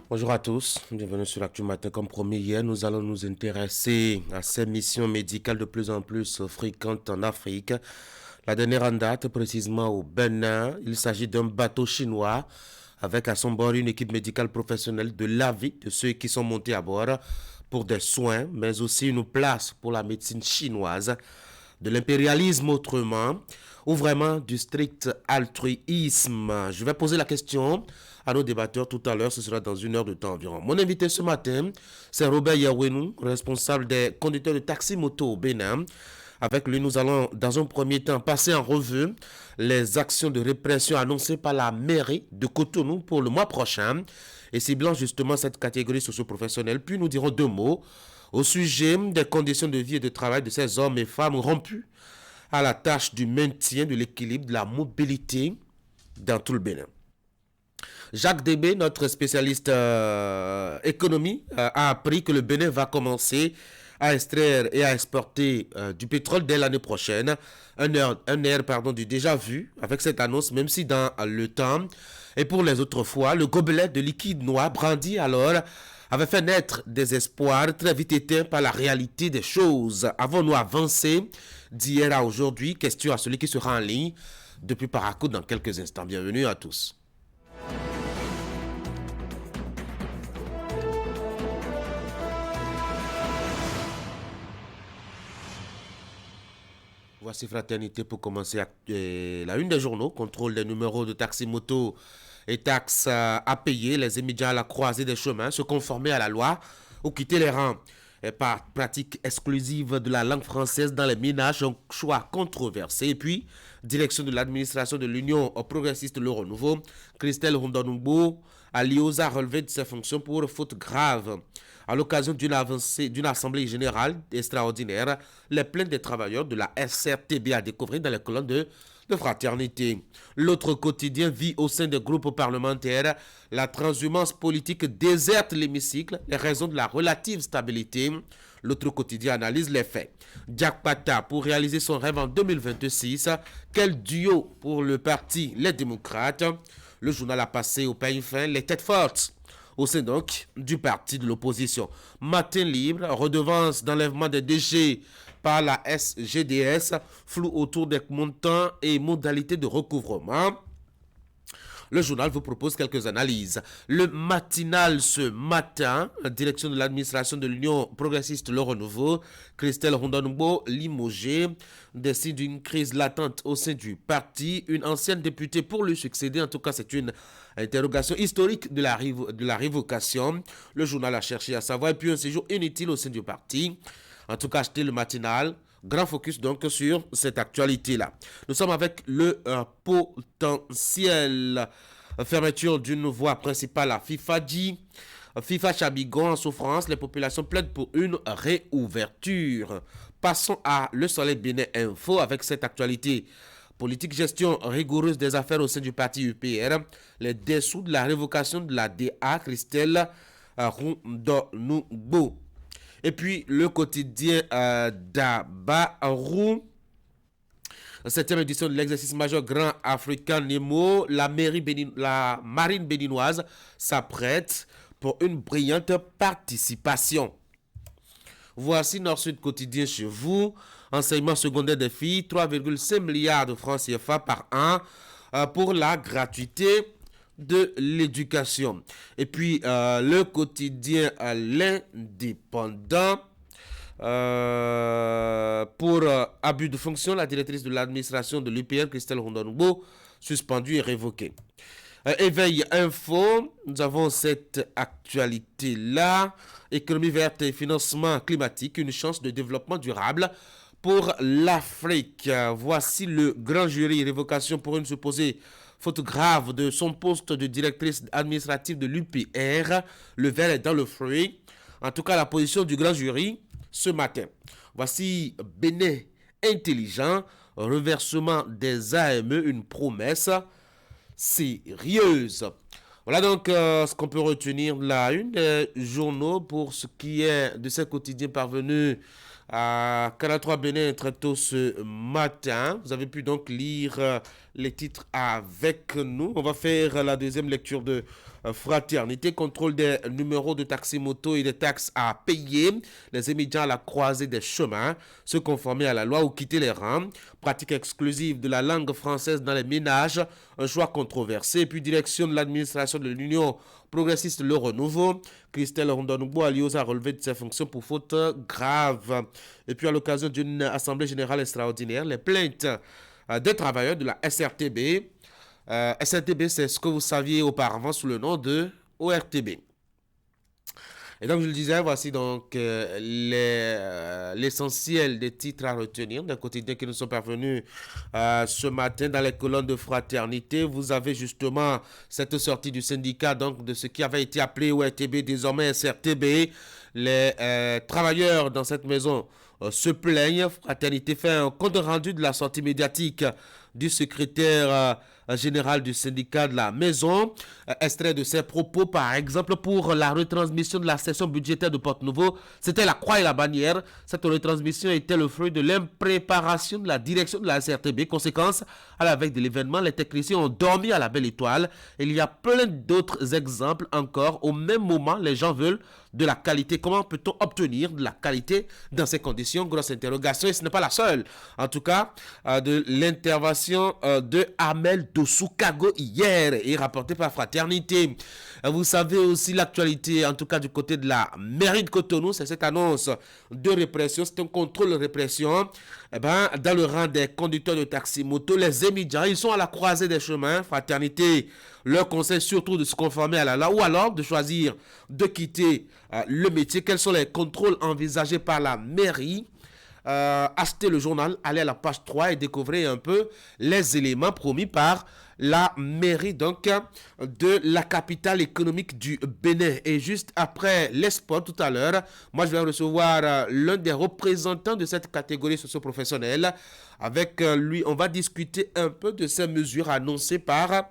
Bonjour à tous, bienvenue sur l'Actu Matin. Comme promis hier, nous allons nous intéresser à ces missions médicales de plus en plus fréquentes en Afrique. La dernière en date, précisément au Bénin, il s'agit d'un bateau chinois avec à son bord une équipe médicale professionnelle de l'avis de ceux qui sont montés à bord pour des soins, mais aussi une place pour la médecine chinoise, de l'impérialisme autrement, ou vraiment du strict altruisme. Je vais poser la question à nos débatteurs tout à l'heure, ce sera dans une heure de temps environ. Mon invité ce matin, c'est Robert Yawenou, responsable des conducteurs de taxi-moto au Bénin. Avec lui, nous allons dans un premier temps passer en revue les actions de répression annoncées par la mairie de Cotonou pour le mois prochain et ciblant justement cette catégorie socio-professionnelle. Puis nous dirons deux mots au sujet des conditions de vie et de travail de ces hommes et femmes rompus à la tâche du maintien de l'équilibre de la mobilité dans tout le Bénin. Jacques Débé, notre spécialiste économie, a appris que le Bénin va commencer à extraire et à exporter du pétrole dès l'année prochaine. Un air du déjà vu avec cette annonce, même si dans le temps et pour les autres fois, le gobelet de liquide noir brandi alors avait fait naître des espoirs très vite éteints par la réalité des choses. Avons-nous avancé d'hier à aujourd'hui? Question à celui qui sera en ligne depuis Parakou dans quelques instants. Bienvenue à tous. Voici Fraternité pour commencer la une des journaux. Contrôle des numéros de taxi-moto et taxes à payer. Les immédiats à la croisée des chemins se conformer à la loi ou quitter les rangs. Et par pratique exclusive de la langue française dans les ménages, un choix controversé. Et puis, direction de l'administration de l'Union progressiste Le Renouveau, Christelle Rondonungbo a l'IOSA relevé de ses fonctions pour faute grave. À l'occasion d'une assemblée générale extraordinaire, les plaintes des travailleurs de la SRTB à découvrir dans les colonnes de fraternité. L'autre quotidien vit au sein des groupes parlementaires. La transhumance politique déserte l'hémicycle, les raisons de la relative stabilité. L'autre quotidien analyse les faits. Jack Pata pour réaliser son rêve en 2026. Quel duo pour le parti Les Démocrates. Le journal a passé au pays fin les têtes fortes au sein donc du parti de l'opposition. Matin libre, redevance d'enlèvement des déchets par la SGDS, flou autour des montants et modalités de recouvrement. Le journal vous propose quelques analyses. Le matinal ce matin, direction de l'administration de l'Union progressiste Le Renouveau, Christelle Rondonungbo, limogée, décide d'une crise latente au sein du parti. Une ancienne députée pour lui succéder, en tout cas c'est une interrogation historique de la révocation. Le journal a cherché à savoir, et puis un séjour inutile au sein du parti. En tout cas, acheter le matinal. Grand focus donc sur cette actualité-là. Nous sommes avec le potentiel fermeture d'une voie principale à Fifadji. FIFA Chabigon en souffrance, les populations plaident pour une réouverture. Passons à Le Soleil Bénin Info avec cette actualité. Politique gestion rigoureuse des affaires au sein du parti UPR. Les dessous de la révocation de la DA, Christelle Rondonungbo. Et puis le quotidien d'Abarou, 7e édition de l'exercice majeur Grand Africain Nemo, la marine béninoise s'apprête pour une brillante participation. Voici Nord-Sud quotidien chez vous. Enseignement secondaire des filles, 3,5 milliards de francs CFA par an pour la gratuité de l'éducation. Et puis le quotidien L'Indépendant, pour abus de fonction, la directrice de l'administration de l'UPR, Christelle Rondonungbo, suspendue et révoquée. Éveil Info, nous avons cette actualité-là. Économie verte et financement climatique, une chance de développement durable pour l'Afrique. Voici le grand jury, révocation pour une supposée faute grave de son poste de directrice administrative de l'UPR. Le verre est dans le fruit. En tout cas, la position du grand jury ce matin. Voici Bénin intelligent, reversement des AME, une promesse sérieuse. Voilà donc ce qu'on peut retenir de la une des journaux pour ce qui est de ces quotidiens parvenus à Canal 3 Bénin très tôt ce matin. Vous avez pu donc lire les titres avec nous. On va faire la deuxième lecture de Fraternité, contrôle des numéros de taxi-moto et des taxes à payer. Les émigrants à la croisée des chemins, se conformer à la loi ou quitter les rangs. Pratique exclusive de la langue française dans les ménages, un choix controversé. Puis direction de l'administration de l'Union progressiste Le Renouveau. Christelle Rondonoubo-Alios a relevé de ses fonctions pour faute grave. Et puis à l'occasion d'une assemblée générale extraordinaire, les plaintes des travailleurs de la SRTB. SRTB, c'est ce que vous saviez auparavant sous le nom de ORTB. Et donc, je le disais, voici donc l'essentiel des titres à retenir d'un quotidien qui nous sont parvenus ce matin dans les colonnes de Fraternité. Vous avez justement cette sortie du syndicat, donc de ce qui avait été appelé ORTB, désormais SRTB. Les travailleurs dans cette maison se plaignent. Fraternité fait un compte rendu de la sortie médiatique du secrétaire général du syndicat de la maison. Extrait de ses propos, par exemple, pour la retransmission de la session budgétaire de Porte-Nouveau. C'était la croix et la bannière. Cette retransmission était le fruit de l'impréparation de la direction de la SRTB. Conséquence, à la veille de l'événement, les techniciens ont dormi à la belle étoile. Il y a plein d'autres exemples encore. Au même moment, les gens veulent de la qualité. Comment peut-on obtenir de la qualité dans ces conditions? Grosse interrogation, et ce n'est pas la seule. En tout cas, de l'intervention de Amel Dossoukago hier et rapportée par Fraternité. Vous savez aussi l'actualité, en tout cas du côté de la mairie de Cotonou, c'est cette annonce de répression, c'est un contrôle de répression. Eh ben, dans le rang des conducteurs de taxi-moto, les émigrants, ils sont à la croisée des chemins. Fraternité leur conseille surtout de se conformer à la loi ou alors de choisir de quitter le métier. Quels sont les contrôles envisagés par la mairie? Achetez le journal, allez à la page 3 et découvrez un peu les éléments promis par la mairie donc de la capitale économique du Bénin. Et juste après les sports tout à l'heure, moi je vais recevoir l'un des représentants de cette catégorie socio-professionnelle. Avec lui, on va discuter un peu de ces mesures annoncées par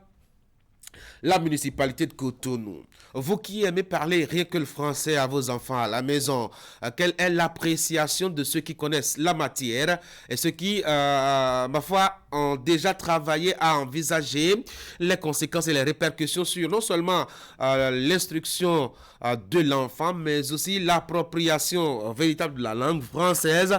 la municipalité de Cotonou. Vous qui aimez parler rien que le français à vos enfants à la maison, quelle est l'appréciation de ceux qui connaissent la matière et ceux qui, ma foi, ont déjà travaillé à envisager les conséquences et les répercussions sur non seulement l'instruction de l'enfant, mais aussi l'appropriation véritable de la langue française?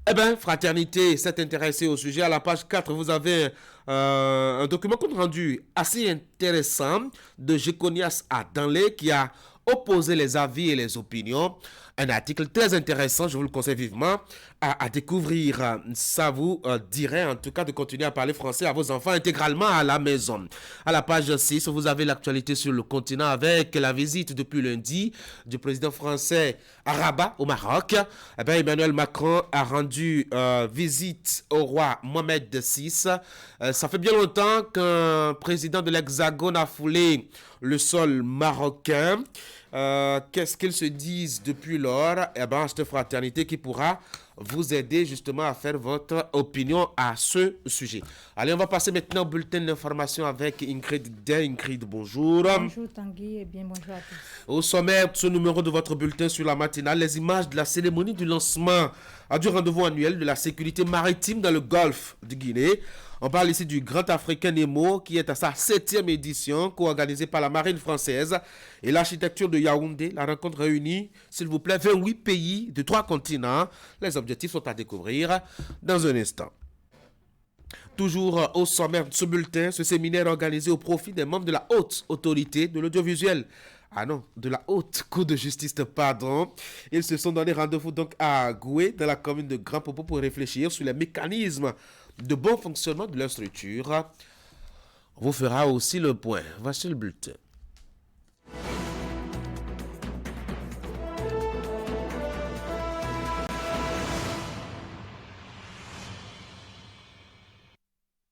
Eh bien, Fraternité s'est intéressée au sujet. À la page 4, vous avez un document compte rendu assez intéressant de Jeconias Adanlé qui a opposé les avis et les opinions. Un article très intéressant, je vous le conseille vivement à découvrir. Ça vous dirait en tout cas de continuer à parler français à vos enfants intégralement à la maison. À la page 6, vous avez l'actualité sur le continent avec la visite depuis lundi du président français à Rabat au Maroc. Eh bien, Emmanuel Macron a rendu visite au roi Mohamed VI. Ça fait bien longtemps qu'un président de l'Hexagone a foulé le sol marocain. Qu'est-ce qu'ils se disent depuis lors? Eh bien, cette fraternité qui pourra vous aider justement à faire votre opinion à ce sujet. Allez, on va passer maintenant au bulletin d'information avec Ingrid Den. Ingrid, bonjour. Bonjour Tanguy et bien bonjour à tous. Au sommaire de ce numéro de votre bulletin sur la matinale, les images de la cérémonie du lancement du rendez-vous annuel de la sécurité maritime dans le golfe de Guinée. On parle ici du Grand Africain Nemo qui est à sa 7e édition, co-organisée par la marine française et l'architecture de Yaoundé. La rencontre réunit, s'il vous plaît, 28 pays de 3 continents. Les objectifs sont à découvrir dans un instant. Toujours au sommaire de ce bulletin, ce séminaire organisé au profit des membres de la haute autorité de l'audiovisuel. Ah non, de la haute cour de justice, pardon. Ils se sont donné rendez-vous donc à Goué, dans la commune de Grand Popo, pour réfléchir sur les mécanismes de bon fonctionnement de leur structure. On vous fera aussi le point. Voici le bulletin.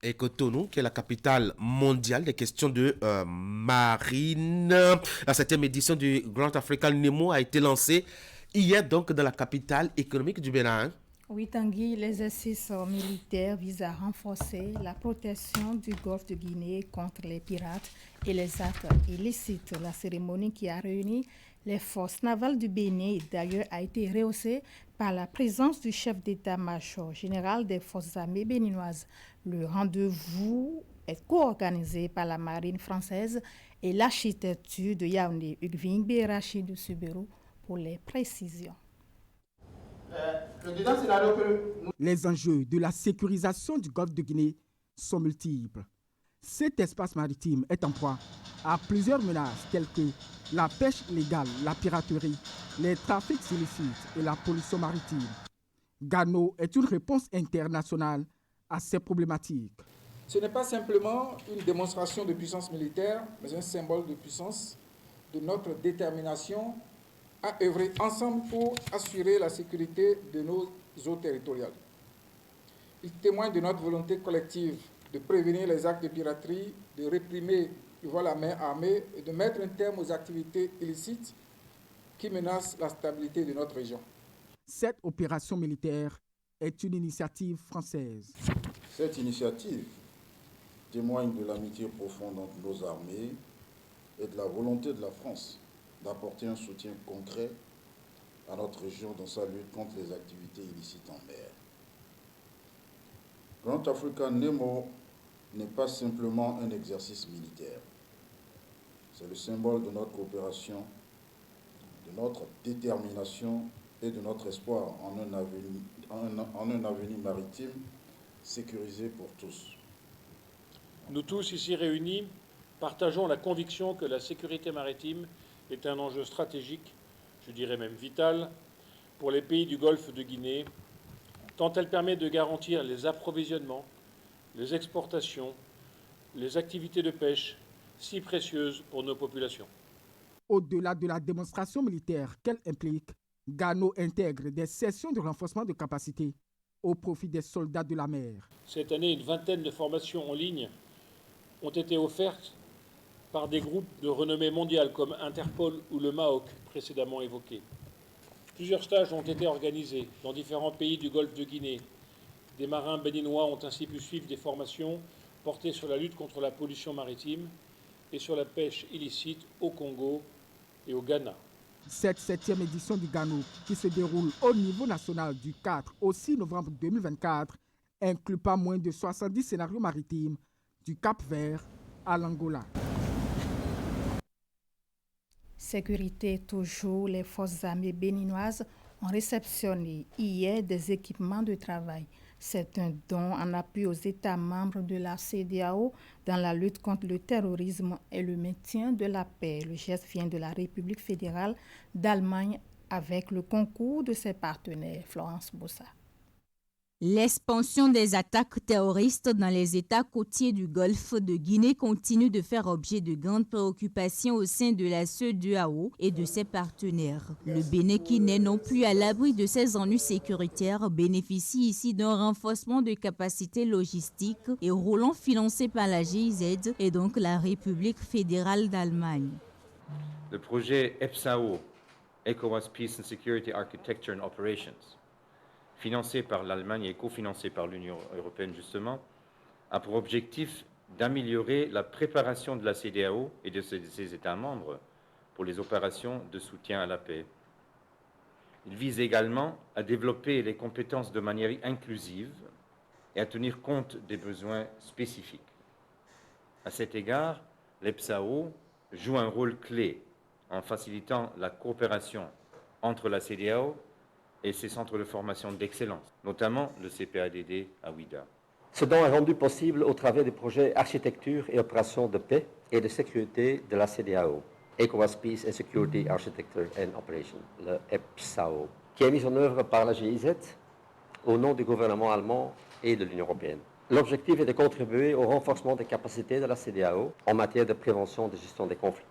Et Cotonou, qui est la capitale mondiale des questions de marine. La 7e édition du Grand African Nemo a été lancée hier donc dans la capitale économique du Bénin. Oui, Tanguy, l'exercice militaire vise à renforcer la protection du golfe de Guinée contre les pirates et les actes illicites. La cérémonie qui a réuni les forces navales du Bénin, d'ailleurs, a été rehaussée par la présence du chef d'état-major général des forces armées béninoises. Le rendez-vous est co-organisé par la marine française et l'architecture de Yaoundé. Hugues Bérachi de Suberu pour les précisions. Les enjeux de la sécurisation du golfe de Guinée sont multiples. Cet espace maritime est en proie à plusieurs menaces telles que la pêche illégale, la piraterie, les trafics illicites et la pollution maritime. Gano est une réponse internationale à ces problématiques. Ce n'est pas simplement une démonstration de puissance militaire, mais un symbole de puissance, de notre détermination à œuvrer ensemble pour assurer la sécurité de nos eaux territoriales. Il témoigne de notre volonté collective de prévenir les actes de piraterie, de réprimer le vol à main armée et de mettre un terme aux activités illicites qui menacent la stabilité de notre région. Cette opération militaire est une initiative française. Cette initiative témoigne de l'amitié profonde entre nos armées et de la volonté de la France d'apporter un soutien concret à notre région dans sa lutte contre les activités illicites en mer. Grand Africa Nemo n'est pas simplement un exercice militaire. C'est le symbole de notre coopération, de notre détermination et de notre espoir en un avenir maritime sécurisé pour tous. Nous tous ici réunis partageons la conviction que la sécurité maritime est un enjeu stratégique, je dirais même vital, pour les pays du Golfe de Guinée, tant elle permet de garantir les approvisionnements, les exportations, les activités de pêche si précieuses pour nos populations. Au-delà de la démonstration militaire qu'elle implique, Gano intègre des sessions de renforcement de capacité au profit des soldats de la mer. Cette année, une vingtaine de formations en ligne ont été offertes par des groupes de renommée mondiale comme Interpol ou le MAOC, précédemment évoqués. Plusieurs stages ont été organisés dans différents pays du Golfe de Guinée. Des marins béninois ont ainsi pu suivre des formations portées sur la lutte contre la pollution maritime et sur la pêche illicite au Congo et au Ghana. Cette 7e édition du Gano, qui se déroule au niveau national du 4 au 6 novembre 2024, inclut pas moins de 70 scénarios maritimes du Cap-Vert à l'Angola. Sécurité toujours, les forces armées béninoises ont réceptionné hier des équipements de travail. C'est un don en appui aux États membres de la CEDEAO dans la lutte contre le terrorisme et le maintien de la paix. Le geste vient de la République fédérale d'Allemagne avec le concours de ses partenaires. Florence Bossa. L'expansion des attaques terroristes dans les États côtiers du Golfe de Guinée continue de faire objet de grandes préoccupations au sein de la CEDEAO et de ses partenaires. Le Bénin, qui n'est non plus à l'abri de ses ennuis sécuritaires, bénéficie ici d'un renforcement de capacités logistiques et roulants financé par la GIZ et donc la République fédérale d'Allemagne. Le projet EPSAO, ECOWAS Peace and Security Architecture and Operations, financé par l'Allemagne et cofinancé par l'Union européenne justement, a pour objectif d'améliorer la préparation de la CEDEAO et de ses États membres pour les opérations de soutien à la paix. Il vise également à développer les compétences de manière inclusive et à tenir compte des besoins spécifiques. À cet égard, l'EPSAO joue un rôle clé en facilitant la coopération entre la CEDEAO et ses centres de formation d'excellence, notamment le CPADD à Ouidah. Ce don est rendu possible au travers du projet Architecture et Opérations de paix et de sécurité de la CEDEAO, ECOWAS Peace and Security Architecture and Operations, le EPSAO, qui est mis en œuvre par la GIZ au nom du gouvernement allemand et de l'Union européenne. L'objectif est de contribuer au renforcement des capacités de la CEDEAO en matière de prévention et de gestion des conflits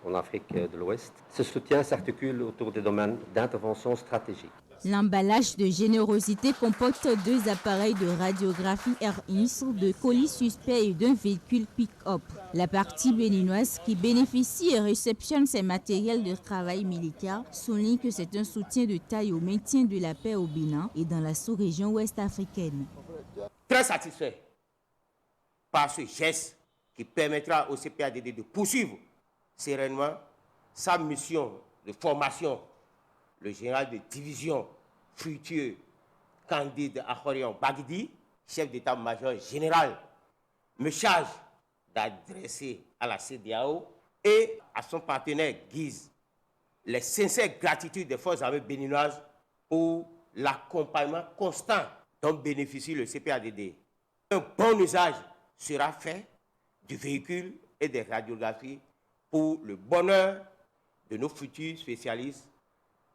en Afrique de l'Ouest. Ce soutien s'articule autour des domaines d'intervention stratégique. L'emballage de générosité comporte 2 appareils de radiographie R1, de colis suspects et d'un véhicule pick-up. La partie béninoise qui bénéficie et réceptionne ces matériels de travail militaire souligne que c'est un soutien de taille au maintien de la paix au Bénin et dans la sous-région ouest africaine. Très satisfait par ce geste qui permettra au CPADD de poursuivre sereinement sa mission de formation. Le général de division futur Candide Ahorian Bagdi, chef d'état-major général, me charge d'adresser à la CEDEAO et à son partenaire Guise les sincères gratitudes des forces armées béninoises pour l'accompagnement constant dont bénéficie le CPADD. Un bon usage sera fait du véhicule et des radiographies pour le bonheur de nos futurs spécialistes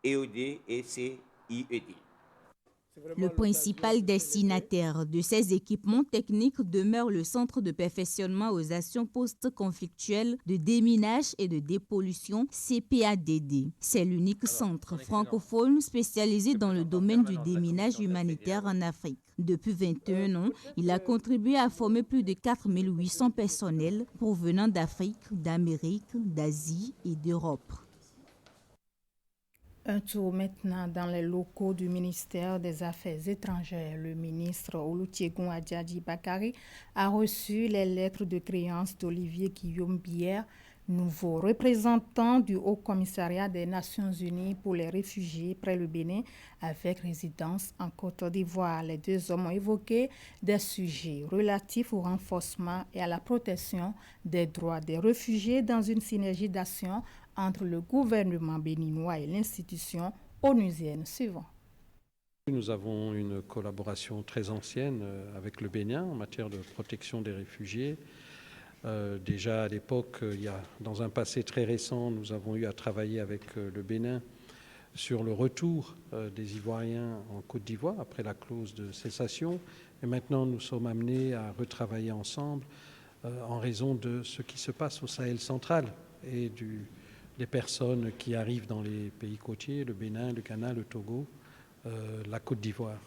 EOD et CIED. Le principal destinataire de ces équipements techniques demeure le Centre de perfectionnement aux actions post-conflictuelles de déminage et de dépollution CPADD. C'est l'unique centre francophone spécialisé dans le domaine du déminage humanitaire en Afrique. Depuis 21 ans, il a contribué à former plus de 4800 personnels provenant d'Afrique, d'Amérique, d'Asie et d'Europe. Un tour maintenant dans les locaux du ministère des Affaires étrangères. Le ministre Olusegun Adjadji Bakari a reçu les lettres de créance d'Olivier Guillaume Bière, nouveau représentant du Haut-Commissariat des Nations Unies pour les réfugiés près le Bénin, avec résidence en Côte d'Ivoire. Les 2 hommes ont évoqué des sujets relatifs au renforcement et à la protection des droits des réfugiés dans une synergie d'action entre le gouvernement béninois et l'institution onusienne. Suivant. Nous avons une collaboration très ancienne avec le Bénin en matière de protection des réfugiés. Déjà à l'époque, dans un passé très récent, nous avons eu à travailler avec le Bénin sur le retour des Ivoiriens en Côte d'Ivoire après la clause de cessation. Et maintenant, nous sommes amenés à retravailler ensemble en raison de ce qui se passe au Sahel central et des personnes qui arrivent dans les pays côtiers, le Bénin, le Ghana, le Togo, la Côte d'Ivoire.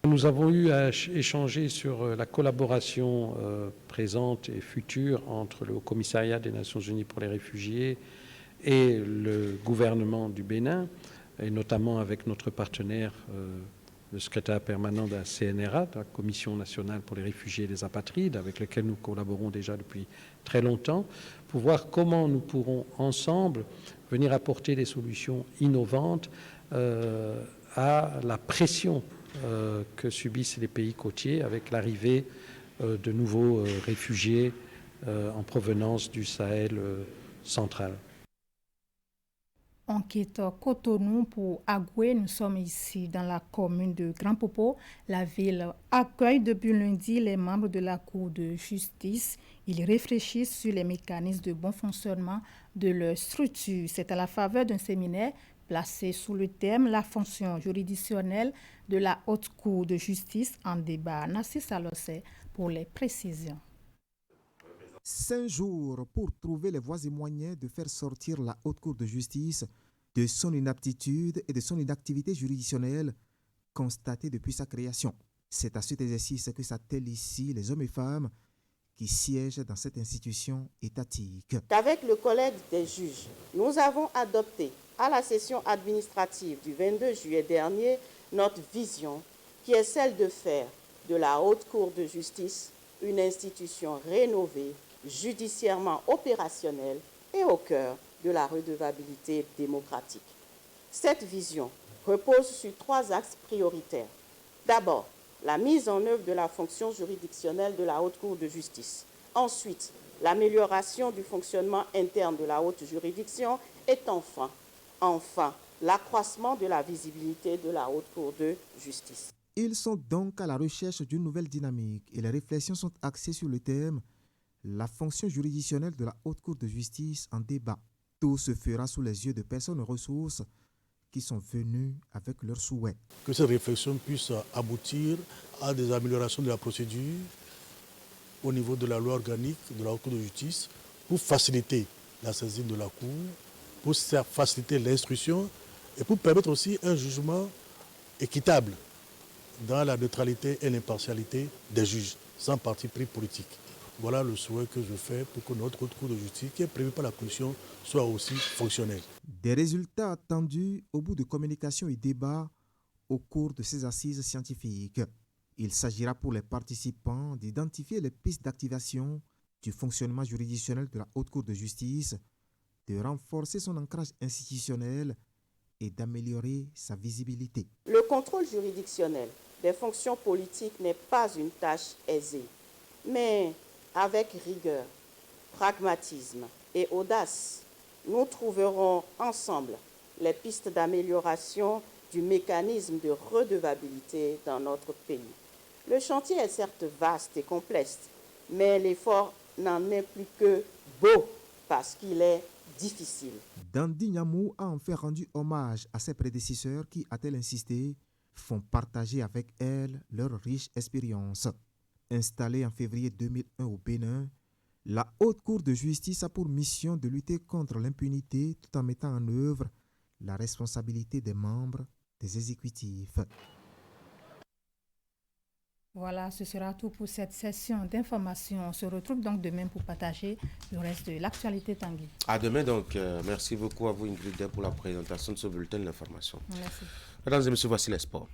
Nous avons eu à échanger sur la collaboration présente et future entre le Haut-Commissariat des Nations Unies pour les réfugiés et le gouvernement du Bénin, et notamment avec notre partenaire, le secrétaire permanent de la CNRA, de la Commission nationale pour les réfugiés et les apatrides, avec lequel nous collaborons déjà depuis très longtemps, pour voir comment nous pourrons ensemble venir apporter des solutions innovantes à la pression que subissent les pays côtiers avec l'arrivée de nouveaux réfugiés en provenance du Sahel central. Enquête Cotonou pour Agoué. Nous sommes ici dans la commune de Grand Popo. La ville accueille depuis lundi les membres de la Cour de justice. Ils réfléchissent sur les mécanismes de bon fonctionnement de leur structure. C'est à la faveur d'un séminaire placé sous le thème « La fonction juridictionnelle de la Haute Cour de justice » en débat. Nassis Alossé pour les précisions. 5 jours pour trouver les voies et moyens de faire sortir la Haute Cour de justice de son inaptitude et de son inactivité juridictionnelle constatée depuis sa création. C'est à cet exercice que s'attellent ici les hommes et femmes qui siègent dans cette institution étatique. Avec le Collège des juges, nous avons adopté à la session administrative du 22 juillet dernier notre vision qui est celle de faire de la Haute Cour de justice une institution rénovée, judiciairement opérationnelle et au cœur de la redevabilité démocratique. Cette vision repose sur 3 axes prioritaires. D'abord, la mise en œuvre de la fonction juridictionnelle de la Haute Cour de justice. Ensuite, l'amélioration du fonctionnement interne de la haute juridiction et enfin, l'accroissement de la visibilité de la Haute Cour de justice. Ils sont donc à la recherche d'une nouvelle dynamique et les réflexions sont axées sur le thème « La fonction juridictionnelle de la Haute Cour de justice en débat ». Tout se fera sous les yeux de personnes ressources qui sont venues avec leurs souhaits. Que cette réflexion puisse aboutir à des améliorations de la procédure au niveau de la loi organique de la Haute Cour de justice pour faciliter la saisine de la Cour, pour faciliter l'instruction et pour permettre aussi un jugement équitable dans la neutralité et l'impartialité des juges, sans parti pris politique. Voilà le souhait que je fais pour que notre haute cour de justice, qui est prévue par la Commission, soit aussi fonctionnelle. Des résultats attendus au bout de communication et débats au cours de ces assises scientifiques. Il s'agira pour les participants d'identifier les pistes d'activation du fonctionnement juridictionnel de la Haute Cour de justice, de renforcer son ancrage institutionnel et d'améliorer sa visibilité. Le contrôle juridictionnel des fonctions politiques n'est pas une tâche aisée, mais avec rigueur, pragmatisme et audace, nous trouverons ensemble les pistes d'amélioration du mécanisme de redevabilité dans notre pays. Le chantier est certes vaste et complexe, mais l'effort n'en est plus que beau parce qu'il est difficile. Dandy Nyamou a en fait rendu hommage à ses prédécesseurs qui, a-t-elle insisté, font partager avec elle leur riche expérience. Installée en février 2001 au Bénin, la Haute Cour de justice a pour mission de lutter contre l'impunité tout en mettant en œuvre la responsabilité des membres des exécutifs. Voilà, ce sera tout pour cette session d'information. On se retrouve donc demain pour partager le reste de l'actualité Tanguy. À demain donc. Merci beaucoup à vous Ingrid pour la présentation de ce bulletin d'information. Merci. Mesdames et messieurs, voici les sports.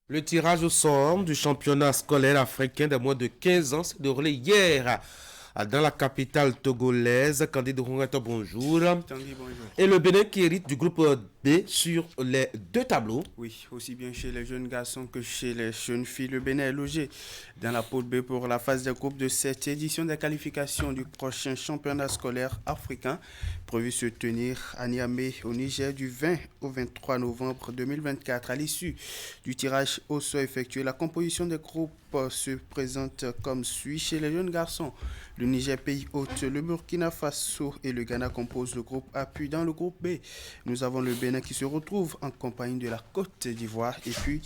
Le tirage au sort du championnat scolaire africain de moins de 15 ans s'est déroulé hier dans la capitale togolaise. Candide Roureto, bonjour. Tanguy, bonjour. Et le Bénin qui hérite du groupe B sur les deux tableaux. Oui, aussi bien chez les jeunes garçons que chez les jeunes filles. Le Bénin est logé dans la poule B pour la phase de groupe de cette édition des qualifications du prochain championnat scolaire africain, prévu se tenir à Niamey au Niger du 20 au 23 novembre 2024. À l'issue du tirage au sort effectué, la composition des groupes se présente comme suit. Chez les jeunes garçons, le Niger, pays hôte, le Burkina Faso et le Ghana composent le groupe A. Puis dans le groupe B, nous avons le Bénin qui se retrouve en compagnie de la Côte d'Ivoire et puis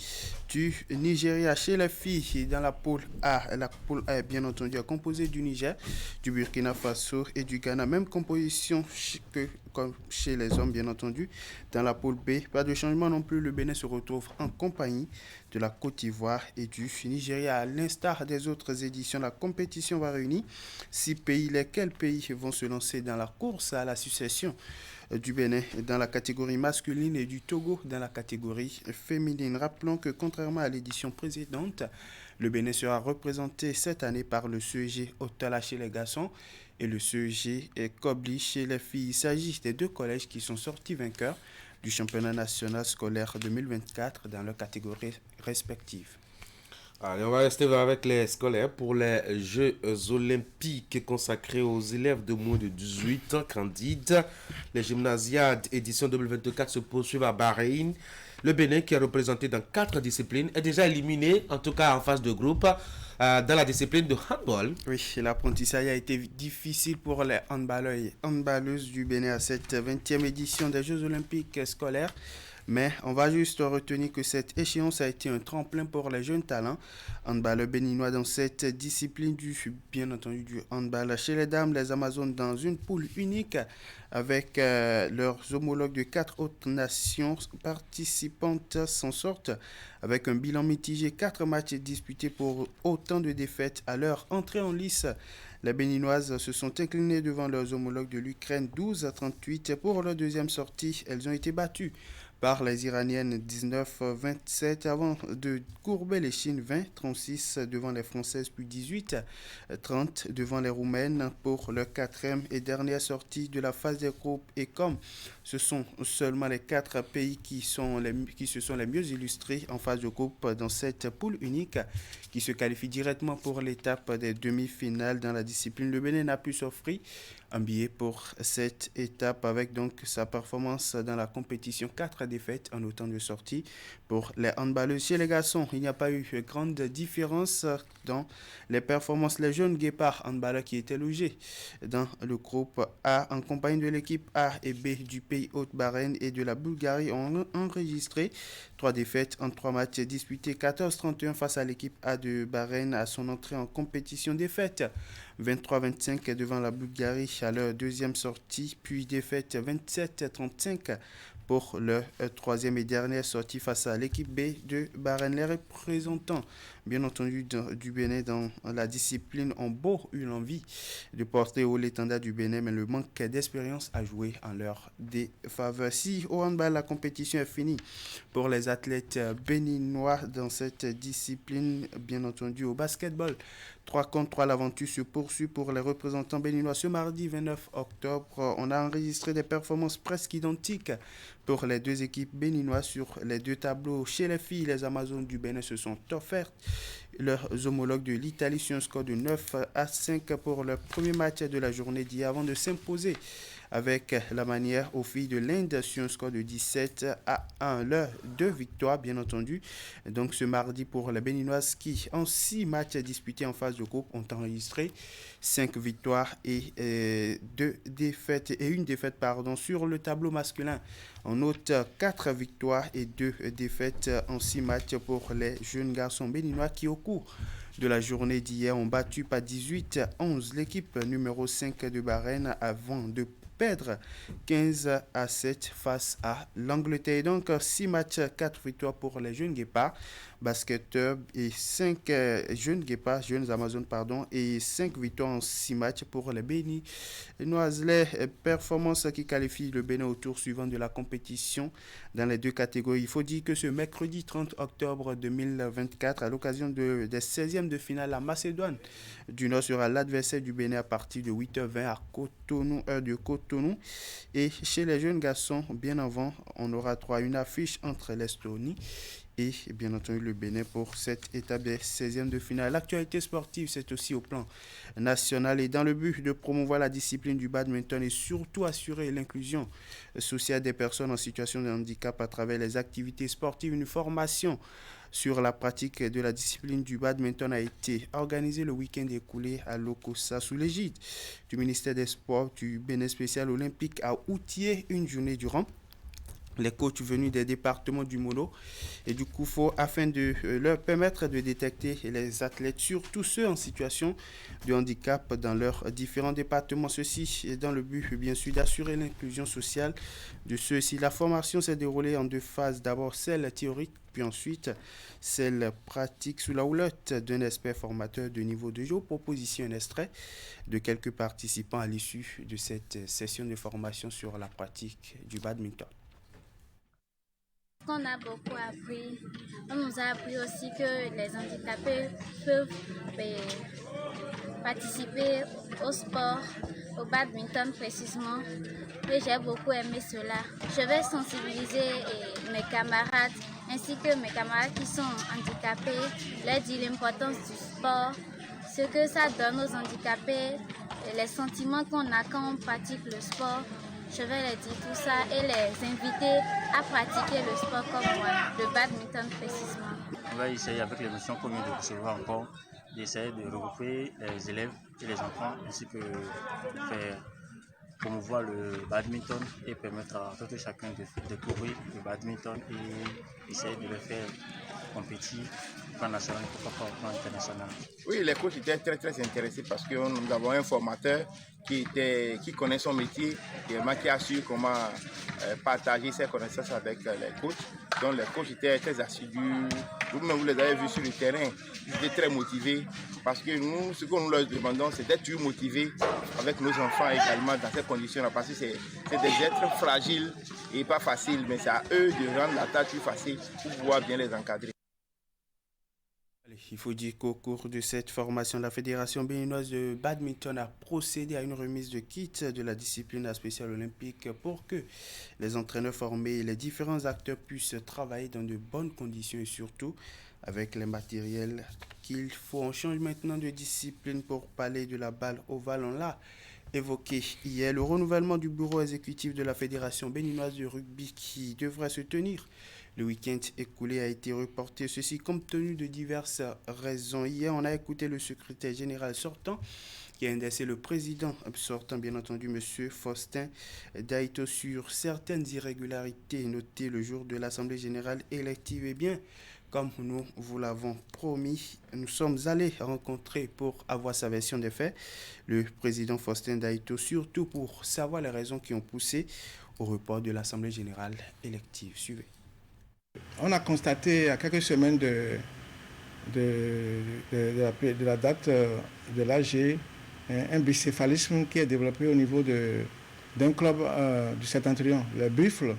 du Nigeria. Chez les filles, dans la poule A, la poule A est bien entendu composée du Niger, du Burkina Faso et du Ghana. Même composition que comme chez les hommes, bien entendu. Dans la poule B, pas de changement non plus. Le Bénin se retrouve en compagnie de la Côte d'Ivoire et du Nigeria. À l'instar des autres éditions, la compétition va réunir 6 pays. Lesquels pays vont se lancer dans la course à la succession du Bénin dans la catégorie masculine et du Togo dans la catégorie féminine. Rappelons que contrairement à l'édition précédente, le Bénin sera représenté cette année par le CEG Otala chez les garçons et le CEG Kobli chez les filles. Il s'agit des deux collèges qui sont sortis vainqueurs du championnat national scolaire 2024 dans leurs catégories respectives. Allez, on va rester avec les scolaires pour les Jeux olympiques consacrés aux élèves de moins de 18 ans candides. Les gymnasiades édition 2024 se poursuivent à Bahreïn. Le Bénin, qui est représenté dans 4 disciplines, est déjà éliminé, en tout cas en phase de groupe, dans la discipline de handball. Oui, l'apprentissage a été difficile pour les handballeurs et handballeuses du Bénin à cette 20e édition des Jeux olympiques scolaires. Mais on va juste retenir que cette échéance a été un tremplin pour les jeunes talents handballeurs béninois dans cette discipline bien entendu du handball. Chez les dames, les Amazones dans une poule unique avec leurs homologues de 4 autres nations participantes s'en sortent avec un bilan mitigé, 4 matchs disputés pour autant de défaites à leur entrée en lice. Les Béninoises se sont inclinées devant leurs homologues de l'Ukraine 12-38. Pour leur deuxième sortie, elles ont été battues par les Iraniennes 19-27 avant de courber les Chines 20-36 devant les Françaises puis 18-30 devant les Roumaines pour leur 4e et dernière sortie de la phase des groupes. Et comme ce sont seulement les 4 pays qui se sont les mieux illustrés en phase de groupe dans cette poule unique qui se qualifie directement pour l'étape des demi-finales dans la discipline, le Bénin n'a pu s'offrir un billet pour cette étape avec donc sa performance dans la compétition. 4 défaites en autant de sorties pour les handballeurs. Chez les garçons, il n'y a pas eu grande différence dans les performances. Les jeunes guépards handballeurs qui étaient logés dans le groupe A en compagnie de l'équipe A et B du pays pays hôte Bahreïn et de la Bulgarie ont enregistré 3 défaites en 3 matchs disputés. 14-31 face à l'équipe A de Bahreïn à son entrée en compétition. Défaite 23-25 devant la Bulgarie à leur deuxième sortie, puis défaite 27-35 pour leur troisième et dernière sortie face à l'équipe B de Bahreïn. Les représentants, bien entendu, du Bénin dans la discipline ont beau eu l'envie de porter haut l'étendard du Bénin, mais le manque d'expérience a joué en leur défaveur. Si au handball, la compétition est finie pour les athlètes béninois dans cette discipline, bien entendu, au basketball. 3 contre 3, l'aventure se poursuit pour les représentants béninois. Ce mardi 29 octobre, on a enregistré des performances presque identiques pour les deux équipes béninoises sur les deux tableaux. Chez les filles, les Amazones du Bénin se sont offertes leurs homologues de l'Italie sur un score de 9-5 pour leur premier match de la journée d'hier avant de s'imposer avec la manière aux filles de l'Inde sur un score de 17-1. Leurs 2 victoires, bien entendu. Donc ce mardi pour les Béninoises qui, en 6 matchs disputés en phase de groupe, ont enregistré 5 victoires et 1 défaite sur le tableau masculin. On note 4 victoires et 2 défaites en 6 matchs pour les jeunes garçons béninois qui, au cours de la journée d'hier, ont battu par 18-11 l'équipe numéro 5 de Bahreïn avant de perdre 15-7 face à l'Angleterre. Donc 6 matchs, 4 victoires pour les jeunes guépards, basketteurs et 5 jeunes Amazones, et 5 victoires en 6 matchs pour les Béninoises. Les performances qui qualifient le Bénin au tour suivant de la compétition dans les 2 catégories. Il faut dire que ce mercredi 30 octobre 2024, à l'occasion des 16e de finale, la Macédoine du Nord sera l'adversaire du Bénin à partir de 8h20 à Cotonou, heure de Cotonou. Et chez les jeunes garçons, bien avant, on aura droit à une affiche entre l'Estonie et bien entendu le Bénin pour cette étape des 16e de finale. L'actualité sportive, c'est aussi au plan national et dans le but de promouvoir la discipline du badminton et surtout assurer l'inclusion sociale des personnes en situation de handicap à travers les activités sportives. Une formation sur la pratique de la discipline du badminton a été organisée le week-end écoulé à Lokossa sous l'égide du ministère des Sports du Bénin spécial olympique a outillé une journée durant les coachs venus des départements du Mono et du Koufo afin de leur permettre de détecter les athlètes, surtout ceux en situation de handicap dans leurs différents départements. Ceci est dans le but, bien sûr, d'assurer l'inclusion sociale de ceux-ci. La formation s'est déroulée en 2 phases. D'abord celle théorique, puis ensuite celle pratique sous la houlette d'un expert formateur de niveau 2. Je vous propose ici un extrait de quelques participants à l'issue de cette session de formation sur la pratique du badminton. On a beaucoup appris. On nous a appris aussi que les handicapés peuvent participer au sport, au badminton précisément. Et j'ai beaucoup aimé cela. Je vais sensibiliser mes camarades ainsi que mes camarades qui sont handicapés, leur dire l'importance du sport, ce que ça donne aux handicapés, les sentiments qu'on a quand on pratique le sport. Je vais leur dire tout ça et les inviter à pratiquer le sport comme moi, le badminton précisément. On va essayer avec les notions qu'on vient de recevoir encore, d'essayer de regrouper les élèves et les enfants, ainsi que faire promouvoir le badminton et permettre à tout chacun de découvrir le badminton et essayer de le faire compétir au plan national, pourquoi pas au plan international. Oui, les coachs étaient très intéressés parce que nous avons un formateur qui connaît son métier, qui a su comment partager ses connaissances avec les coachs. Donc les coachs étaient très assidus. Vous-même, vous les avez vus sur le terrain, ils étaient très motivés parce que nous, ce que nous leur demandons, c'est d'être toujours motivés avec nos enfants également dans ces conditions-là parce que c'est des êtres fragiles et pas faciles, mais c'est à eux de rendre la tâche plus facile pour pouvoir bien les encadrer. Il faut dire qu'au cours de cette formation, la Fédération béninoise de badminton a procédé à une remise de kits de la discipline spéciale olympique pour que les entraîneurs formés et les différents acteurs puissent travailler dans de bonnes conditions et surtout avec les matériels qu'il faut. On change maintenant de discipline pour parler de la balle ovale. On l'a évoqué hier, le renouvellement du bureau exécutif de la Fédération béninoise de rugby qui devrait se tenir le week-end écoulé a été reporté, ceci compte tenu de diverses raisons. Hier, on a écouté le secrétaire général sortant qui a indexé le président sortant, bien entendu, M. Faustin Daito, sur certaines irrégularités notées le jour de l'Assemblée générale élective. Eh bien, comme nous vous l'avons promis, nous sommes allés rencontrer pour avoir sa version des faits le président Faustin Daito, surtout pour savoir les raisons qui ont poussé au report de l'Assemblée générale élective. Suivez. On a constaté à quelques semaines de la date de l'AG un bicéphalisme qui est développé au niveau d'un club du Septentrion, le Buffle,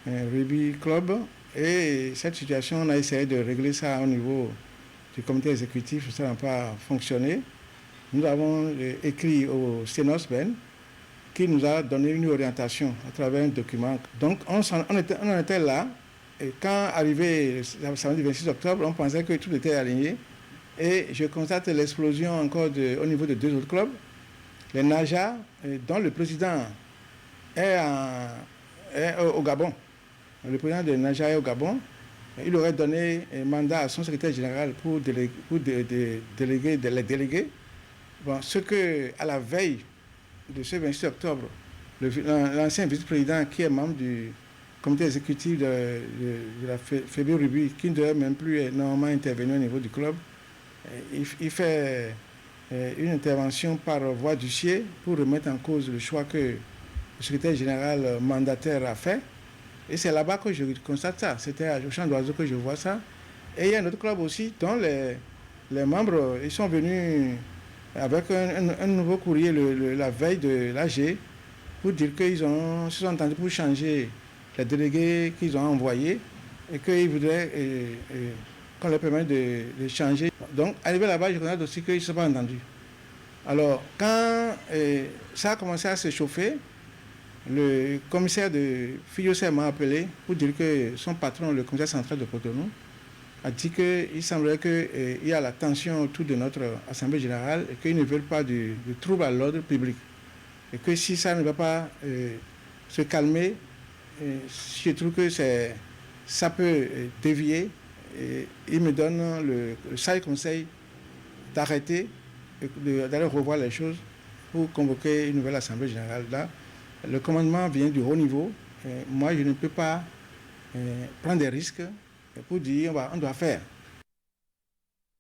un rugby club. Et cette situation, on a essayé de régler ça au niveau du comité exécutif, ça n'a pas fonctionné. Nous avons écrit au Sénos Ben, qui nous a donné une orientation à travers un document. Donc on en était là, et quand arrivé le samedi 26 octobre, on pensait que tout était aligné. Et je constate l'explosion encore au niveau de 2 autres clubs. Les Naja, dont le président est au Gabon. Le président de Naja est au Gabon. Il aurait donné un mandat à son secrétaire général pour déléguer les délégués. Bon, ce que, à la veille de ce 26 octobre, l'ancien vice-président qui est membre du comité exécutif de la FEB Rugby, qui ne devait même plus normalement intervenir au niveau du club, il fait une intervention par voie d'huissier pour remettre en cause le choix que le secrétaire général mandataire a fait. Et c'est là-bas que je constate ça. C'était à Champ d'Oiseau que je vois ça. Et il y a un autre club aussi dont les membres ils sont venus avec un nouveau courrier la veille de l'AG pour dire qu'ils se sont entendus pour changer les délégués qu'ils ont envoyés et qu'ils voudraient qu'on leur permette de changer. Donc, arrivé là-bas, je constate aussi qu'ils ne se sont pas entendus. Alors, quand ça a commencé à se chauffer, le commissaire de Filiocé m'a appelé pour dire que son patron, le commissaire central de Cotonou, a dit qu'il semblerait qu'il y a la tension autour de notre Assemblée générale et qu'ils ne veulent pas de trouble à l'ordre public. Et que si ça ne va pas se calmer, je trouve que ça peut dévier. Et il me donne le sage conseil d'arrêter, d'aller revoir les choses pour convoquer une nouvelle Assemblée générale. Là, le commandement vient du haut niveau. Moi, je ne peux pas prendre des risques pour dire on doit faire.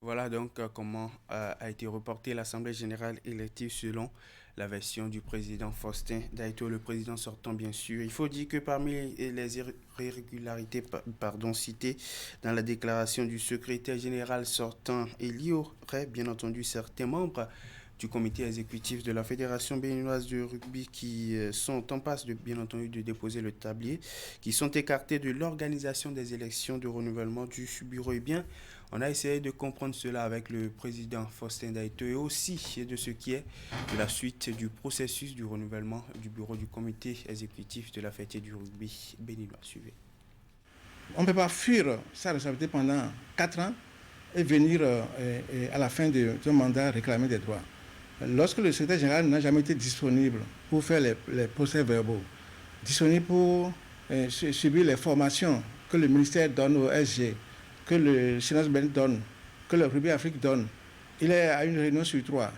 Voilà donc comment a été reportée l'Assemblée générale élective selon la version du président Faustin Daito, le président sortant bien sûr. Il faut dire que parmi les irrégularités citées dans la déclaration du secrétaire général sortant, il y aurait bien entendu certains membres du comité exécutif de la Fédération béninoise de rugby qui sont en passe de, bien entendu, de déposer le tablier, qui sont écartés de l'organisation des élections de renouvellement du bureau. Eh bien, on a essayé de comprendre cela avec le président Faustin Daito et aussi de ce qui est de la suite du processus du renouvellement du bureau du comité exécutif de la Fête du rugby béninois. Suivez. On ne peut pas fuir sa responsabilité pendant 4 ans et venir à la fin de son mandat réclamer des droits. Lorsque le secrétaire général n'a jamais été disponible pour faire les procès-verbaux, disponible pour subir les formations que le ministère donne au SG, que le Sénat donne, que le Rugby Afrique donne, il est à une réunion sur 3.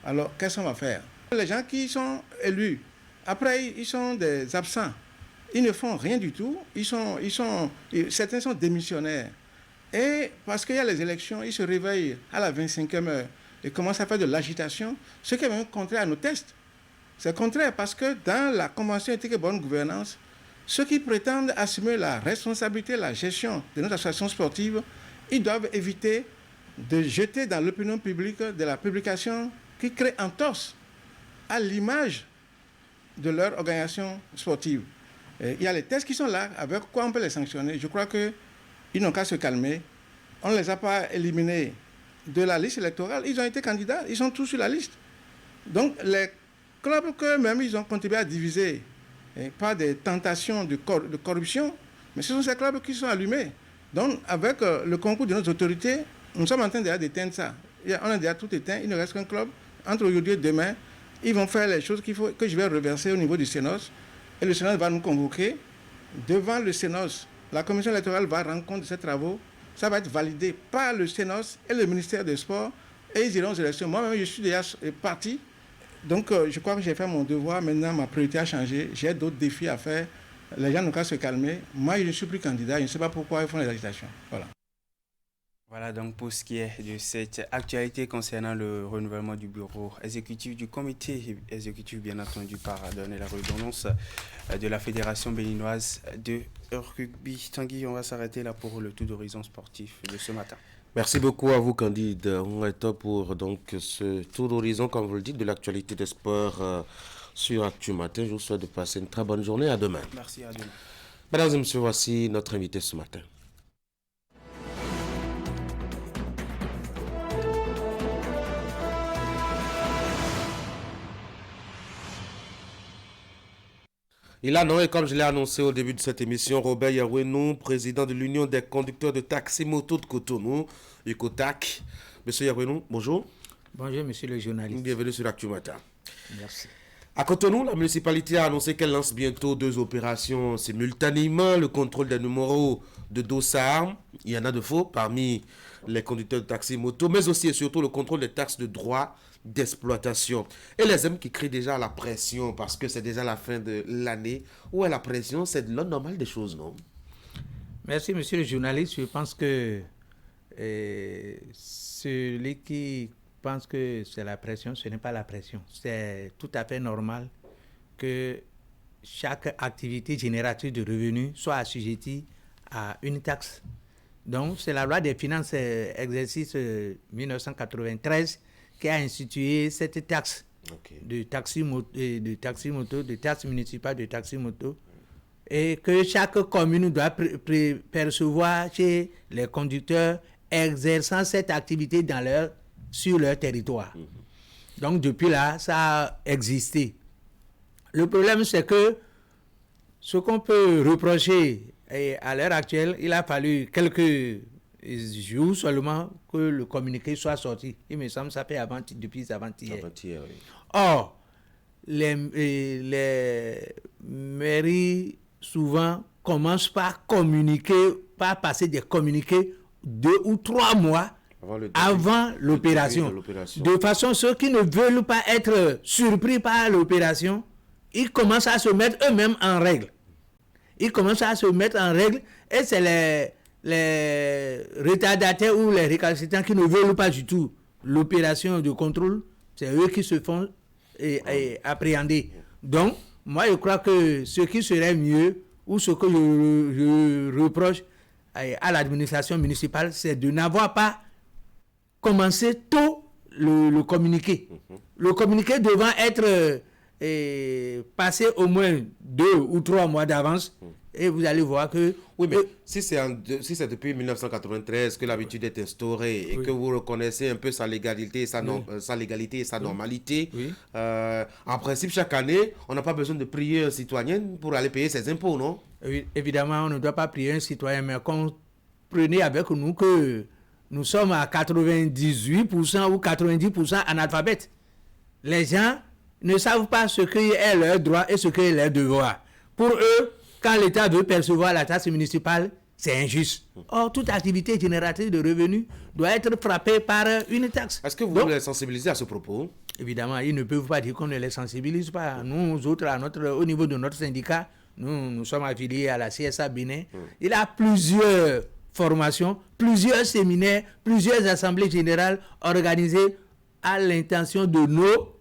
Alors, qu'est-ce qu'on va faire? Les gens qui sont élus, après, ils sont des absents. Ils ne font rien du tout. Certains sont démissionnaires. Et parce qu'il y a les élections, ils se réveillent à la 25e heure et commencent à faire de l'agitation, ce qui est même contraire à nos tests. C'est contraire parce que dans la Convention éthique et bonne gouvernance, ceux qui prétendent assumer la responsabilité, la gestion de notre association sportive, ils doivent éviter de jeter dans l'opinion publique de la publication qui crée entorse à l'image de leur organisation sportive. Il y a les tests qui sont là, avec quoi on peut les sanctionner. Je crois qu'ils n'ont qu'à se calmer. On ne les a pas éliminés de la liste électorale. Ils ont été candidats, ils sont tous sur la liste. Donc les clubs qu'eux-mêmes, ils ont contribué à diviser par des tentations de corruption, mais ce sont ces clubs qui sont allumés. Donc avec le concours de nos autorités, nous sommes en train d'éteindre ça. On a déjà tout éteint, il ne reste qu'un club. Entre aujourd'hui et demain, ils vont faire les choses que je vais reverser au niveau du Sénos. Et le Sénos va nous convoquer. Devant le Sénos, la commission électorale va rendre compte de ces travaux. Ça va être validé par le Sénos et le ministère des Sports. et ils iront aux élections. Moi-même, je suis déjà parti. Donc, je crois que j'ai fait mon devoir. Maintenant, ma priorité a changé. J'ai d'autres défis à faire. Les gens n'ont qu'à se calmer. Moi, je ne suis plus candidat. Je ne sais pas pourquoi ils font les agitations. Voilà. Voilà donc pour ce qui est de cette actualité concernant le renouvellement du bureau exécutif du comité exécutif, bien entendu, par donner la redondance de la Fédération béninoise de rugby. Tanguy, on va s'arrêter là pour le tour d'horizon sportif de ce matin. Merci beaucoup à vous, Candide. On est top pour donc ce tour d'horizon, comme vous le dites, de l'actualité des sports sur Actu Matin. Je vous souhaite de passer une très bonne journée. À demain. Merci, à demain. Mesdames et messieurs, voici notre invité ce matin. Il a nommé, comme je l'ai annoncé au début de cette émission, Robert Yawenou, président de l'Union des conducteurs de taxi moto de Cotonou, UCOTAC. Monsieur Yawenou, bonjour. Bonjour, monsieur le journaliste. Bienvenue sur Actu Matin. Merci. À Cotonou, la municipalité a annoncé qu'elle lance bientôt 2 opérations simultanément. Le contrôle des numéros de dossards, il y en a de faux parmi les conducteurs de taxi moto, mais aussi et surtout le contrôle des taxes de droit d'exploitation. Et les hommes qui crient déjà la pression parce que c'est déjà la fin de l'année. Où est la pression? C'est de l'ordre normal des choses, non? Merci, monsieur le journaliste. Je pense que celui qui pense que c'est la pression, ce n'est pas la pression. C'est tout à fait normal que chaque activité génératrice de revenus soit assujettie à une taxe. Donc, c'est la loi des finances exercice 1993 qui a institué cette taxe de taxi moto, de taxe municipale de taxi moto, et que chaque commune doit percevoir chez les conducteurs exerçant cette activité sur leur territoire. Donc depuis là, ça a existé. Le problème, c'est que ce qu'on peut reprocher à l'heure actuelle, il a fallu quelques jours seulement que le communiqué soit sorti. Il me semble que ça fait depuis avant-hier. Oui. Or, les mairies souvent commencent par communiquer, par passer des communiqués 2 ou 3 mois avant l'opération. De façon, ceux qui ne veulent pas être surpris par l'opération, ils commencent à se mettre eux-mêmes en règle. Et c'est les retardataires ou les récalcitrants qui ne veulent pas du tout l'opération de contrôle, c'est eux qui se font appréhender. Donc, moi, je crois que ce qui serait mieux, ou ce que je reproche à l'administration municipale, c'est de n'avoir pas commencé tôt le communiqué. Le communiqué devant être passé au moins 2 ou 3 mois d'avance, et vous allez voir que... Oui, mais si c'est depuis 1993 que l'habitude est instaurée et que vous reconnaissez un peu sa légalité et sa normalité, en principe, chaque année, on n'a pas besoin de prier un citoyen pour aller payer ses impôts, non? Oui, évidemment, on ne doit pas prier un citoyen, mais comprenez avec nous que nous sommes à 98% ou 90% analphabètes. Les gens ne savent pas ce qu'est leur droit et ce qu'est leur devoir. Pour eux, quand l'État veut percevoir la taxe municipale, c'est injuste. Or, toute activité génératrice de revenus doit être frappée par une taxe. Est-ce que vous les sensibilisez à ce propos? Évidemment, ils ne peuvent pas dire qu'on ne les sensibilise pas. Nous autres, au niveau de notre syndicat, nous sommes affiliés à la CSA Bénin. Il y a plusieurs formations, plusieurs séminaires, plusieurs assemblées générales organisées à l'intention de nos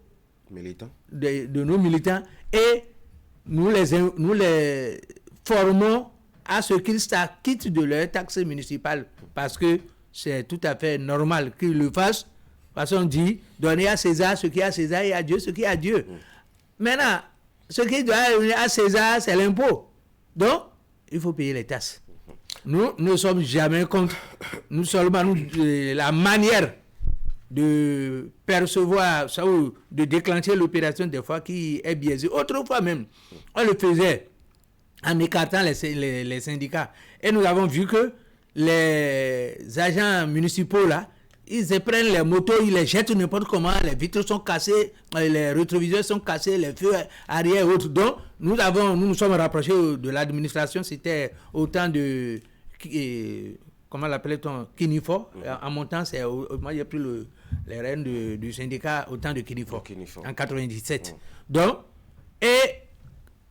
militants. De nos militants, et nous les formons à ce qu'ils s'acquittent de leur taxe municipale, parce que c'est tout à fait normal qu'ils le fassent. Façon dit, donner à César ce qui est à César et à Dieu ce qui est à Dieu. Maintenant, ce qui doit donner à César, c'est l'impôt. Donc, il faut payer les taxes. Nous ne sommes jamais contre. Nous seulement la manière de percevoir ça ou de déclencher l'opération des fois qui est biaisée. Autrefois même, on le faisait en écartant les syndicats. Et nous avons vu que les agents municipaux là, ils prennent les motos, ils les jettent n'importe comment, les vitres sont cassées, les rétroviseurs sont cassés, les feux arrière et autres. Donc, nous nous sommes rapprochés de l'administration, c'était au temps de... comment l'appelait-on? Kinifor. En montant, moi j'ai pris les rênes du syndicat au temps de Kinifo, en 97. Donc, et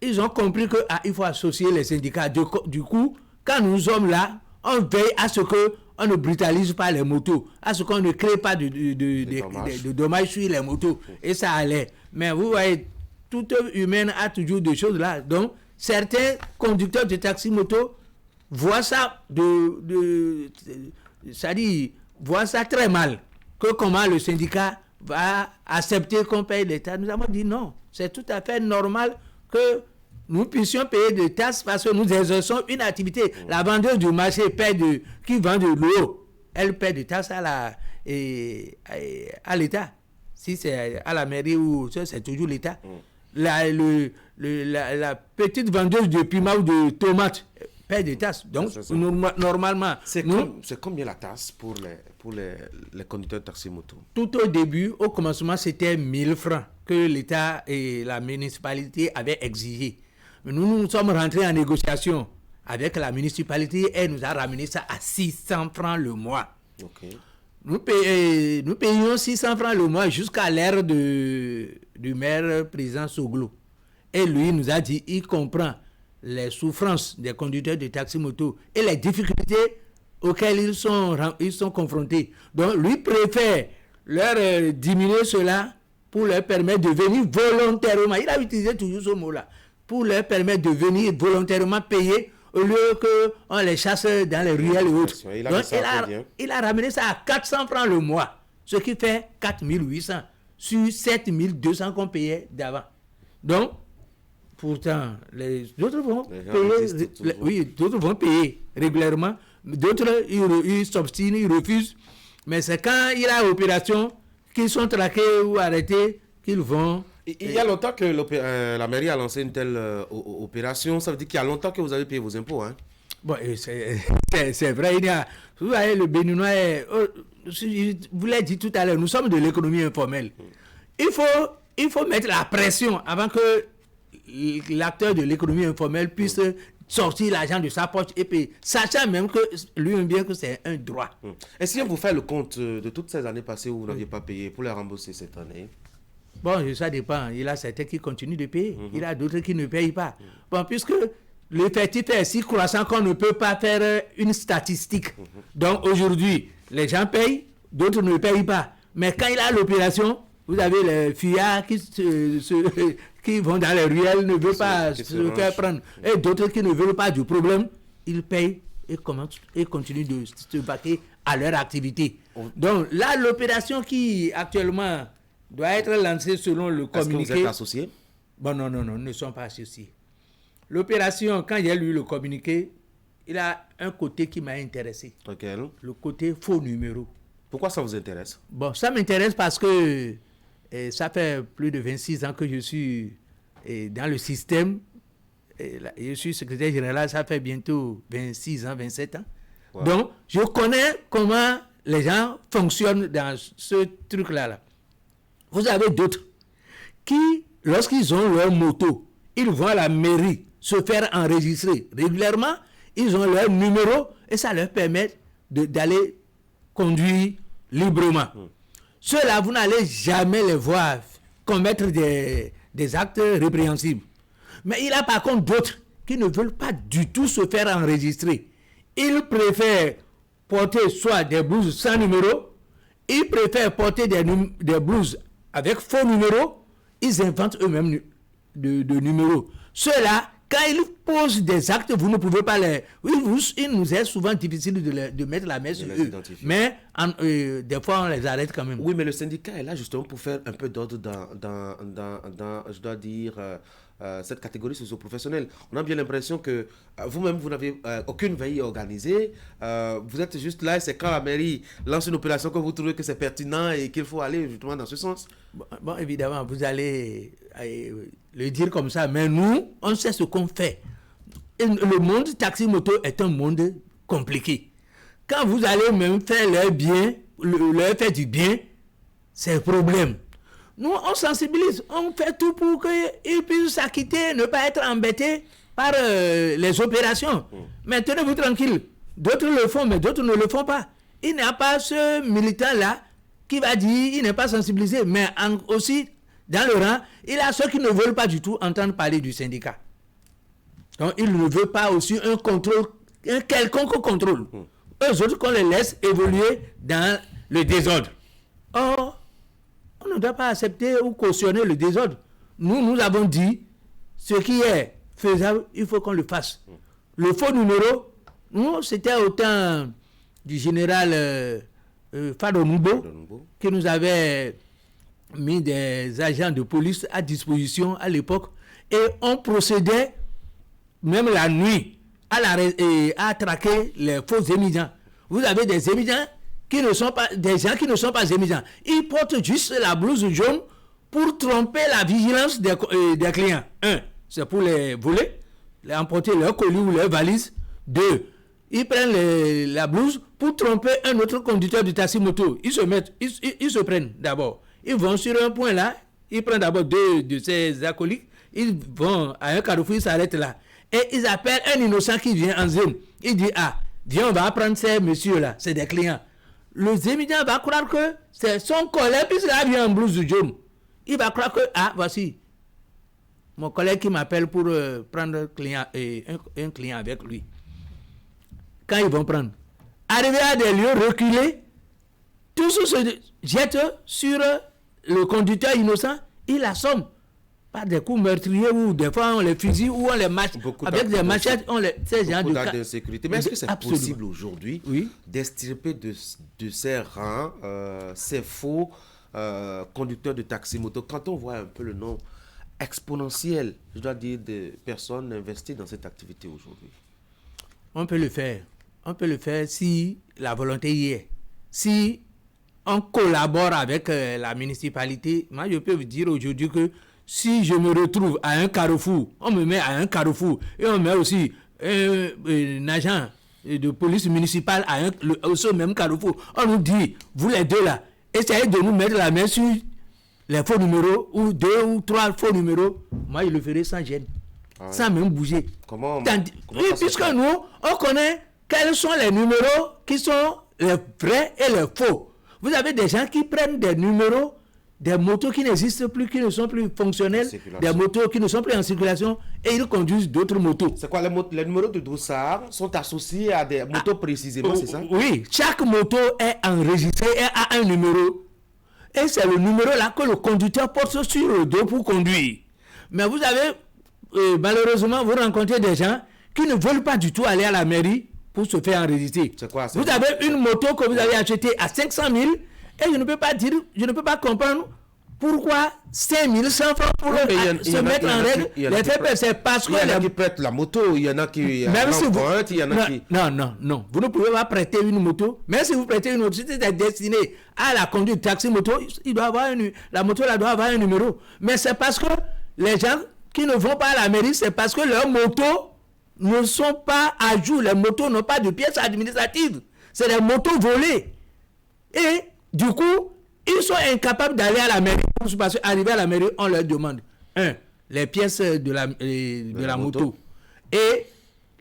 ils ont compris qu'il faut associer les syndicats. Du coup, quand nous sommes là, on veille à ce qu'on ne brutalise pas les motos, à ce qu'on ne crée pas de dommages sur les motos. Et ça allait. Mais vous voyez, toute humaine a toujours des choses là. Donc, certains conducteurs de taxi-moto voient ça voient ça très mal. Que comment le syndicat va accepter qu'on paye l'État. Nous avons dit non. C'est tout à fait normal que nous puissions payer des taxes parce que nous exerçons une activité. La vendeuse du marché qui vend de l'eau, elle paie des taxes à l'État. Si c'est à la mairie ou c'est toujours l'État. La petite vendeuse de piment ou de tomates paie des taxes. Donc, normalement... C'est combien la taxe pour les conducteurs de taxi-moto? Tout au début, au commencement, c'était 1000 francs que l'État et la municipalité avaient exigé. Mais nous sommes rentrés en négociation avec la municipalité et nous a ramené ça à 600 francs le mois. Okay. Nous payions 600 francs le mois jusqu'à l'ère du maire président Soglo. Et lui nous a dit, il comprend les souffrances des conducteurs de taxi-moto et les difficultés auxquelles ils sont confrontés. Donc, lui préfère leur diminuer cela pour leur permettre de venir volontairement. Il a utilisé toujours ce mot-là. Pour leur permettre de venir volontairement payer au lieu qu'on les chasse dans les ruelles et autres. Donc, il a ramené ça à 400 francs le mois, ce qui fait 4800 sur 7200 qu'on payait d'avant. Donc, pourtant, les autres vont payer, d'autres vont payer régulièrement, d'autres ils s'obstinent, ils refusent. Mais c'est quand il y a opération qu'ils sont traqués ou arrêtés qu'ils vont... Il y a longtemps que la mairie a lancé une telle opération. Ça veut dire qu'il y a longtemps que vous avez payé vos impôts, hein? Bon, c'est vrai. Vous voyez, le Béninois, je vous l'ai dit tout à l'heure, nous sommes de l'économie informelle. Il faut mettre la pression avant que l'acteur de l'économie informelle puisse sortir l'argent de sa poche et payer, sachant même que lui-même bien que c'est un droit. Est-ce que vous faites le compte de toutes ces années passées où vous n'aviez pas payé pour les rembourser cette année? Bon, ça dépend. Il y a certains qui continuent de payer. Il y a d'autres qui ne payent pas. Bon, puisque l'effectif est si croissant qu'on ne peut pas faire une statistique. Donc aujourd'hui, les gens payent, d'autres ne payent pas. Mais quand il y a l'opération, vous avez les fuyards qui vont dans les ruelles, ne veulent pas se faire prendre. Et d'autres qui ne veulent pas du problème, ils payent et continuent de se battre à leur activité. Donc là, l'opération qui actuellement doit être lancée selon le communiqué... Est-ce que vous êtes associés? Bon, non, nous ne sommes pas associés. L'opération, quand j'ai lu le communiqué, il a un côté qui m'a intéressé. Lequel? Le côté faux numéro. Pourquoi ça vous intéresse? Bon, ça m'intéresse parce que ça fait plus de 26 ans que je suis dans le système. Je suis secrétaire général, ça fait bientôt 26 ans, 27 ans. Wow. Donc, je connais comment les gens fonctionnent dans ce truc-là. Vous avez d'autres qui, lorsqu'ils ont leur moto, ils vont à la mairie se faire enregistrer régulièrement, ils ont leur numéro et ça leur permet d'aller conduire librement. Ceux-là, vous n'allez jamais les voir commettre des actes répréhensibles. Mais il y a par contre d'autres qui ne veulent pas du tout se faire enregistrer. Ils préfèrent porter soit des blouses sans numéro, ils préfèrent porter des blouses avec faux numéros, ils inventent eux-mêmes de numéros. Ceux-là, quand ils posent des actes, vous ne pouvez pas les... Il nous est souvent difficile de mettre la main sur eux. Mais des fois, on les arrête quand même. Oui, mais le syndicat est là justement pour faire un peu d'ordre dans je dois dire, cette catégorie socio-professionnelle. On a bien l'impression que vous-même, vous n'avez aucune veille organisée. Vous êtes juste là et c'est quand la mairie lance une opération que vous trouvez que c'est pertinent et qu'il faut aller justement dans ce sens. Bon, évidemment, vous allez le dire comme ça, mais nous, on sait ce qu'on fait. Et le monde taxi-moto est un monde compliqué. Quand vous allez même faire leur bien, leur faire du bien, c'est un problème. Nous, on sensibilise, on fait tout pour qu'ils puissent s'acquitter, ne pas être embêtés par les opérations. Mais tenez-vous tranquille, d'autres le font, mais d'autres ne le font pas. Il n'y a pas ce militant-là qui va dire il n'est pas sensibilisé, mais aussi dans le rang, il y a ceux qui ne veulent pas du tout entendre parler du syndicat. Donc il ne veut pas aussi un contrôle, un quelconque contrôle. Eux autres qu'on les laisse évoluer dans le désordre. Or, on ne doit pas accepter ou cautionner le désordre. Nous avons dit, ce qui est faisable, il faut qu'on le fasse. Le faux numéro, nous, c'était au temps du général Fado Moubo qui nous avait mis des agents de police à disposition à l'époque et on procédait même la nuit à traquer les faux émigrants. Vous avez des émigrants qui ne sont pas des gens qui ne sont pas émigrants. Ils portent juste la blouse jaune pour tromper la vigilance des clients. 1, c'est pour les voler, les emporter leurs colis ou leurs valises. 2, ils prennent la blouse pour tromper un autre conducteur de taxi moto. Ils se prennent d'abord. Ils vont sur un point là, ils prennent d'abord 2 de ces acolytes, ils vont à un carrefour, ils s'arrêtent là. Et ils appellent un innocent qui vient en zone. Il dit, viens, on va prendre ces messieurs-là, c'est des clients. Le émigrant va croire que c'est son collègue, puisqu'il vient en blouse jaune. Il va croire que, voici, mon collègue qui m'appelle pour prendre un client avec lui. Quand ils vont prendre, arriver à des lieux reculés, tous se jettent sur le conducteur innocent, il l'assomme. Par des coups meurtriers ou des fois on les fusille ou on les match avec des machettes, ces gens de d'insécurité. Mais est-ce que c'est possible aujourd'hui d'extirper de ces rangs ces faux conducteurs de taxi-moto quand on voit un peu le nombre exponentiel, je dois dire, de personnes investies dans cette activité aujourd'hui? On peut le faire. On peut le faire si la volonté y est. Si on collabore avec la municipalité, moi je peux vous dire aujourd'hui que si je me retrouve à un carrefour, on me met à un carrefour et on met aussi un agent de police municipale au même carrefour, on nous dit, vous les deux là, essayez de nous mettre la main sur les faux numéros ou 2 ou 3 faux numéros, moi je le ferai sans gêne, sans même bouger. Comment oui, puisque nous, on connaît quels sont les numéros qui sont les vrais et les faux. Vous avez des gens qui prennent des numéros, des motos qui n'existent plus, qui ne sont plus fonctionnelles, des motos qui ne sont plus en circulation, et ils conduisent d'autres motos. C'est quoi, les numéros de dossard sont associés à des motos précisément, c'est ça? Oui, chaque moto est enregistrée et a un numéro. Et c'est le numéro là que le conducteur porte sur le dos pour conduire. Mais vous avez, malheureusement, vous rencontrez des gens qui ne veulent pas du tout aller à la mairie pour se faire enregistrer. C'est quoi, vous avez une moto que vous avez achetée à 500 000, et je ne peux pas dire, je ne peux pas comprendre pourquoi 5100 francs pour se mettre en règle. C'est parce que... Il y en a qui prêtent la moto, il y en a qui l'empruntent, il y en a qui... Non. Vous ne pouvez pas prêter une moto. Même si vous prêtez une moto, si c'est destiné à la conduite taxi moto, il doit avoir la moto là doit avoir un numéro. Mais c'est parce que les gens qui ne vont pas à la mairie, c'est parce que leurs motos ne sont pas à jour. Les motos n'ont pas de pièces administratives. C'est des motos volées. Et du coup, ils sont incapables d'aller à la mairie. Parce qu'arriver à la mairie, on leur demande les pièces de la moto. Et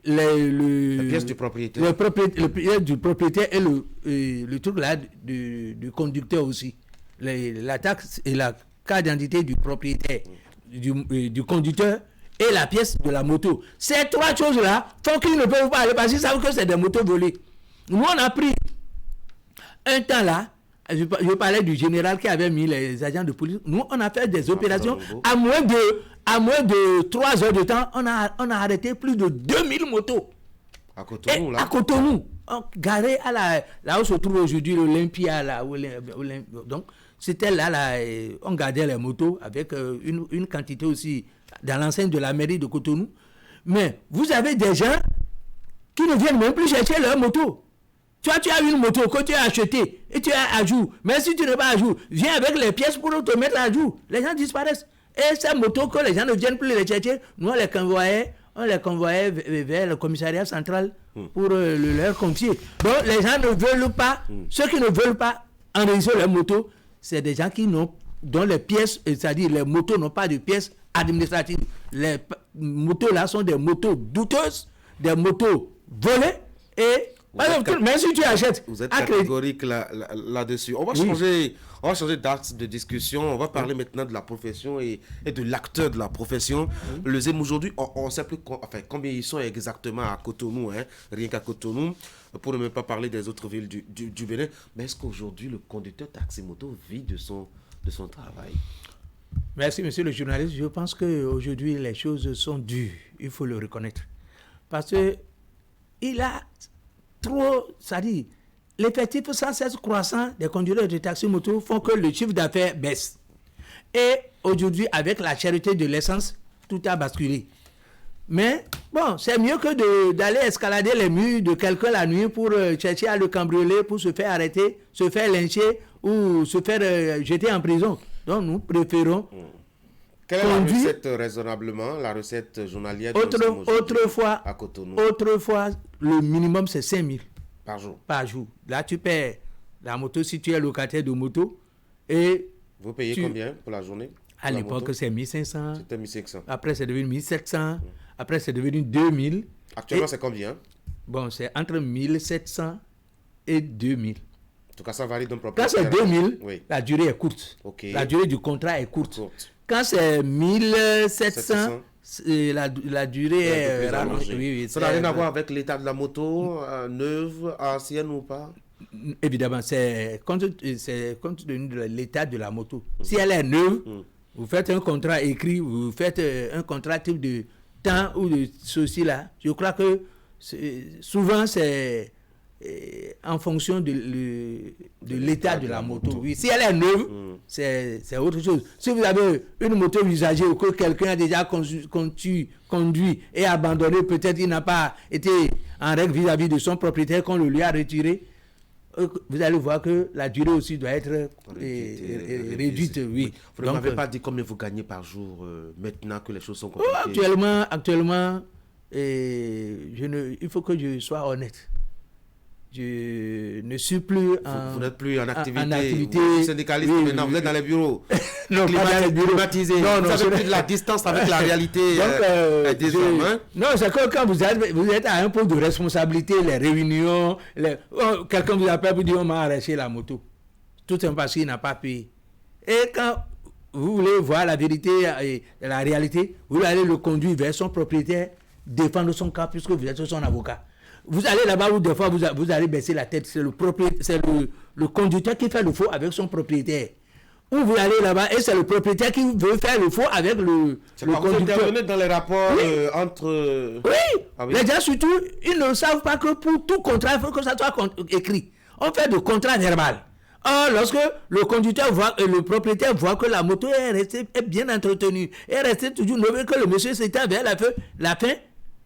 les pièces du propriétaire. Le pièce du propriétaire et le truc là du conducteur aussi. La taxe et la carte d'identité du propriétaire, du conducteur et la pièce de la moto. Ces 3 choses-là font qu'ils ne peuvent pas aller parce qu'ils savent que c'est des motos volées. Nous, on a pris un temps là. Je parlais du général qui avait mis les agents de police. Nous, on a fait des opérations. À moins de 3 heures de temps, on a arrêté plus de 2000 motos. À Cotonou, là. À Cotonou. Garé là où se trouve aujourd'hui l'Olympia. Là, donc, c'était là, on gardait les motos avec une quantité aussi dans l'enceinte de la mairie de Cotonou. Mais vous avez des gens qui ne viennent même plus chercher leurs motos. Tu as une moto que tu as achetée et tu es à jour. Mais si tu n'es pas à jour, viens avec les pièces pour te mettre à jour. Les gens disparaissent. Et ces motos que les gens ne viennent plus les chercher, nous on les convoyait vers le commissariat central pour leur confier. Donc les gens ne veulent pas, ceux qui ne veulent pas enregistrer leurs motos, c'est des gens dont les pièces, c'est-à-dire les motos n'ont pas de pièces administratives. Les motos là sont des motos douteuses, des motos volées et Même si tu achètes. Vous êtes catégorique là-dessus. On va changer d'axe de discussion. On va parler maintenant de la profession et de l'acteur de la profession. Le ZEM aujourd'hui, on ne sait plus combien ils sont exactement à Cotonou, rien qu'à Cotonou, pour ne même pas parler des autres villes du Bénin. Mais est-ce qu'aujourd'hui, le conducteur taxi-moto vit de son travail? Merci, monsieur le journaliste. Je pense qu'aujourd'hui, les choses sont dures. Il faut le reconnaître. Parce que il a trop, c'est-à-dire, l'effectif sans cesse croissant des conducteurs de taxi-moto font que le chiffre d'affaires baisse. Et aujourd'hui, avec la cherté de l'essence, tout a basculé. Mais bon, c'est mieux que d'aller escalader les murs de quelqu'un la nuit pour chercher à le cambrioler, pour se faire arrêter, se faire lyncher ou se faire jeter en prison. Donc nous préférons... Quelle est la recette raisonnablement, la recette journalière à Cotonou? Autrefois, le minimum c'est 5 000 par jour. Par jour. Là, tu paies la moto si tu es locataire de moto. Et vous payez combien pour la journée? À l'époque, c'est 1500. C'était 1500. Après, c'est devenu 1700. Après, c'est devenu 2000. Actuellement, c'est combien? Bon, c'est entre 1700 et 2000. En tout cas, ça varie d'un propriétaire. Quand c'est 2000, la durée est courte. Okay. La durée du contrat est courte. Quand c'est 1700, la durée est rallongée. Oui, ça n'a rien à voir avec l'état de la moto, neuve, ancienne ou pas? Évidemment, c'est compte tenu de l'état de la moto. Si elle est neuve, vous faites un contrat écrit, vous faites un contrat type de temps ou de ceci là. Je crois que souvent c'est en fonction de l'état de la moto. Oui. Si elle est neuve, c'est autre chose. Si vous avez une moto usagée ou que quelqu'un a déjà conduit et abandonné, peut-être il n'a pas été en règle vis-à-vis de son propriétaire qu'on le lui a retiré, vous allez voir que la durée aussi doit être réduite. Oui. Vous ne m'avez pas dit combien vous gagnez par jour maintenant que les choses sont compliquées. Actuellement, il faut que je sois honnête. Je ne suis plus vous n'êtes plus en activité. Vous êtes syndicaliste maintenant, vous êtes dans les bureaux. Non, pas dans les bureaux. Climatisés. Vous avez plus de la distance avec la réalité des hommes. Non, c'est que quand vous êtes à un poste de responsabilité, les réunions, quelqu'un vous appelle pour dire on m'a arraché la moto. Tout simplement parce qu'il n'a pas payé. Et quand vous voulez voir la vérité et la réalité, vous allez le conduire vers son propriétaire, défendre son cas puisque vous êtes son avocat. Vous allez là-bas où des fois vous allez baisser la tête, c'est le conducteur qui fait le faux avec son propriétaire. Ou vous allez là-bas et c'est le propriétaire qui veut faire le faux avec le conducteur. Vous intervenez dans les rapports entre... Oui, les gens surtout, ils ne savent pas que pour tout contrat, il faut que ça soit écrit. On fait de contrat verbal. Or, lorsque le conducteur voit, le propriétaire voit que la moto est bien entretenue, est restée toujours neuve, que le monsieur s'étend vers la fin,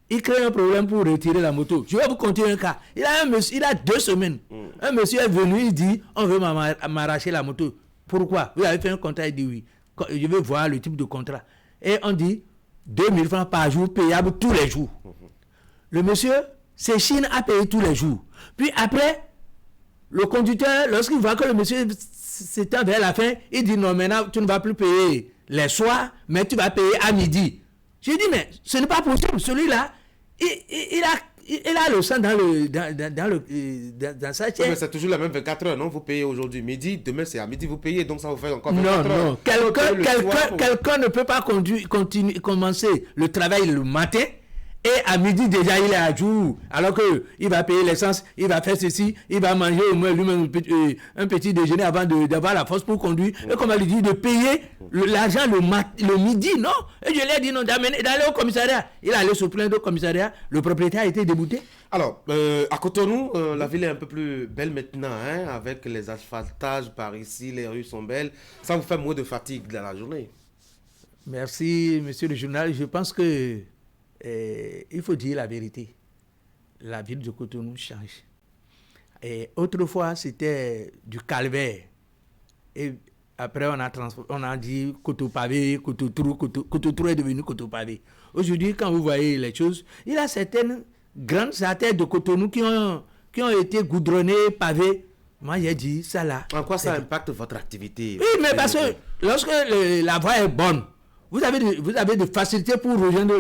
il crée un problème pour retirer la moto. Je vais vous conter un cas. Il a 2 semaines. Un monsieur est venu, il dit, on veut m'arracher la moto. Pourquoi? Vous avez fait un contrat, il dit oui. Je veux voir le type de contrat. Et on dit 2000 francs par jour, payable tous les jours. Le monsieur s'échine à payer tous les jours. Puis après, le conducteur, lorsqu'il voit que le monsieur s'étend vers la fin, il dit non, maintenant tu ne vas plus payer les soirs, mais tu vas payer à midi. J'ai dit, mais ce n'est pas possible. Celui-là, il a le sang dans sa chair. Mais c'est toujours la même 24 heures, non? Vous payez aujourd'hui midi, demain c'est à midi, vous payez, donc ça vous fait encore 24 heures. Non, quelqu'un ne peut pas commencer le travail le matin et à midi déjà il est à jour. Alors qu'il va payer l'essence, il va faire ceci, il va manger au moins lui-même un petit déjeuner avant d'avoir la force pour conduire. Et comme elle dit, de payer l'argent le midi, non? Et je lui ai dit non, d'aller au commissariat. Il est allé se plaindre au commissariat. Le propriétaire a été débouté. Alors, à Cotonou, la ville est un peu plus belle maintenant, avec les asphaltages par ici, les rues sont belles. Ça vous fait moins de fatigue dans la journée? Merci, monsieur le journaliste. Je pense que il faut dire la vérité. La ville de Cotonou change. Et autrefois, c'était du calvaire. Et après, on a dit Cotopavé, Cototrou est devenu Cotopavé. Aujourd'hui, quand vous voyez les choses, il y a certaines grandes artères de Cotonou qui ont été goudronnées, pavées. Moi, j'ai dit ça là. En quoi ça impacte votre activité? Oui, mais parce que lorsque la voie est bonne, vous avez des facilités pour rejoindre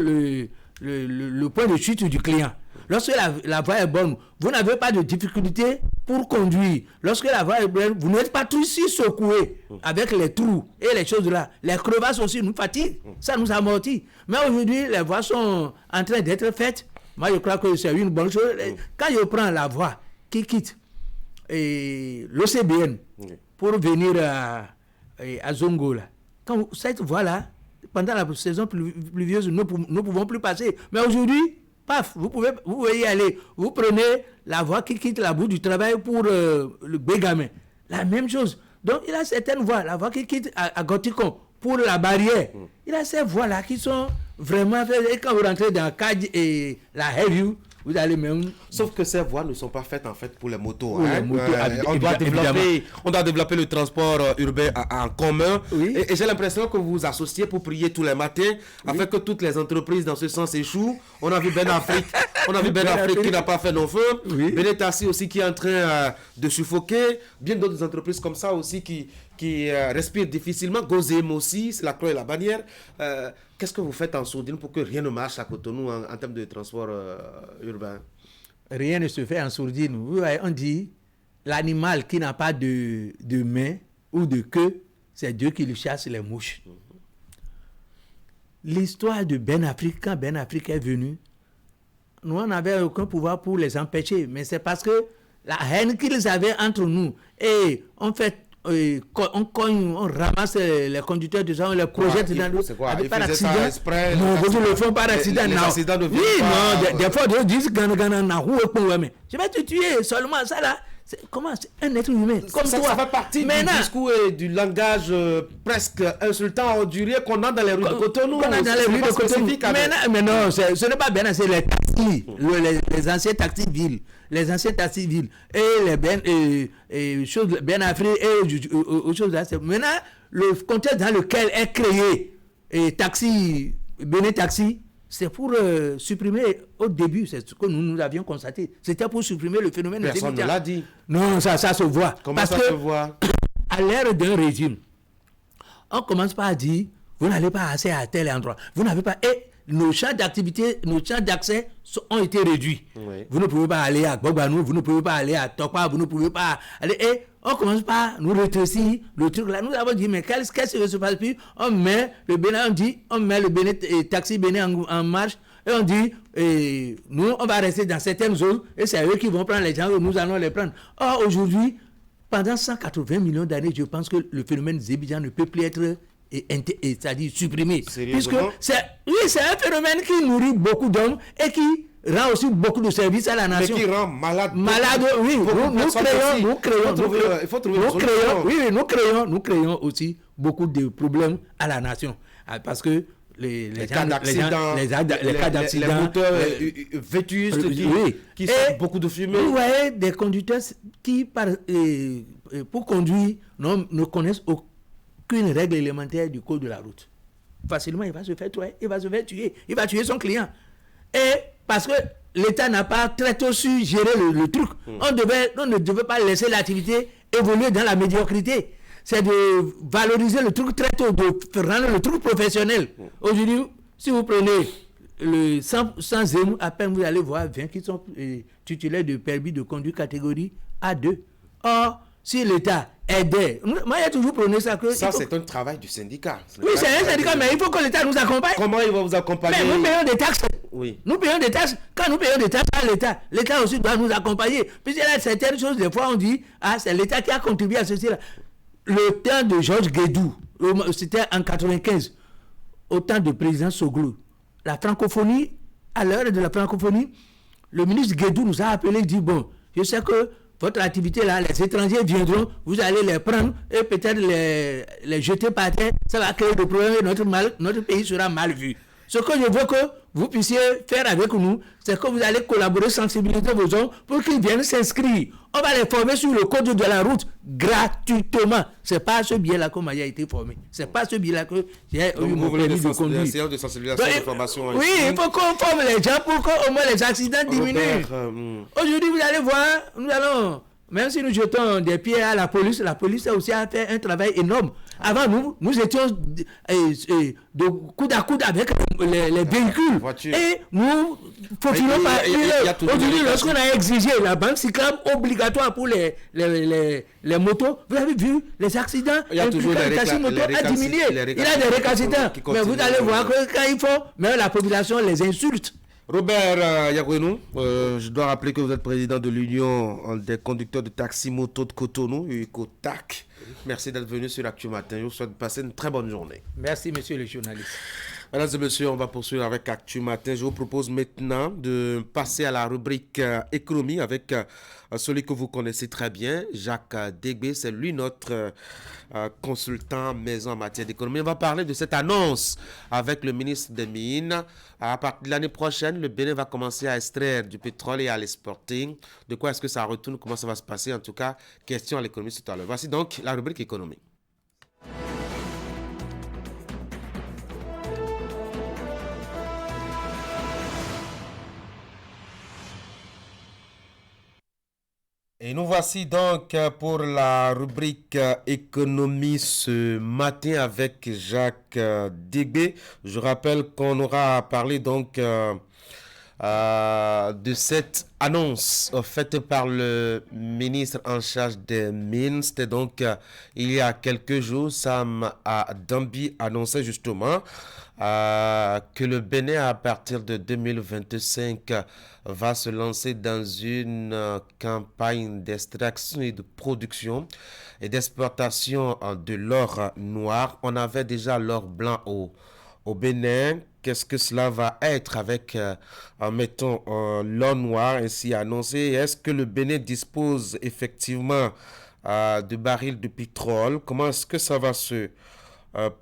le point de chute du client. Lorsque la voie est bonne, vous n'avez pas de difficulté pour conduire. Lorsque la voie est bonne, vous n'êtes pas tous si secoué avec les trous et les choses là. Les crevasses aussi nous fatiguent. Ça nous amortit. Mais aujourd'hui, les voies sont en train d'être faites. Moi, je crois que c'est une bonne chose. Quand je prends la voie qui quitte l'OCBN pour venir à Zongo, là, quand cette voie-là, pendant la saison pluvieuse, nous ne pouvons plus passer. Mais aujourd'hui, paf, vous pouvez y aller. Vous prenez la voie qui quitte la boue du travail pour le Bégamin. La même chose. Donc, il y a certaines voies. La voie qui quitte à Gotikon pour la barrière. Il y a ces voies-là qui sont vraiment... Et quand vous rentrez dans Kadj et la Heavy, vous allez même... Sauf que ces voies ne sont pas faites en fait pour les motos. Les motos on doit développer le transport urbain en commun. Et j'ai l'impression que vous vous associez pour prier tous les matins afin que toutes les entreprises dans ce sens échouent. On a vu Ben Afrique, qui n'a pas fait long feu. Benetassi aussi qui est en train de suffoquer. Bien d'autres entreprises comme ça aussi qui respirent difficilement. Gozem aussi, c'est la croix et la bannière. Qu'est-ce que vous faites en sourdine pour que rien ne marche à Cotonou en termes de transport urbain? Rien ne se fait en sourdine. Vous voyez, on dit l'animal qui n'a pas de main ou de queue, c'est Dieu qui lui chasse les mouches. L'histoire de Ben Afrique, quand Ben Afrique est venu, nous, on n'avait aucun pouvoir pour les empêcher. Mais c'est parce que la haine qu'ils avaient entre nous, et on fait... on cogne, on ramasse les conducteurs de gens, on les projette dans l'eau. Ils faisaient ça exprès. Non, vous ne le font par accident. Les accidents ne viennent pas. Des fois, ils disent je vais te tuer seulement ça là. Comment c'est un être humain comme ça, toi. Ça fait partie du discours et du langage presque insultant, ordurier qu'on a dans les rues de Cotonou. Mais non, ce n'est pas bien, c'est les taxis, les anciens taxis villes. Les anciens taxis villes et les choses Ben Afrique et autres choses là. Maintenant, le contexte dans lequel est créé Bénin Taxi, c'est pour supprimer, au début, c'est ce que nous avions constaté, c'était pour supprimer le phénomène. Personne ne l'a dit. Non, ça se voit. Comment ça se voit? À l'ère d'un régime, on commence par dire, vous n'allez pas assez à tel endroit, vous n'avez pas... Et nos champs d'activité, nos champs d'accès ont été réduits. Oui. Vous ne pouvez pas aller à Gbogbanou, vous ne pouvez pas aller à Tokwa, vous ne pouvez pas aller... Et on commence par nous rétrécir le truc là. Nous avons dit, mais qu'est-ce qui se passe? Puis on met le Bénin, on met le Bénin, taxi Bénin en marche, et on dit, nous, on va rester dans certaines zones, et c'est eux qui vont prendre les gens, et nous allons les prendre. Or, aujourd'hui, pendant 180 millions d'années, je pense que le phénomène Zébidjan ne peut plus être... c'est-à-dire supprimé. Puisque c'est un phénomène qui nourrit beaucoup d'hommes et qui rend aussi beaucoup de services à la nation. Mais qui rend malade. Oui, nous créons aussi beaucoup de problèmes à la nation. Parce que les cas d'accident, les moteurs vétustes qui sortent beaucoup de fumée. Vous voyez des conducteurs qui, pour conduire, ne connaissent aucune règle élémentaire du code de la route. Facilement, il va se faire tuer, il va tuer son client. Et parce que l'État n'a pas très tôt su gérer le truc, on ne devait pas laisser l'activité évoluer dans la médiocrité. C'est de valoriser le truc très tôt, de rendre le truc professionnel. Aujourd'hui, si vous prenez le 100 à peine vous allez voir 20 qui sont titulaires de permis de conduire catégorie A2. Or, si l'État aidait, moi j'ai toujours prôné ça que... Ça c'est un travail du syndicat. Oui, c'est un syndicat, mais il faut que l'État nous accompagne. Comment il va vous accompagner? Mais nous payons des taxes. Oui. Nous payons des taxes. Quand nous payons des taxes à l'État, l'État aussi doit nous accompagner. Puisqu'il y a certaines choses, des fois on dit, c'est l'État qui a contribué à ceci là. Le temps de Georges Guédou, c'était en 95, au temps de président Soglou, la francophonie, à l'heure de la francophonie, le ministre Guédou nous a appelé et dit, bon, je sais que votre activité là, les étrangers viendront, vous allez les prendre et peut-être les jeter par terre, ça va créer des problèmes et notre pays sera mal vu. Ce que je veux que vous puissiez faire avec nous, c'est que vous allez collaborer, sensibiliser vos hommes pour qu'ils viennent s'inscrire. On va les former sur le code de la route gratuitement. C'est pas ce biais-là que Maya a été formé. C'est pas ce biais-là que j'ai eu mon permis de conduire. Des séances de sensibilisation, de formation. Oui, il faut qu'on forme les gens pour qu'au moins les accidents diminuent. Aujourd'hui, vous allez voir, nous allons Même si nous jetons des pieds à la police a aussi fait un travail énorme. Avant, nous étions de coude à coude avec les véhicules. Et nous faufilons par aujourd'hui, lorsqu'on a exigé la banque cyclable obligatoire pour les motos, vous avez vu, les accidents, le taxi moto a diminué. Il y a des récalcitrants. Mais vous allez voir que quand il faut, même la population les insulte. Robert Yagouenou, je dois rappeler que vous êtes président de l'Union des conducteurs de taxi moto de Cotonou, UCOTAC. Merci d'être venu sur l'Actu Matin. Je vous souhaite de passer une très bonne journée. Merci, monsieur le journaliste. Mesdames et messieurs, on va poursuivre avec Actu Matin. Je vous propose maintenant de passer à la rubrique économie avec celui que vous connaissez très bien, Jacques Degbé. C'est lui notre consultant maison en matière d'économie. On va parler de cette annonce avec le ministre des Mines. À partir de l'année prochaine, le Bénin va commencer à extraire du pétrole et à l'exporter. De quoi est-ce que ça retourne? Comment ça va se passer? En tout cas, question à l'économie tout à l'heure. Voici donc la rubrique économie. Et nous voici donc pour la rubrique économie ce matin avec Jacques Degbé. Je rappelle qu'on aura parlé donc de cette annonce faite par le ministre en charge des Mines. C'était donc il y a quelques jours, Sam Dambi annonçait justement que le Bénin, à partir de 2025, va se lancer dans une campagne d'extraction et de production et d'exportation de l'or noir. On avait déjà l'or blanc au Bénin. Qu'est-ce que cela va être avec, mettons, l'or noir ainsi annoncé? Est-ce que le Bénin dispose effectivement de barils de pétrole? Comment est-ce que ça va se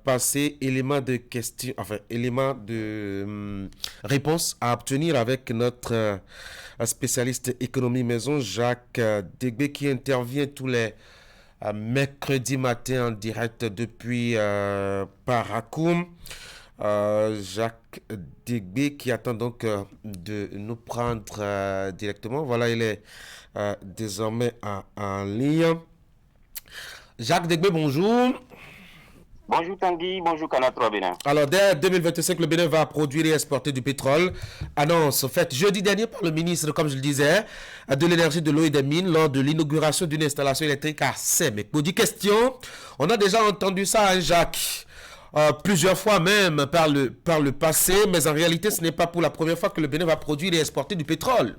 passer? Élément de question, enfin, élément de réponse à obtenir avec notre spécialiste économie maison, Jacques Degbé, qui intervient tous les mercredis matin en direct depuis Paracoum. Jacques Degbé qui attend donc de nous prendre directement. Voilà, il est désormais en ligne. Jacques Degbé, bonjour. Bonjour Tanguy, bonjour Canatra Bénin. Alors, dès 2025, le Bénin va produire et exporter du pétrole. Annonce faite jeudi dernier par le ministre, comme je le disais, de l'énergie, de l'eau et des mines lors de l'inauguration d'une installation électrique à Séméco. Question, on a déjà entendu ça, hein, Jacques, plusieurs fois même par le passé, mais en réalité, ce n'est pas pour la première fois que le Bénin va produire et exporter du pétrole.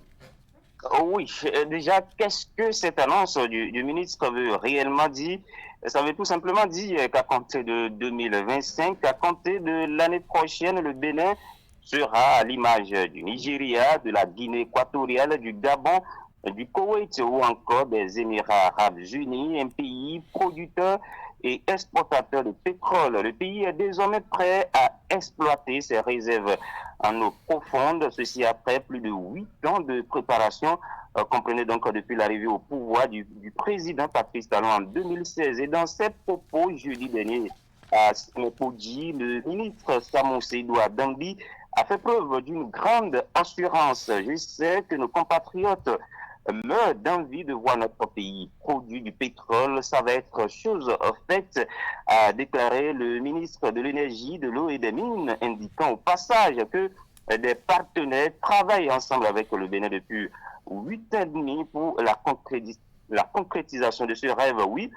Oui, déjà, qu'est-ce que cette annonce du ministre veut réellement dire? Ça veut tout simplement dire qu'à compter de 2025, à compter de l'année prochaine, le Bénin sera à l'image du Nigeria, de la Guinée équatoriale, du Gabon, du Koweït ou encore des Émirats arabes unis, un pays producteur et exportateur de pétrole. Le pays est désormais prêt à exploiter ses réserves en eau profonde, ceci après plus de 8 ans de préparation, comprenez donc depuis l'arrivée au pouvoir du président Patrice Talon en 2016. Et dans ses propos jeudi dernier à Séméco-Dji, le ministre Samou Seydou Dambi a fait preuve d'une grande assurance. Je sais que nos compatriotes meurent d'envie de voir notre pays produire du pétrole. Ça va être chose faite, a déclaré le ministre de l'énergie, de l'eau et des mines, indiquant au passage que des partenaires travaillent ensemble avec le Bénin depuis 8 ans et demi pour la concrétisation de ce rêve. Oui,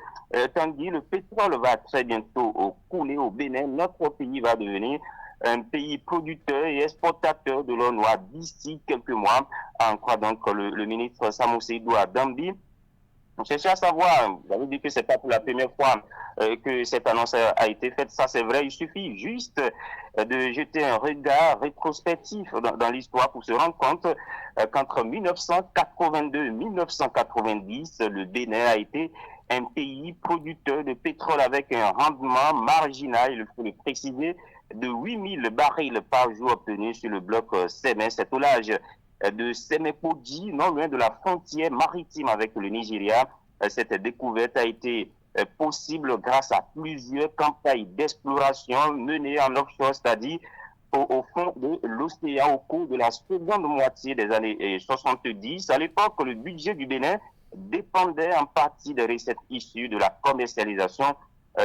Tanguy, le pétrole va très bientôt couler au Bénin. Notre pays va devenir un pays producteur et exportateur de l'eau noire d'ici quelques mois, en croit donc le ministre Samou Seydou Dambi. On cherche à savoir, vous avez dit que c'est pas pour la première fois que cette annonce a été faite. Ça, c'est vrai. Il suffit juste de jeter un regard rétrospectif dans l'histoire pour se rendre compte qu'entre 1982 et 1990, le Bénin a été un pays producteur de pétrole avec un rendement marginal, il faut le préciser, de 8000 barils par jour obtenus sur le bloc Sémé. C'est au large de Séméco-Dji, non loin de la frontière maritime avec le Nigeria. Cette découverte a été possible grâce à plusieurs campagnes d'exploration menées en offshore, c'est-à-dire au fond de l'océan au cours de la seconde moitié des années 70. À l'époque, le budget du Bénin dépendait en partie des recettes issues de la commercialisation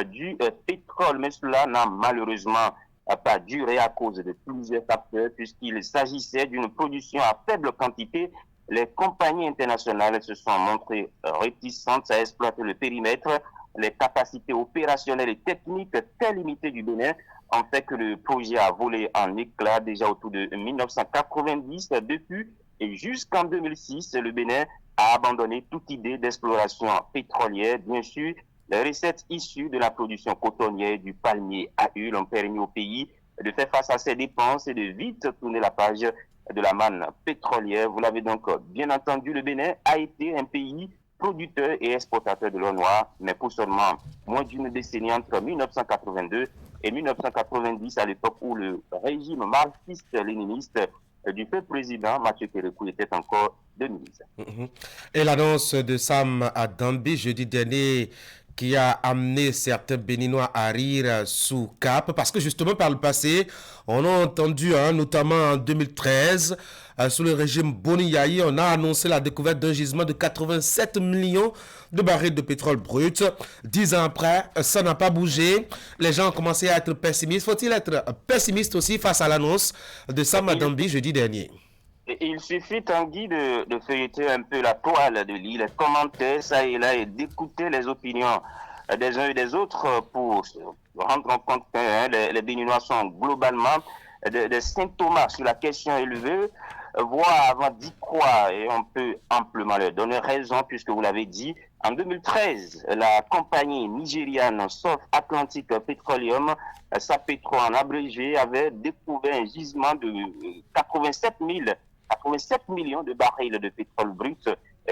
du pétrole. Mais cela n'a malheureusement pas duré à cause de plusieurs facteurs, puisqu'il s'agissait d'une production à faible quantité. Les compagnies internationales se sont montrées réticentes à exploiter le périmètre. Les capacités opérationnelles et techniques très limitées du Bénin ont fait que le projet a volé en éclats déjà autour de 1990. Depuis et jusqu'en 2006, le Bénin a abandonné toute idée d'exploration pétrolière. Bien sûr, les recettes issues de la production cotonnière du palmier à huile ont permis au pays de faire face à ses dépenses et de vite tourner la page de la manne pétrolière. Vous l'avez donc bien entendu, le Bénin a été un pays producteur et exportateur de l'or noir, mais pour seulement moins d'une décennie entre 1982 et 1990, à l'époque où le régime marxiste-léniniste du feu président Mathieu Kérékou était encore de mise. Et l'annonce de Sam à Dambi jeudi dernier qui a amené certains Béninois à rire sous cap, parce que justement par le passé, on a entendu, notamment en 2013, sous le régime Boni Yayi, on a annoncé la découverte d'un gisement de 87 millions de barils de pétrole brut. 10 ans après, ça n'a pas bougé. Les gens ont commencé à être pessimistes. Faut-il être pessimiste aussi face à l'annonce de Sam à Dambi jeudi dernier? Il suffit, Tanguy, de feuilleter un peu la toile de lire les commentaires, ça et là, et d'écouter les opinions des uns et des autres pour se rendre compte que les Béninois sont globalement des symptômes sur la question élevée, voire avant d'y croire, et on peut amplement leur donner raison, puisque vous l'avez dit, en 2013, la compagnie nigériane South Atlantic Petroleum, SAPETRO en abrégé, avait découvert un gisement de 87 millions de barils de pétrole brut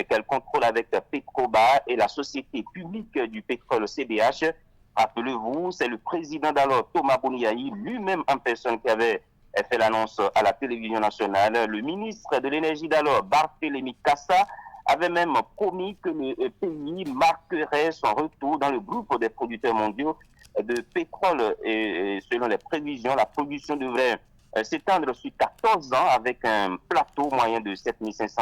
qu'elle contrôle avec Petroba et la société publique du pétrole CBH. Rappelez-vous, c'est le président d'alors, Thomas Boni Yayi, lui-même en personne, qui avait fait l'annonce à la télévision nationale. Le ministre de l'énergie d'alors, Barthélémy Kassa, avait même promis que le pays marquerait son retour dans le groupe des producteurs mondiaux de pétrole. Et selon les prévisions, la production devrait s'étendre sur 14 ans avec un plateau moyen de 7500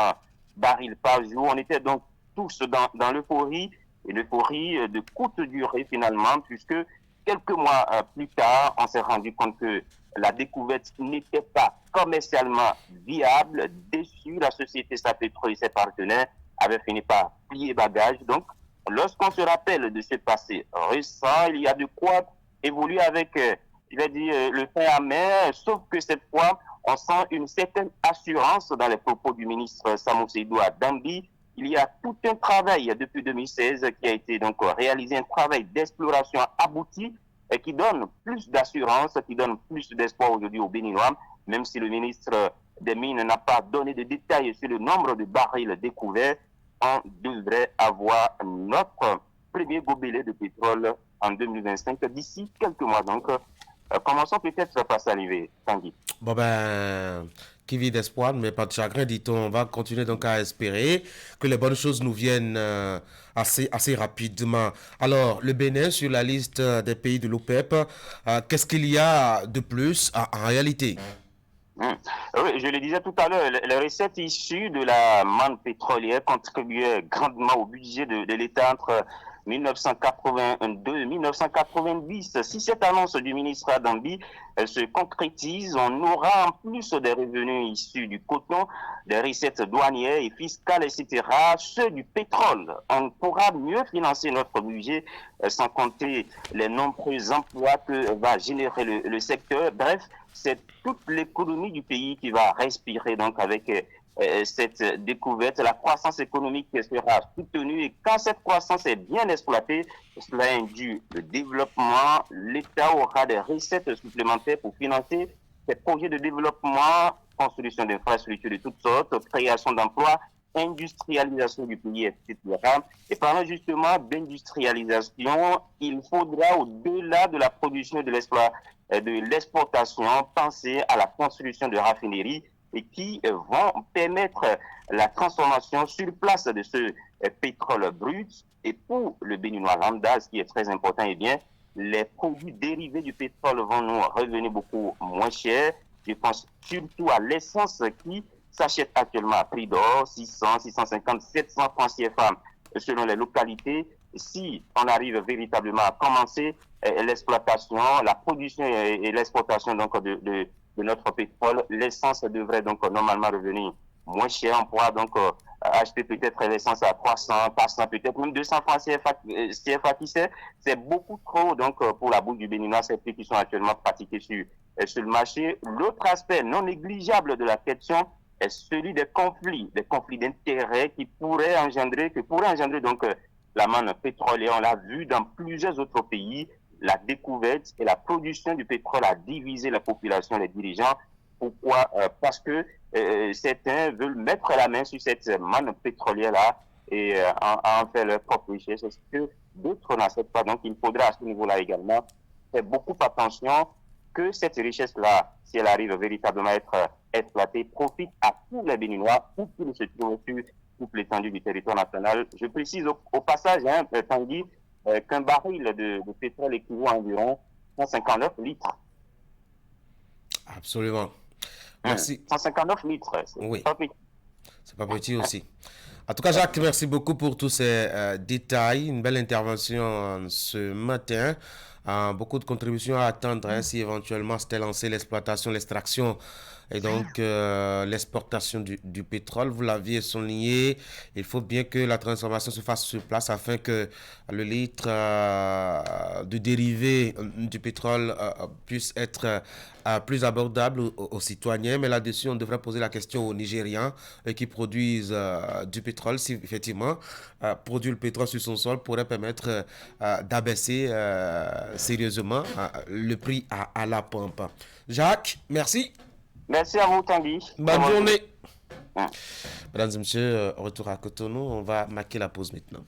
barils par jour. On était donc tous dans l'euphorie, et l'euphorie de courte durée finalement, puisque quelques mois plus tard, on s'est rendu compte que la découverte n'était pas commercialement viable. Déçu, la société SAPETRO et ses partenaires avaient fini par plier bagage. Donc, lorsqu'on se rappelle de ce passé récent, il y a de quoi évoluer avec le pain amer, sauf que cette fois, on sent une certaine assurance dans les propos du ministre Samou Seydou à Dambi. Il y a tout un travail depuis 2016 qui a été donc réalisé, un travail d'exploration abouti et qui donne plus d'assurance, qui donne plus d'espoir aujourd'hui aux Béninois, même si le ministre des Mines n'a pas donné de détails sur le nombre de barils découverts. On devrait avoir notre premier gobelet de pétrole en 2025, d'ici quelques mois. Donc, commençons peut-être par saliver, Tanguy. Bon ben, qui vit d'espoir, mais pas de chagrin, dit-on. On va continuer donc à espérer que les bonnes choses nous viennent assez rapidement. Alors, le Bénin sur la liste des pays de l'OPEP, qu'est-ce qu'il y a de plus en réalité? Oui, je le disais tout à l'heure, les recettes issues de la manne pétrolière contribuaient grandement au budget de l'État entre 1982 et 1990. Si cette annonce du ministre Adambi se concrétise, on aura en plus des revenus issus du coton, des recettes douanières et fiscales, etc., ceux du pétrole. On pourra mieux financer notre budget sans compter les nombreux emplois que va générer le secteur. Bref, c'est toute l'économie du pays qui va respirer donc avec cette découverte. La croissance économique sera soutenue et quand cette croissance est bien exploitée, cela induit le développement. L'État aura des recettes supplémentaires pour financer ces projets de développement, construction d'infrastructures de toutes sortes, création d'emplois, industrialisation du pays, etc. Et parlant justement d'industrialisation, il faudra, au-delà de la production de l'exportation, penser à la construction de raffineries et qui vont permettre la transformation sur place de ce pétrole brut. Et pour le Béninois lambda, ce qui est très important, eh bien, les produits dérivés du pétrole vont nous revenir beaucoup moins chers. Je pense surtout à l'essence qui s'achètent actuellement à prix d'or, 600, 650, 700 francs CFA selon les localités. Si on arrive véritablement à commencer l'exploitation, la production et l'exportation donc de notre pétrole, l'essence devrait donc normalement revenir moins cher. On pourra donc acheter peut-être l'essence à 300, 400, peut-être même 200 francs CFA, qui sait. C'est beaucoup trop donc pour la bouche du Béninois, ces prix qui sont actuellement pratiqués sur le marché. L'autre aspect non négligeable de la question est celui des conflits d'intérêts qui pourraient engendrer donc la manne pétrolière. On l'a vu dans plusieurs autres pays. La découverte et la production du pétrole a divisé la population, les dirigeants. Pourquoi? Parce que certains veulent mettre la main sur cette manne pétrolière-là et en faire leur propre richesse. Est-ce que d'autres n'acceptent pas? Donc il faudra à ce niveau-là également faire beaucoup attention que cette richesse-là, si elle arrive véritablement à être exploitée, profite à tous les Béninois, où qu'ils se trouvent sur toute l'étendue du territoire national. Je précise au passage, Tanguy, qu'un baril de pétrole équivaut à environ 159 litres. Absolument. Merci. 159 litres, oui. Pas petit. C'est pas petit aussi. En tout cas, Jacques, merci beaucoup pour tous ces détails. Une belle intervention ce matin. Beaucoup de contributions à attendre si éventuellement c'était lancé l'exploitation, l'extraction et donc l'exportation du pétrole. Vous l'aviez souligné, il faut bien que la transformation se fasse sur place afin que le litre de dérivé du pétrole puisse être plus abordable aux citoyens. Mais là-dessus, on devrait poser la question aux Nigérians qui produisent du pétrole. Si effectivement, produire le pétrole sur son sol pourrait permettre d'abaisser sérieusement le prix à la pompe. Jacques, merci. Merci à vous, Tanguy. Bonne journée. Mesdames et messieurs, retour à Cotonou. On va marquer la pause maintenant.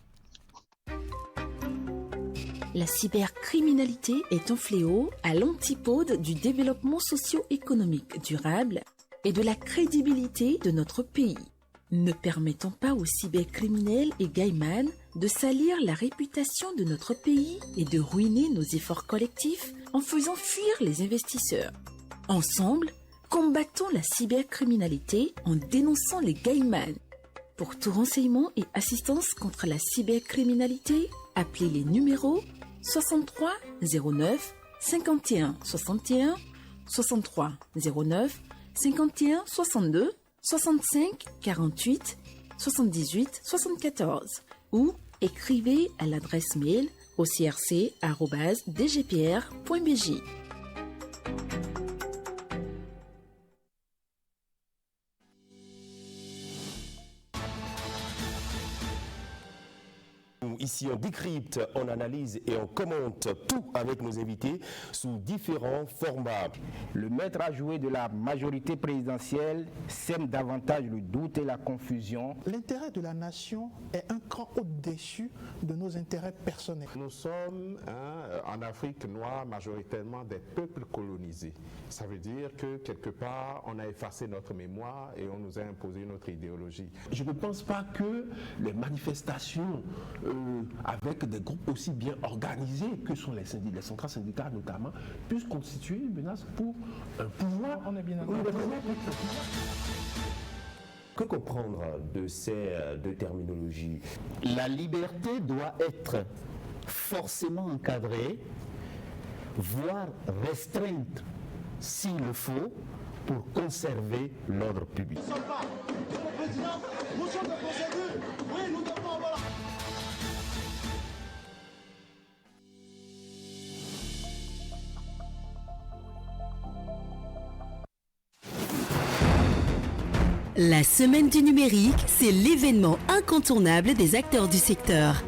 La cybercriminalité est un fléau à l'antipode du développement socio-économique durable et de la crédibilité de notre pays. Ne permettons pas aux cybercriminels et gaïmans de salir la réputation de notre pays et de ruiner nos efforts collectifs en faisant fuir les investisseurs. Ensemble, combattons la cybercriminalité en dénonçant les gaïmans. Pour tout renseignement et assistance contre la cybercriminalité, appelez les numéros 63 09 51 61, 63 09 51 62, 65 48 78 74 ou écrivez à l'adresse mail ocrc@dgpr.bj. Ici, on décrypte, on analyse et on commente tout avec nos invités sous différents formats. Le maître à jouer de la majorité présidentielle sème davantage le doute et la confusion. L'intérêt de la nation est un cran au-dessus de nos intérêts personnels. Nous sommes en Afrique noire majoritairement des peuples colonisés. Ça veut dire que quelque part, on a effacé notre mémoire et on nous a imposé notre idéologie. Je ne pense pas que les manifestations avec des groupes aussi bien organisés que sont les centrales syndicales notamment, puissent constituer une menace pour un pouvoir. On est bien d'accord. Que comprendre de ces deux terminologies? La liberté doit être forcément encadrée, voire restreinte s'il le faut, pour conserver l'ordre public. Monsieur le Président, motion de procédure. Oui, nous devons avoir... La semaine du numérique, c'est l'événement incontournable des acteurs du secteur.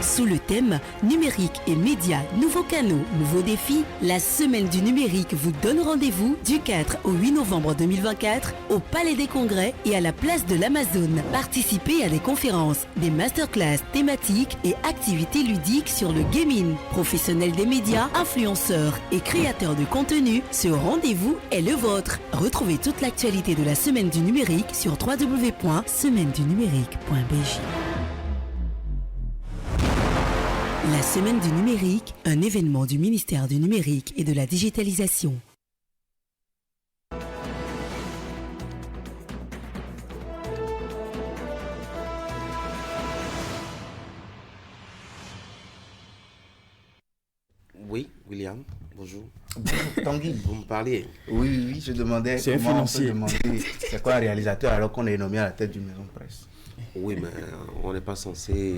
Sous le thème Numérique et médias, nouveaux canaux, nouveaux défis, la semaine du numérique vous donne rendez-vous du 4 au 8 novembre 2024 au Palais des Congrès et à la place de l'Amazone. Participez à des conférences, des masterclass thématiques et activités ludiques sur le gaming. Professionnels des médias, influenceurs et créateurs de contenu, ce rendez-vous est le vôtre. Retrouvez toute l'actualité de la semaine du numérique sur www.semainedunumérique.bj. La semaine du numérique, un événement du ministère du numérique et de la digitalisation. William, bonjour. Tanguy. Vous me parliez. Oui, je demandais c'est comment un on peut demander c'est quoi un réalisateur alors qu'on est nommé à la tête d'une maison de presse. Oui, mais on n'est pas censé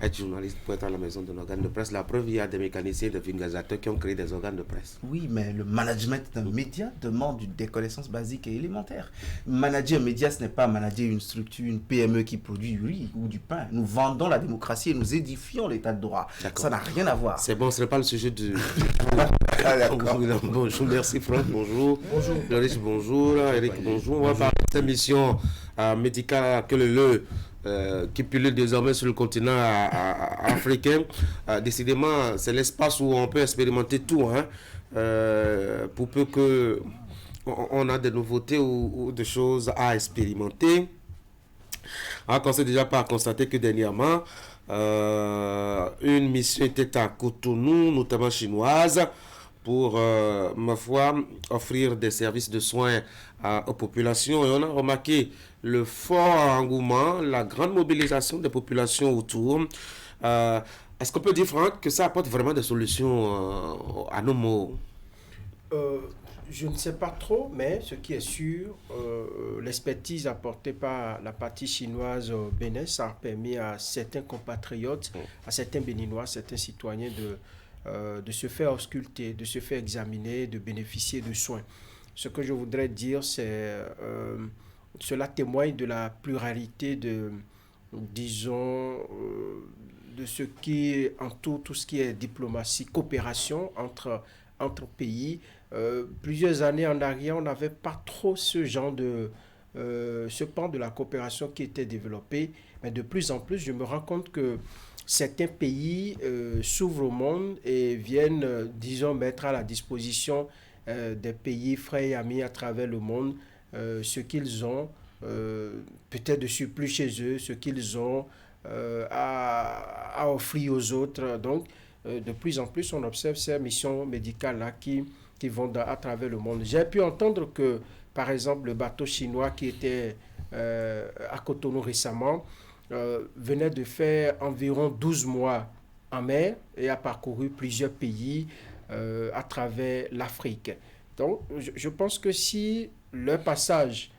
être journaliste pour être à la maison d'un organe de presse. La preuve, il y a des mécaniciens, des vulgarisateurs qui ont créé des organes de presse. Oui, mais le management d'un média demande des connaissances basiques et élémentaires. Manager un média, ce n'est pas manager une structure, une PME qui produit du riz ou du pain. Nous vendons la démocratie et nous édifions l'état de droit. Ça n'a rien à voir. C'est bon, ce n'est pas le sujet du... D'accord. Bonjour, merci Franck, bonjour. Bonjour. Loris, bonjour. Eric, bonjour. On va parler de cette mission médicale que le qui pullule désormais sur le continent africain. Décidément, c'est l'espace où on peut expérimenter tout, hein, pour peu que on a des nouveautés ou des choses à expérimenter. On commence déjà par constater que dernièrement, une mission était à Cotonou, notamment chinoise, pour, ma foi, offrir des services de soins aux populations. Et on a remarqué le fort engouement, la grande mobilisation des populations autour. Est-ce qu'on peut dire, Franck, que ça apporte vraiment des solutions à nos maux? Je ne sais pas trop, mais ce qui est sûr, l'expertise apportée par la partie chinoise au Bénin, ça a permis à certains compatriotes, à certains Béninois, certains citoyens de se faire ausculter, de se faire examiner, de bénéficier de soins. Ce que je voudrais dire, c'est cela témoigne de la pluralité de, disons, de ce qui entoure tout ce qui est diplomatie, coopération entre pays. Plusieurs années en arrière, on n'avait pas trop ce genre de ce pan de la coopération qui était développé, mais de plus en plus, je me rends compte que certains pays s'ouvrent au monde et viennent, disons, mettre à la disposition des pays frères et amis à travers le monde ce qu'ils ont, peut-être de surplus chez eux, ce qu'ils ont à offrir aux autres. Donc, de plus en plus, on observe ces missions médicales-là qui vont à travers le monde. J'ai pu entendre que, par exemple, le bateau chinois qui était à Cotonou récemment venait de faire environ 12 mois en mer et a parcouru plusieurs pays à travers l'Afrique. Donc, je pense que si leur passage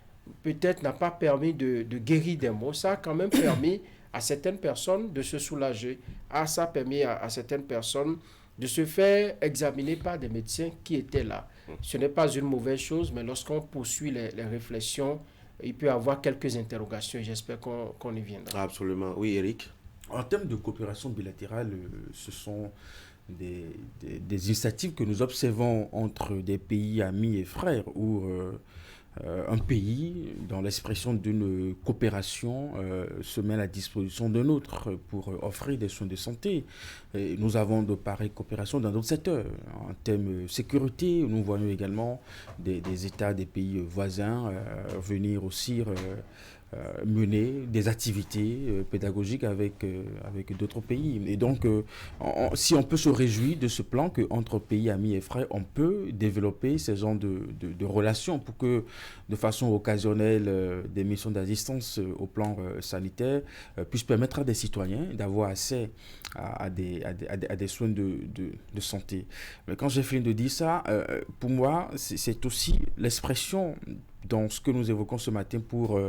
peut-être n'a pas permis de guérir des maux, ça a quand même permis à certaines personnes de se soulager. Ça a permis à certaines personnes de se faire examiner par des médecins qui étaient là. Ce n'est pas une mauvaise chose, mais lorsqu'on poursuit les réflexions, il peut y avoir quelques interrogations. J'espère qu'on y viendra. Absolument. Oui, Eric. En termes de coopération bilatérale, ce sont des initiatives que nous observons entre des pays amis et frères où un pays, dans l'expression d'une coopération, se met à la disposition d'un autre pour offrir des soins de santé. Et nous avons de pareilles coopérations dans d'autres secteurs. En termes de sécurité, nous voyons également des États, des pays voisins venir aussi mener des activités pédagogiques avec d'autres pays. Et donc, si on peut se réjouir de ce plan qu'entre pays amis et frères, on peut développer ces genres de relations pour que, de façon occasionnelle, des missions d'assistance au plan sanitaire puissent permettre à des citoyens d'avoir accès à des soins de santé. Mais quand j'ai fini de dire ça, pour moi, c'est aussi l'expression dans ce que nous évoquons ce matin pour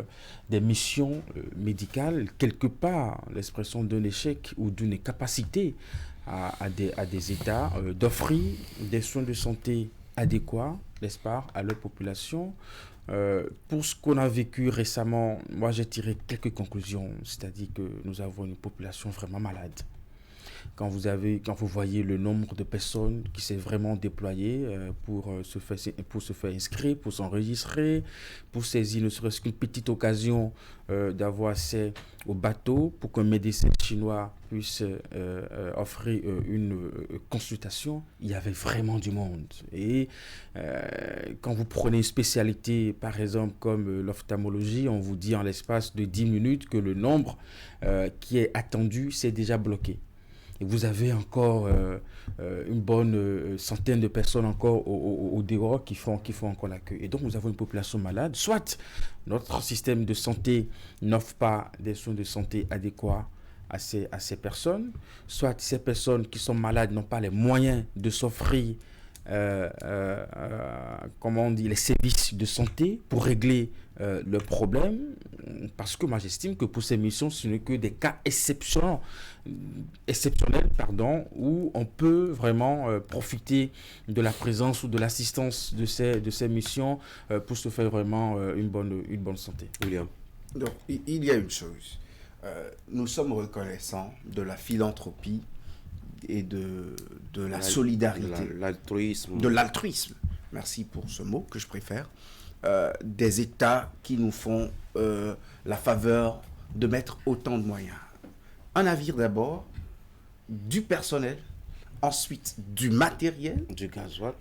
des missions médicales, quelque part l'expression d'un échec ou d'une incapacité à des États d'offrir des soins de santé adéquats, n'est-ce pas, à leur population. Pour ce qu'on a vécu récemment, moi j'ai tiré quelques conclusions, c'est-à-dire que nous avons une population vraiment malade. Quand vous voyez le nombre de personnes qui s'est vraiment déployé pour se faire inscrire, pour s'enregistrer, pour saisir ne serait-ce qu'une petite occasion d'avoir accès au bateau pour qu'un médecin chinois puisse offrir une consultation, il y avait vraiment du monde. Et quand vous prenez une spécialité, par exemple, comme l'ophtalmologie, on vous dit en l'espace de 10 minutes que le nombre qui est attendu s'est déjà bloqué. Et vous avez encore une bonne centaine de personnes encore au dehors qui font encore la queue. Et donc, nous avons une population malade. Soit notre système de santé n'offre pas des soins de santé adéquats à ces personnes, soit ces personnes qui sont malades n'ont pas les moyens de s'offrir comment on dit, les services de santé pour régler le problème, parce que moi j'estime que pour ces missions ce n'est que des cas exceptionnels où on peut vraiment profiter de la présence ou de l'assistance de ces missions pour se faire vraiment une bonne santé. William. Donc il y a une chose, nous sommes reconnaissants de la philanthropie et de la solidarité, de l'altruisme, merci pour ce mot que je préfère, des États qui nous font la faveur de mettre autant de moyens. Un navire d'abord, du personnel, ensuite du matériel, du gasoil.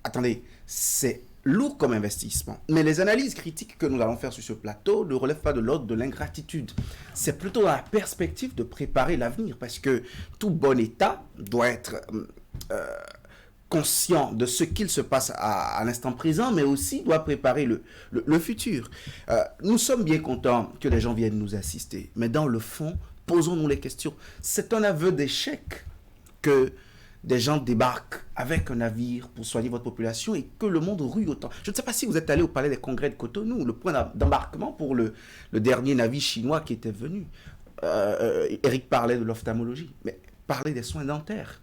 Attendez, c'est lourd comme investissement. Mais les analyses critiques que nous allons faire sur ce plateau ne relèvent pas de l'ordre de l'ingratitude. C'est plutôt dans la perspective de préparer l'avenir, parce que tout bon État doit être conscient de ce qu'il se passe à l'instant présent, mais aussi doit préparer le futur. Nous sommes bien contents que les gens viennent nous assister, mais dans le fond, posons-nous les questions. C'est un aveu d'échec que des gens débarquent avec un navire pour soigner votre population et que le monde rue autant. Je ne sais pas si vous êtes allé au palais des congrès de Cotonou, le point d'embarquement pour le dernier navire chinois qui était venu. Eric parlait de l'ophtalmologie, mais parlez des soins dentaires.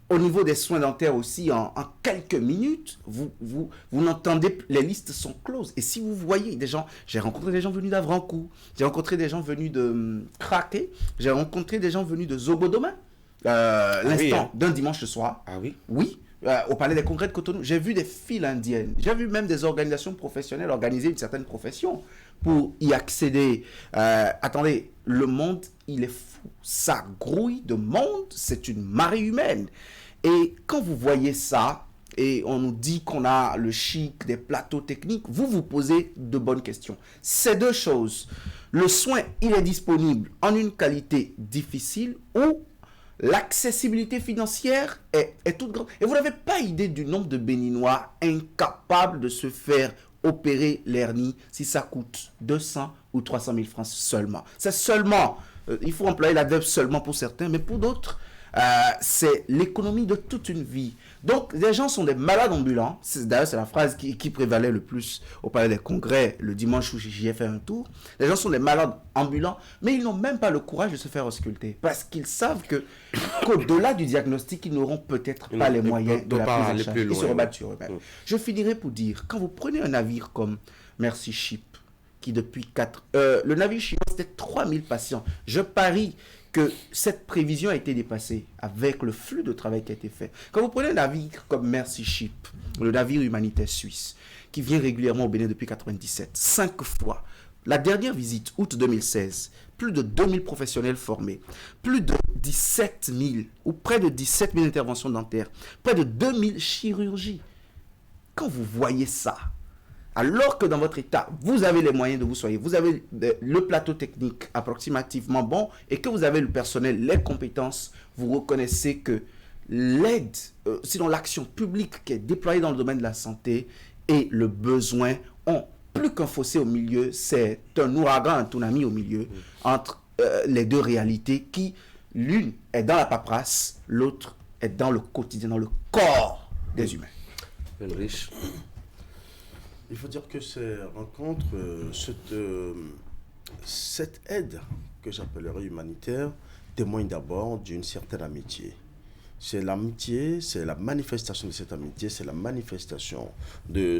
Au niveau des soins dentaires aussi, en quelques minutes, vous n'entendez, les listes sont closes. Et si vous voyez des gens, j'ai rencontré des gens venus d'Avrancourt, j'ai rencontré des gens venus de Craqué, j'ai rencontré des gens venus de Zobodoma, l'instant d'un dimanche soir. Ah oui? Oui, au palais des congrès de Cotonou. J'ai vu des files indiennes. J'ai vu même des organisations professionnelles organiser une certaine profession pour y accéder. Attendez, le monde, il est fou. Ça grouille de monde, c'est une marée humaine. Et quand vous voyez ça, et on nous dit qu'on a le chic des plateaux techniques, vous posez de bonnes questions. Ces deux choses, le soin, il est disponible en une qualité difficile ou l'accessibilité financière est toute grande. Et vous n'avez pas idée du nombre de Béninois incapables de se faire opérer l'hernie si ça coûte 200 ou 300 000 francs seulement. C'est seulement, il faut employer l'adverbe seulement pour certains, mais pour d'autres, c'est l'économie de toute une vie. Donc, les gens sont des malades ambulants. D'ailleurs, c'est la phrase qui prévalait le plus au palais des congrès le dimanche où j'y ai fait un tour. Les gens sont des malades ambulants, mais ils n'ont même pas le courage de se faire ausculter parce qu'ils savent qu'au-delà du diagnostic, ils n'auront peut-être pas les moyens de la prise en charge. Ils se rebattent sur eux-mêmes. Je finirai pour dire, quand vous prenez un navire comme Mercy Ship, qui depuis le navire chinois, c'était 3000 patients. Je parie que cette prévision a été dépassée avec le flux de travail qui a été fait. Quand vous prenez un navire comme Mercy Ship, le navire humanitaire suisse, qui vient régulièrement au Bénin depuis 1997, 5 fois, la dernière visite, août 2016, plus de 2000 professionnels formés, plus de 17 000 ou près de 17 000 interventions dentaires, près de 2000 chirurgies. Quand vous voyez ça, alors que dans votre état, vous avez les moyens de vous soigner, vous avez le plateau technique approximativement bon et que vous avez le personnel, les compétences, vous reconnaissez que l'aide, sinon l'action publique qui est déployée dans le domaine de la santé et le besoin ont plus qu'un fossé au milieu, c'est un ouragan, un tsunami au milieu entre les deux réalités qui, l'une est dans la paperasse, l'autre est dans le quotidien, dans le corps des humains. Ulrich. Il faut dire que ces rencontres, cette aide que j'appellerais humanitaire, témoigne d'abord d'une certaine amitié. C'est l'amitié, c'est la manifestation de cette amitié, c'est la manifestation de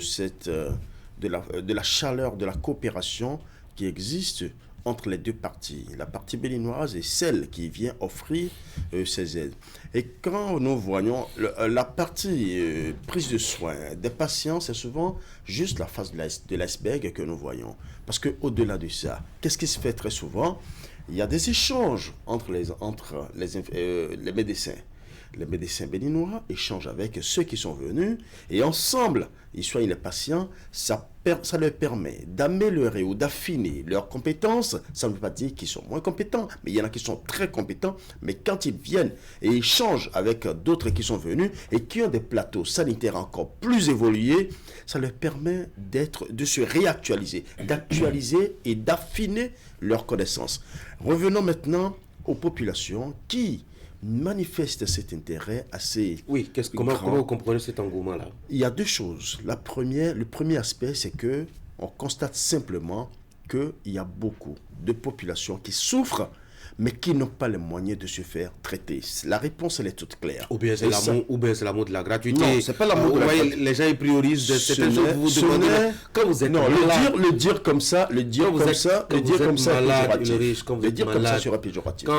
la chaleur, de la coopération qui existe entre les deux parties, la partie béninoise et celle qui vient offrir ces aides. Et quand nous voyons la partie prise de soins des patients, c'est souvent juste la face de l'iceberg que nous voyons. Parce qu'au-delà de ça, qu'est-ce qui se fait très souvent? Il y a des échanges entre les médecins. Les médecins béninois échangent avec ceux qui sont venus et ensemble, ils soignent les patients. Ça leur permet d'améliorer ou d'affiner leurs compétences. Ça ne veut pas dire qu'ils sont moins compétents, mais il y en a qui sont très compétents. Mais quand ils viennent et échangent avec d'autres qui sont venus et qui ont des plateaux sanitaires encore plus évolués, ça leur permet de se réactualiser, d'actualiser et d'affiner leurs connaissances. Revenons maintenant aux populations qui manifestent cet intérêt assez comment vous comprenez cet engouement-là? Il y a deux choses. Le premier aspect, c'est que on constate simplement qu'il y a beaucoup de populations qui souffrent, mais qui n'ont pas les moyens de se faire traiter. La réponse, elle est toute claire. Ou bien c'est l'amour de la gratuité. Non, c'est pas l'amour de la gratuité. Les gens, ils priorisent certaines choses. Vous vous demandez, quand vous êtes malade... le dire comme ça, Quand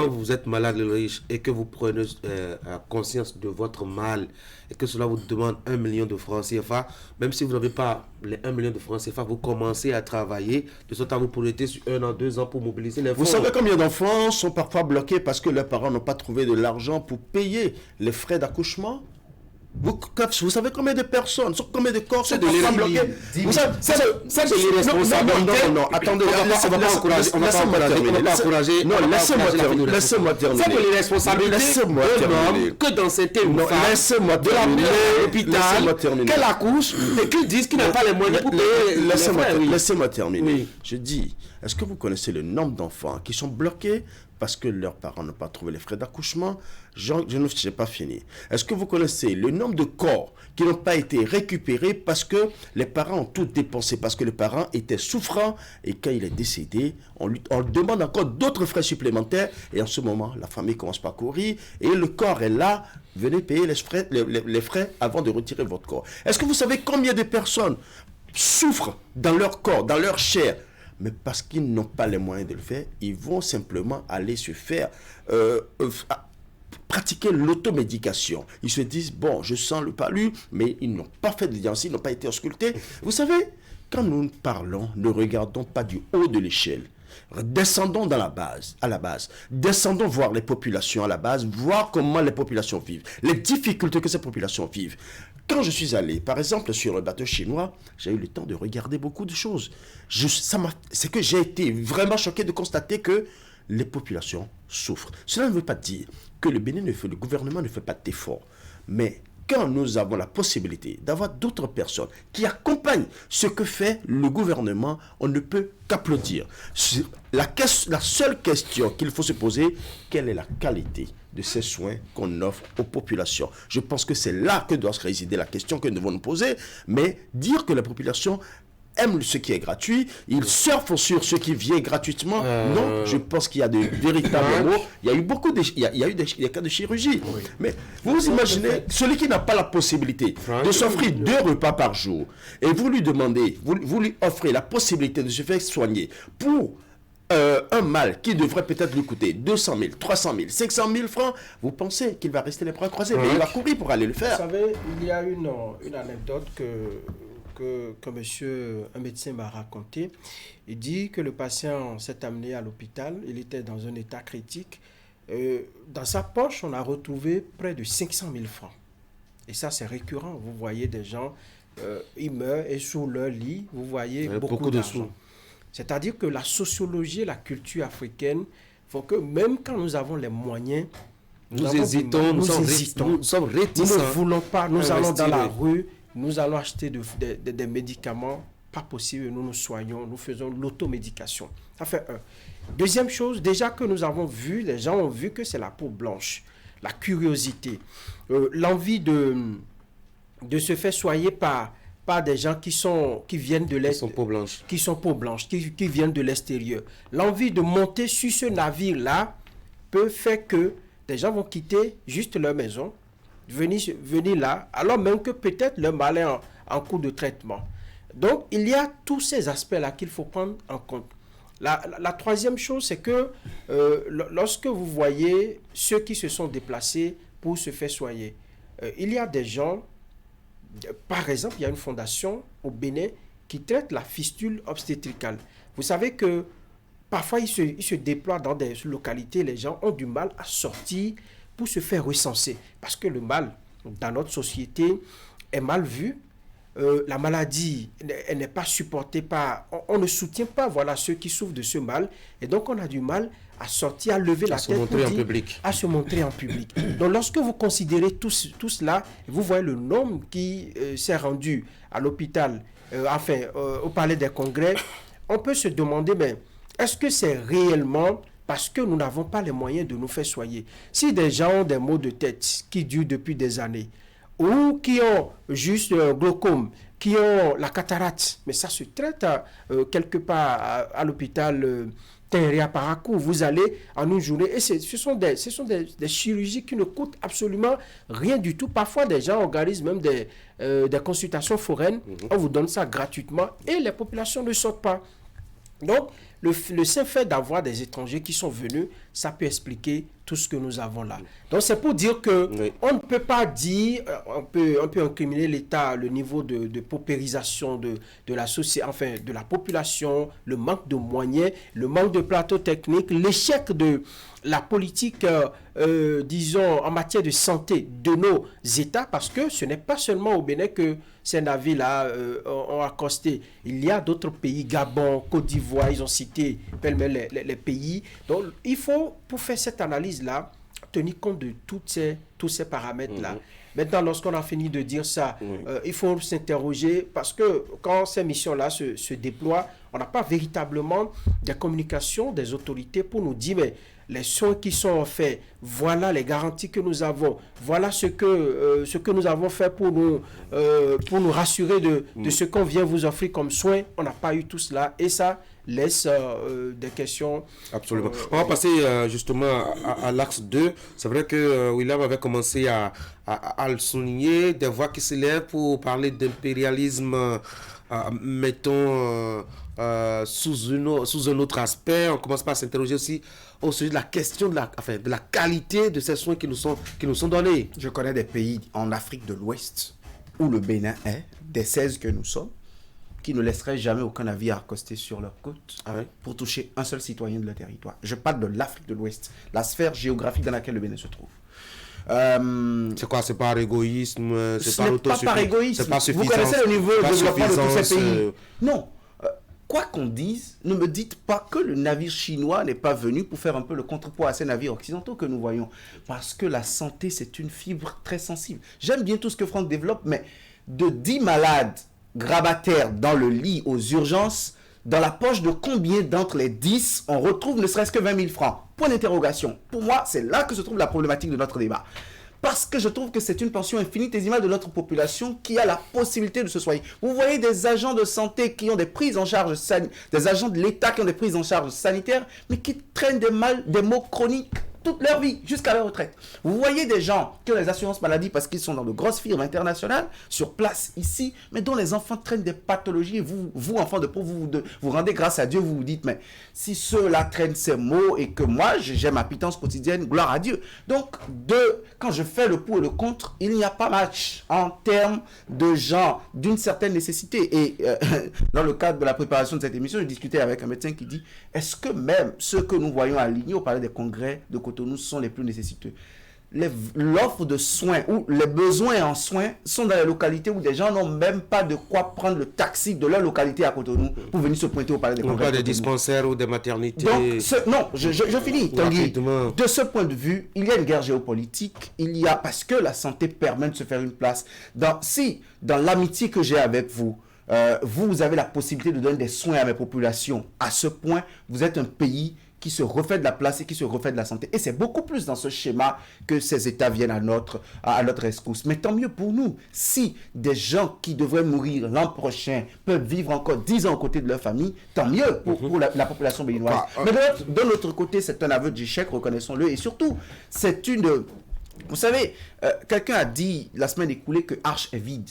vous êtes malade, le riche, et que vous prenez conscience de votre mal, et que cela vous demande 1 million de francs CFA, même si vous n'avez pas les 1 million de francs CFA, vous commencez à travailler, de sorte à vous projeter sur 1 an, 2 ans pour mobiliser les fonds. Vous savez combien d'enfants sont parfois bloqués parce que leurs parents n'ont pas trouvé de l'argent pour payer les frais d'accouchement? Vous savez combien de personnes, combien de corps sont parfois bloqués? Vous savez, c'est l'irresponsabilité. Non, attendez, on va pas encourager. Non, laissez-moi terminer. C'est de l'irresponsabilité que dans certaines femmes de la mère à l'hôpital, qu'elle accouche et qu'ils disent qu'ils n'ont pas les moyens pour payer les frais. Laissez-moi terminer. Je dis, est-ce que vous connaissez le nombre d'enfants qui sont bloqués parce que leurs parents n'ont pas trouvé les frais d'accouchement? Je n'ai pas fini. Est-ce que vous connaissez le nombre de corps qui n'ont pas été récupérés parce que les parents ont tout dépensé, parce que les parents étaient souffrants et quand il est décédé, on demande encore d'autres frais supplémentaires et en ce moment, la famille commence par courir et le corps est là, venez payer les frais avant de retirer votre corps. Est-ce que vous savez combien de personnes souffrent dans leur corps, dans leur chair? Mais parce qu'ils n'ont pas les moyens de le faire, ils vont simplement aller se faire pratiquer l'automédication. Ils se disent, bon, je sens le palu, mais ils n'ont pas fait de diagnostic, ils n'ont pas été auscultés. Vous savez, quand nous parlons, ne regardons pas du haut de l'échelle. Descendons à la base. Descendons voir les populations à la base, voir comment les populations vivent, les difficultés que ces populations vivent. Quand je suis allé, par exemple, sur le bateau chinois, j'ai eu le temps de regarder beaucoup de choses. C'est que j'ai été vraiment choqué de constater que les populations souffrent. Cela ne veut pas dire que le gouvernement ne fait pas d'efforts. Mais quand nous avons la possibilité d'avoir d'autres personnes qui accompagnent ce que fait le gouvernement, on ne peut qu'applaudir. La seule question qu'il faut se poser, quelle est la qualité de ces soins qu'on offre aux populations? Je pense que c'est là que doit se résider la question que nous devons nous poser, mais dire que la population aime ce qui est gratuit, ils surfent sur ce qui vient gratuitement. Non, je pense qu'il y a de véritables mots. Il y a eu des cas de chirurgie. Oui. Mais vous imaginez, celui qui n'a pas la possibilité de s'offrir 2 repas par jour, et vous lui demandez, vous lui offrez la possibilité de se faire soigner pour un mal qui devrait peut-être lui coûter 200 000, 300 000, 500 000 francs, vous pensez qu'il va rester les bras croisés, mais il va courir pour aller le faire. Vous savez, il y a une anecdote que un médecin m'a raconté. Il dit que le patient s'est amené à l'hôpital, il était dans un état critique. Dans sa poche, on a retrouvé près de 500 000 francs. Et ça, c'est récurrent. Vous voyez des gens, ils meurent et sous leur lit, vous voyez beaucoup d'argent. C'est-à-dire que la sociologie et la culture africaine font que même quand nous avons les moyens, nous hésitons, nous sommes réticents. Nous ne voulons pas, nous allons dans la rue, nous allons acheter des médicaments, pas possible, nous nous soignons, nous faisons l'automédication. Ça fait un. Deuxième chose, déjà que nous avons vu, les gens ont vu que c'est la peau blanche, la curiosité, l'envie de se faire soigner par des gens qui viennent de l'extérieur, qui sont peau blanche, qui viennent de l'extérieur. L'envie de monter sur ce navire-là peut faire que des gens vont quitter juste leur maison, venir là, alors même que peut-être le mal est en cours de traitement. Donc, il y a tous ces aspects-là qu'il faut prendre en compte. La troisième chose, c'est que lorsque vous voyez ceux qui se sont déplacés pour se faire soigner, il y a des gens, par exemple, il y a une fondation au Bénin qui traite la fistule obstétricale. Vous savez que parfois, ils se déploient dans des localités, les gens ont du mal à sortir pour se faire recenser. Parce que le mal, dans notre société, est mal vu. La maladie, elle n'est pas supportée par... On ne soutient pas ceux qui souffrent de ce mal. Et donc, on a du mal à sortir, à lever la tête à se montrer en public. Donc, lorsque vous considérez tout cela, vous voyez le nombre qui s'est rendu à l'hôpital, au palais des congrès, on peut se demander, mais est-ce que c'est réellement parce que nous n'avons pas les moyens de nous faire soigner? Si des gens ont des maux de tête qui durent depuis des années, ou qui ont juste glaucome, qui ont la cataracte, mais ça se traite quelque part à l'hôpital Tenri à Parakou. Vous allez en une journée, et ce sont des chirurgies qui ne coûtent absolument rien du tout. Parfois, des gens organisent même des consultations foraines, on vous donne ça gratuitement, et les populations ne sortent pas. Donc, le simple fait d'avoir des étrangers qui sont venus, ça peut expliquer tout ce que nous avons là. Donc, c'est pour dire que on ne peut pas dire, on peut incriminer l'État, le niveau de paupérisation de la société, de la population, le manque de moyens, le manque de plateaux techniques, l'échec de la politique, disons, en matière de santé de nos États, parce que ce n'est pas seulement au Bénin que ces navires-là ont accosté. Il y a d'autres pays, Gabon, Côte d'Ivoire, ils ont cité pêle-mêle les pays. Donc, il faut, pour faire cette analyse-là, tenir compte de tous ces paramètres-là. Maintenant, lorsqu'on a fini de dire ça, il faut s'interroger, parce que quand ces missions-là se déploient, on n'a pas véritablement des communications des autorités pour nous dire, mais les soins qui sont faits, voilà les garanties que nous avons, voilà ce que nous avons fait pour nous rassurer de ce qu'on vient vous offrir comme soins. On n'a pas eu tout cela, et ça laisse des questions. Absolument. On va passer justement à l'axe 2. C'est vrai que William avait commencé à le souligner, des voix qui s'élèvent pour parler d'impérialisme, mettons, sous un autre aspect. On commence par s'interroger aussi au sujet de la question de la qualité de ces soins qui nous sont donnés. Je connais des pays en Afrique de l'Ouest où le Bénin est, des 16 que nous sommes, qui ne laisseraient jamais aucun navire accoster sur leur côte pour toucher un seul citoyen de leur territoire. Je parle de l'Afrique de l'Ouest, la sphère géographique dans laquelle le Bénin se trouve. C'est quoi? C'est par égoïsme? C'est pas par égoïsme. Vous connaissez le niveau de développement de tous ces pays? Non. Quoi qu'on dise, ne me dites pas que le navire chinois n'est pas venu pour faire un peu le contrepoids à ces navires occidentaux que nous voyons. Parce que la santé, c'est une fibre très sensible. J'aime bien tout ce que Franck développe, mais de 10 malades grabataires dans le lit aux urgences, dans la poche de combien d'entre les 10 on retrouve ne serait-ce que 20 000 francs? Point d'interrogation. Pour moi, c'est là que se trouve la problématique de notre débat. Parce que je trouve que c'est une pension infinitésimale de notre population qui a la possibilité de se soigner. Vous voyez des agents de santé qui ont des prises en charge sanitaires, des agents de l'État qui ont des prises en charge sanitaires, mais qui traînent des maux chroniques toute leur vie, jusqu'à leur retraite. Vous voyez des gens qui ont les assurances maladie parce qu'ils sont dans de grosses firmes internationales, sur place ici, mais dont les enfants traînent des pathologies. Et vous enfants de pauvres, vous rendez grâce à Dieu, vous vous dites, mais si ceux-là traînent ces maux et que moi, j'ai ma pitance quotidienne, gloire à Dieu. Donc, quand je fais le pour et le contre, il n'y a pas match en termes de gens d'une certaine nécessité. Et dans le cadre de la préparation de cette émission, je discutais avec un médecin qui dit, est-ce que même ceux que nous voyons alignés au palais des congrès de Cotonou sont les plus nécessiteux? L'offre de soins ou les besoins en soins sont dans les localités où des gens n'ont même pas de quoi prendre le taxi de leur localité à Cotonou pour venir se pointer au palais des congrès. Pas des dispensaires ou des maternités. Donc, non, je finis. De ce point de vue, il y a une guerre géopolitique. Parce que la santé permet de se faire une place. Dans l'amitié que j'ai avec vous, vous avez la possibilité de donner des soins à mes populations. À ce point, vous êtes un pays qui se refait de la place et qui se refait de la santé. Et c'est beaucoup plus dans ce schéma que ces États viennent à notre rescousse. Mais tant mieux pour nous. Si des gens qui devraient mourir l'an prochain peuvent vivre encore 10 ans aux côtés de leur famille, tant mieux pour la population béninoise. Mais de l'autre côté, c'est un aveu d'échec, reconnaissons-le. Et surtout, c'est une... Vous savez, quelqu'un a dit la semaine écoulée que Arche est vide.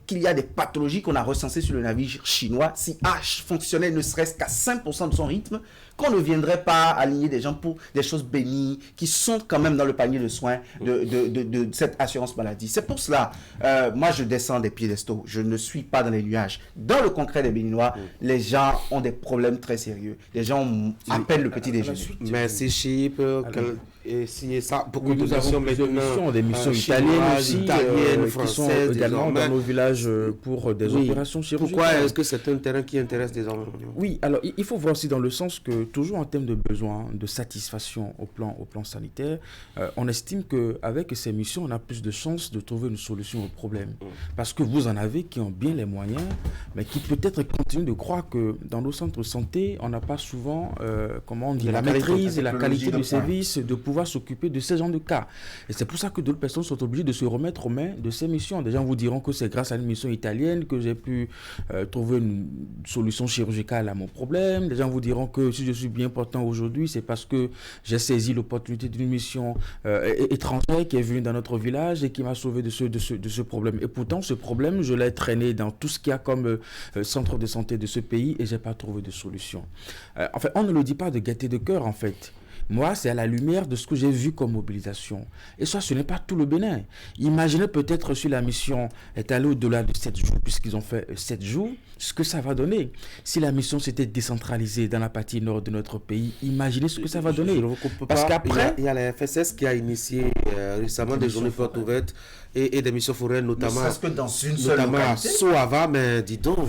Qu'il y a des pathologies qu'on a recensées sur le navire chinois. Si H fonctionnait ne serait-ce qu'à 5% de son rythme, qu'on ne viendrait pas aligner des gens pour des choses bénies qui sont quand même dans le panier de soins de cette assurance maladie. C'est pour cela, moi je descends des piédestaux, je ne suis pas dans les nuages. Dans le concret des Béninois, les gens ont des problèmes très sérieux. Les gens appellent le petit déjeuner. Merci Chip. et si ça, beaucoup de nous avons plusieurs missions, des missions italiennes aussi, italiennes, qui sont françaises, également dans nos villages pour des opérations chirurgicales. Pourquoi est-ce que c'est un terrain qui intéresse désormais? Oui, alors il faut voir aussi dans le sens que, toujours en termes de besoins, de satisfaction au plan sanitaire, on estime qu'avec ces missions, on a plus de chances de trouver une solution au problème. Parce que vous en avez qui ont bien les moyens, mais qui peut-être continuent de croire que dans nos centres de santé, on n'a pas souvent, la maîtrise et la qualité du service de pouvoir s'occuper de ces genres de cas. Et c'est pour ça que d'autres personnes sont obligées de se remettre aux mains de ces missions. Des gens vous diront que c'est grâce à une mission italienne que j'ai pu trouver une solution chirurgicale à mon problème. Des gens vous diront que si je suis bien portant aujourd'hui, c'est parce que j'ai saisi l'opportunité d'une mission étrangère qui est venue dans notre village et qui m'a sauvé de ce problème. Et pourtant, ce problème, je l'ai traîné dans tout ce qu'il y a comme centre de santé de ce pays et je n'ai pas trouvé de solution. En fait, on ne le dit pas de gaieté de cœur, en fait. Moi, c'est à la lumière de ce que j'ai vu comme mobilisation. Et ça, ce n'est pas tout le Bénin. Imaginez peut-être si la mission est allée au-delà de 7 jours, puisqu'ils ont fait 7 jours, ce que ça va donner. Si la mission s'était décentralisée dans la partie nord de notre pays, imaginez ce que ça va donner. Parce qu'après, il y a la FSS qui a initié récemment des journées portes ouvertes et des missions foraines, notamment que dans une seule à Soava, mais dis donc.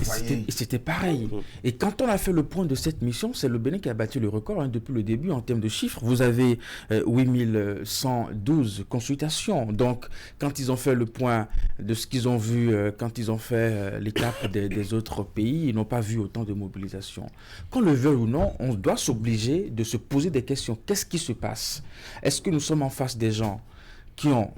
C'était pareil. Et quand on a fait le point de cette mission, c'est le Bénin qui a battu le record depuis le début en termes de chiffres. Vous avez 8112 consultations. Donc, quand ils ont fait le point de ce qu'ils ont vu, quand ils ont fait l'étape des autres pays, ils n'ont pas vu autant de mobilisation. Qu'on le veuille ou non, on doit s'obliger de se poser des questions. Qu'est-ce qui se passe? Est-ce que nous sommes en face des gens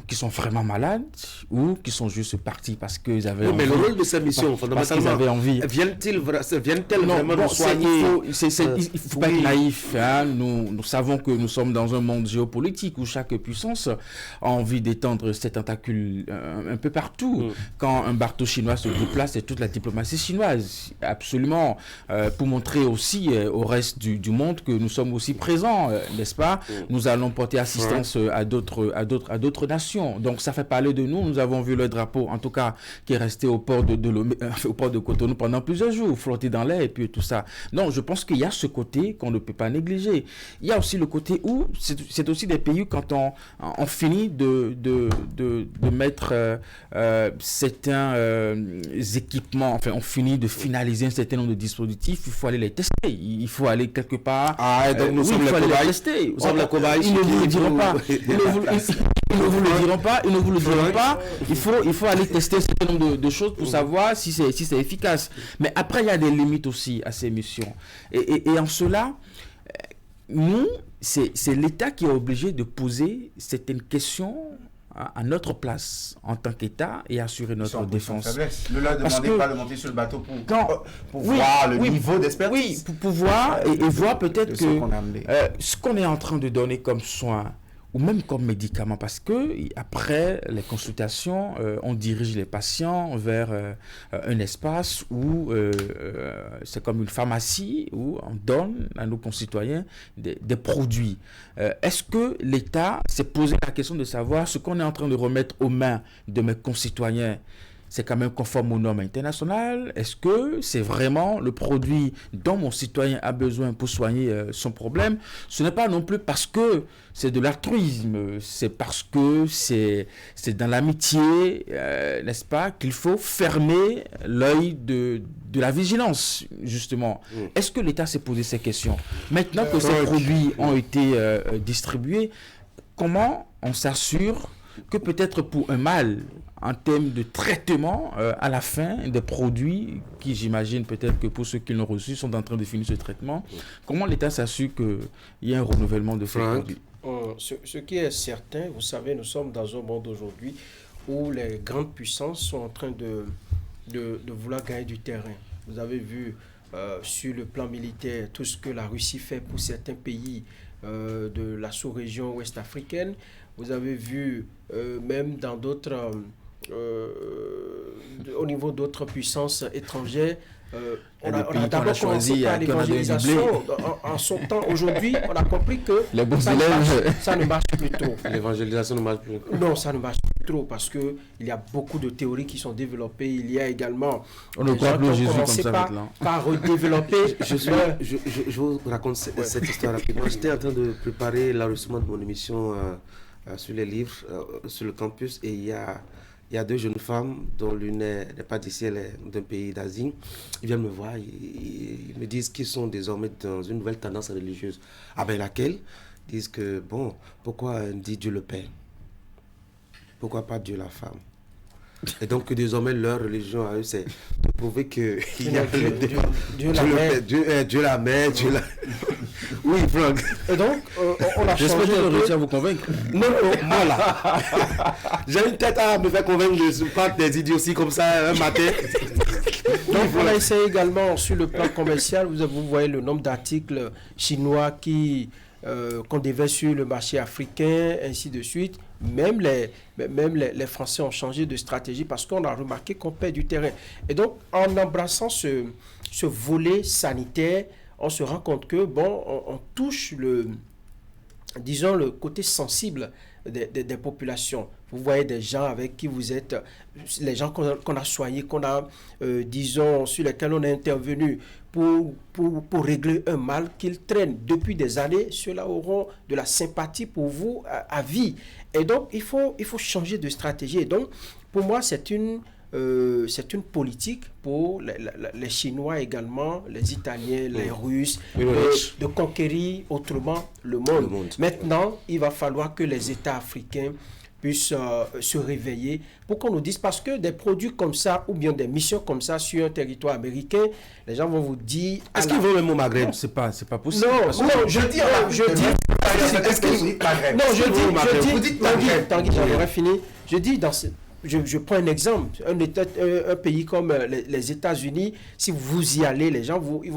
qui sont vraiment malades ou qui sont juste partis parce qu'ils avaient envie. Mais le rôle de ces missions, fondamentalement, avaient envie. Viennent-elles vraiment nous soigner? Il ne faut pas être naïf. Hein. Nous savons que nous sommes dans un monde géopolitique où chaque puissance a envie d'étendre ses tentacules un peu partout. Quand un bateau chinois se déplace, c'est toute la diplomatie chinoise. Absolument. Pour montrer aussi au reste du monde que nous sommes aussi présents, n'est-ce pas? Nous allons porter assistance à d'autres nations. Donc ça fait parler de nous. Nous avons vu le drapeau, en tout cas, qui est resté au port de Cotonou pendant plusieurs jours, flotter dans l'air et puis tout ça. Non, je pense qu'il y a ce côté qu'on ne peut pas négliger. Il y a aussi le côté où c'est aussi des pays où quand on finit de mettre certains équipements, enfin on finit de finaliser un certain nombre de dispositifs, il faut aller les tester. Il faut aller quelque part. Donc nous sommes les cobayes. Nous sommes les cobayes. Ils ne vous le diront pas. Ils ne vous le diront pas. Il faut aller tester un certain nombre de choses pour savoir si c'est efficace. Mais après, il y a des limites aussi à ces missions. Et en cela, nous, c'est l'État qui est obligé de poser certaines questions à notre place en tant qu'État et assurer notre défense. Ne leur demandez pas de monter sur le bateau pour voir le niveau d'expertise. Oui, pour pouvoir et voir peut-être que ce qu'on est en train de donner comme soin ou même comme médicament, parce que après les consultations, on dirige les patients vers un espace où c'est comme une pharmacie où on donne à nos concitoyens des produits. Est-ce que l'État s'est posé la question de savoir ce qu'on est en train de remettre aux mains de mes concitoyens? C'est quand même conforme aux normes internationales? Est-ce que c'est vraiment le produit dont mon citoyen a besoin pour soigner son problème? Ce n'est pas non plus parce que c'est de l'altruisme, c'est parce que c'est dans l'amitié, n'est-ce pas, qu'il faut fermer l'œil de la vigilance, justement. Est-ce que l'État s'est posé ces questions? Maintenant que ces produits ont été distribués, comment on s'assure que peut-être pour un mal, en termes de traitement, à la fin, des produits qui, j'imagine, peut-être que pour ceux qui l'ont reçu, sont en train de finir ce traitement, comment l'État s'assure qu'il y ait un renouvellement de ces produits? Ce qui est certain, vous savez, nous sommes dans un monde aujourd'hui où les grandes puissances sont en train de vouloir gagner du terrain. Vous avez vu sur le plan militaire tout ce que la Russie fait pour certains pays de la sous-région ouest africaine. Vous avez vu même dans d'autres au niveau d'autres puissances étrangères. On a d'abord choisi par l'évangélisation. En son temps, aujourd'hui, on a compris que ça ne marche plus trop. L'évangélisation ne marche plus. Non, ça ne marche plus trop parce qu'il y a beaucoup de théories qui sont développées. Il y a également on ne croit plus Jésus comme ça maintenant. Par redévelopper. Je vous raconte cette histoire rapidement. J'étais en train de préparer l'enregistrement de mon émission sur les livres, sur le campus, et il y a 2 jeunes femmes, dont l'une n'est pas d'ici, elle est d'un pays d'Asie. Ils viennent me voir, ils me disent qu'ils sont désormais dans une nouvelle tendance religieuse. Ah ben laquelle? Ils disent que, bon, pourquoi on dit Dieu le Père? Pourquoi pas Dieu la femme? Et donc désormais leur religion à eux, c'est de prouver que il y a Dieu la mère. Dieu la mère, Dieu la... Oui, Franck. Et donc, on a changé. J'espère que vous réussi à vous convaincre. Non, moi là. J'ai une tête à me faire convaincre de prendre des idioties comme ça un matin. Donc, on a essayé également sur le plan commercial. Vous voyez le nombre d'articles chinois qu'on déverse sur le marché africain, ainsi de suite. Même les Français ont changé de stratégie parce qu'on a remarqué qu'on perd du terrain. Et donc, en embrassant ce volet sanitaire, on se rend compte que, bon, on touche le côté sensible des populations. Vous voyez des gens avec qui vous êtes, les gens qu'on a soignés, sur lesquels on a intervenu pour régler un mal qu'ils traînent depuis des années. Ceux-là auront de la sympathie pour vous à vie. Et donc, il faut changer de stratégie. Et donc, pour moi, c'est une politique pour les Chinois également, les Italiens, les Russes, de conquérir autrement le monde. Maintenant, il va falloir que les États africains puissent se réveiller pour qu'on nous dise, parce que des produits comme ça ou bien des missions comme ça sur un territoire américain, les gens vont vous dire... Est-ce qu'ils vont même au Maghreb? C'est pas possible. Non, je dis... Est-ce qu'ils vont au Maghreb? Non, je dis... Tanguy, j'aurais fini. Je dis dans ce... Je prends un exemple, un pays comme les États-Unis, si vous y allez, les gens ils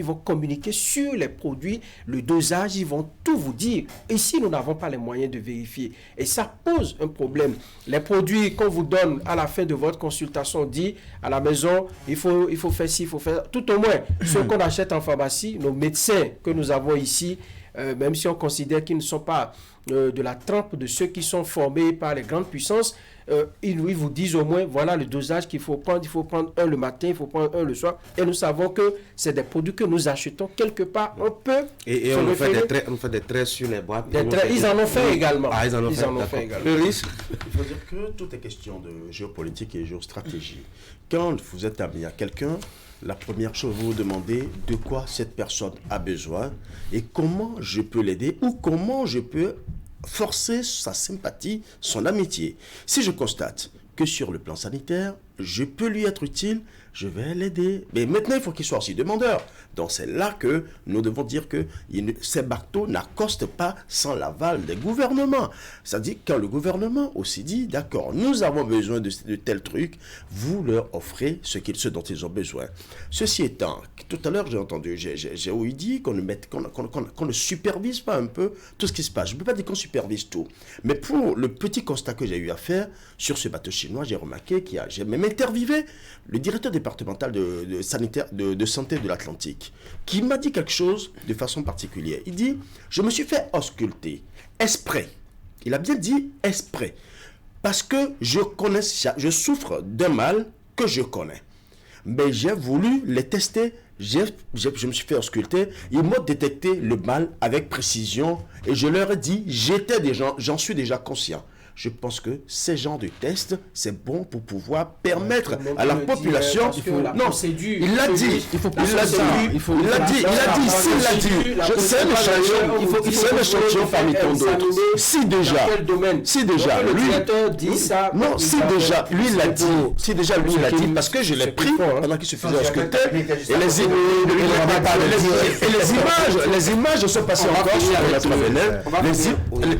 vont communiquer sur les produits, le dosage, ils vont tout vous dire. Ici, nous n'avons pas les moyens de vérifier. Et ça pose un problème. Les produits qu'on vous donne à la fin de votre consultation, on dit à la maison, il faut faire ci, il faut faire... Tout au moins, ceux qu'on achète en pharmacie, nos médecins que nous avons ici, même si on considère qu'ils ne sont pas de la trempe de ceux qui sont formés par les grandes puissances, ils vous disent au moins, voilà le dosage qu'il faut prendre. Il faut prendre un le matin, il faut prendre un le soir. Et nous savons que c'est des produits que nous achetons quelque part. On peut... Et on fait des traits sur les boîtes. Ils en ont fait également. Ah, ils en ont fait également. Le risque. Il faut dire que tout est question de géopolitique et géostratégie. Quand vous êtes ami à quelqu'un, la première chose, vous vous demandez de quoi cette personne a besoin et comment je peux l'aider ou comment je peux forcer sa sympathie, son amitié. Si je constate que sur le plan sanitaire, je peux lui être utile, je vais l'aider. Mais maintenant, il faut qu'il soit aussi demandeur. Donc c'est là que nous devons dire que ces bateaux n'accostent pas sans l'aval des gouvernements. C'est-à-dire quand le gouvernement aussi dit, d'accord, nous avons besoin de tel truc, vous leur offrez ce dont ils ont besoin. Ceci étant, tout à l'heure j'ai entendu, j'ai ouï dire qu'on ne supervise pas un peu tout ce qui se passe. Je ne peux pas dire qu'on supervise tout. Mais pour le petit constat que j'ai eu à faire sur ce bateau chinois, j'ai remarqué j'ai même interviewé le directeur départemental de santé de l'Atlantique, qui m'a dit quelque chose de façon particulière. Il dit, je me suis fait ausculter, exprès. Il a bien dit exprès. Parce que je souffre d'un mal que je connais. Mais j'ai voulu les tester. Je me suis fait ausculter. Ils m'ont détecté le mal avec précision. Et je leur ai dit, j'en suis déjà conscient. Je pense que ces genres de tests, c'est bon pour pouvoir permettre à la population... Non, il l'a dit. C'est un échantillon parmi tant d'autres. Si déjà, lui l'a dit, parce que je l'ai pris pendant qu'il se faisait ausculter, et les images sont passées encore sur la travenaire.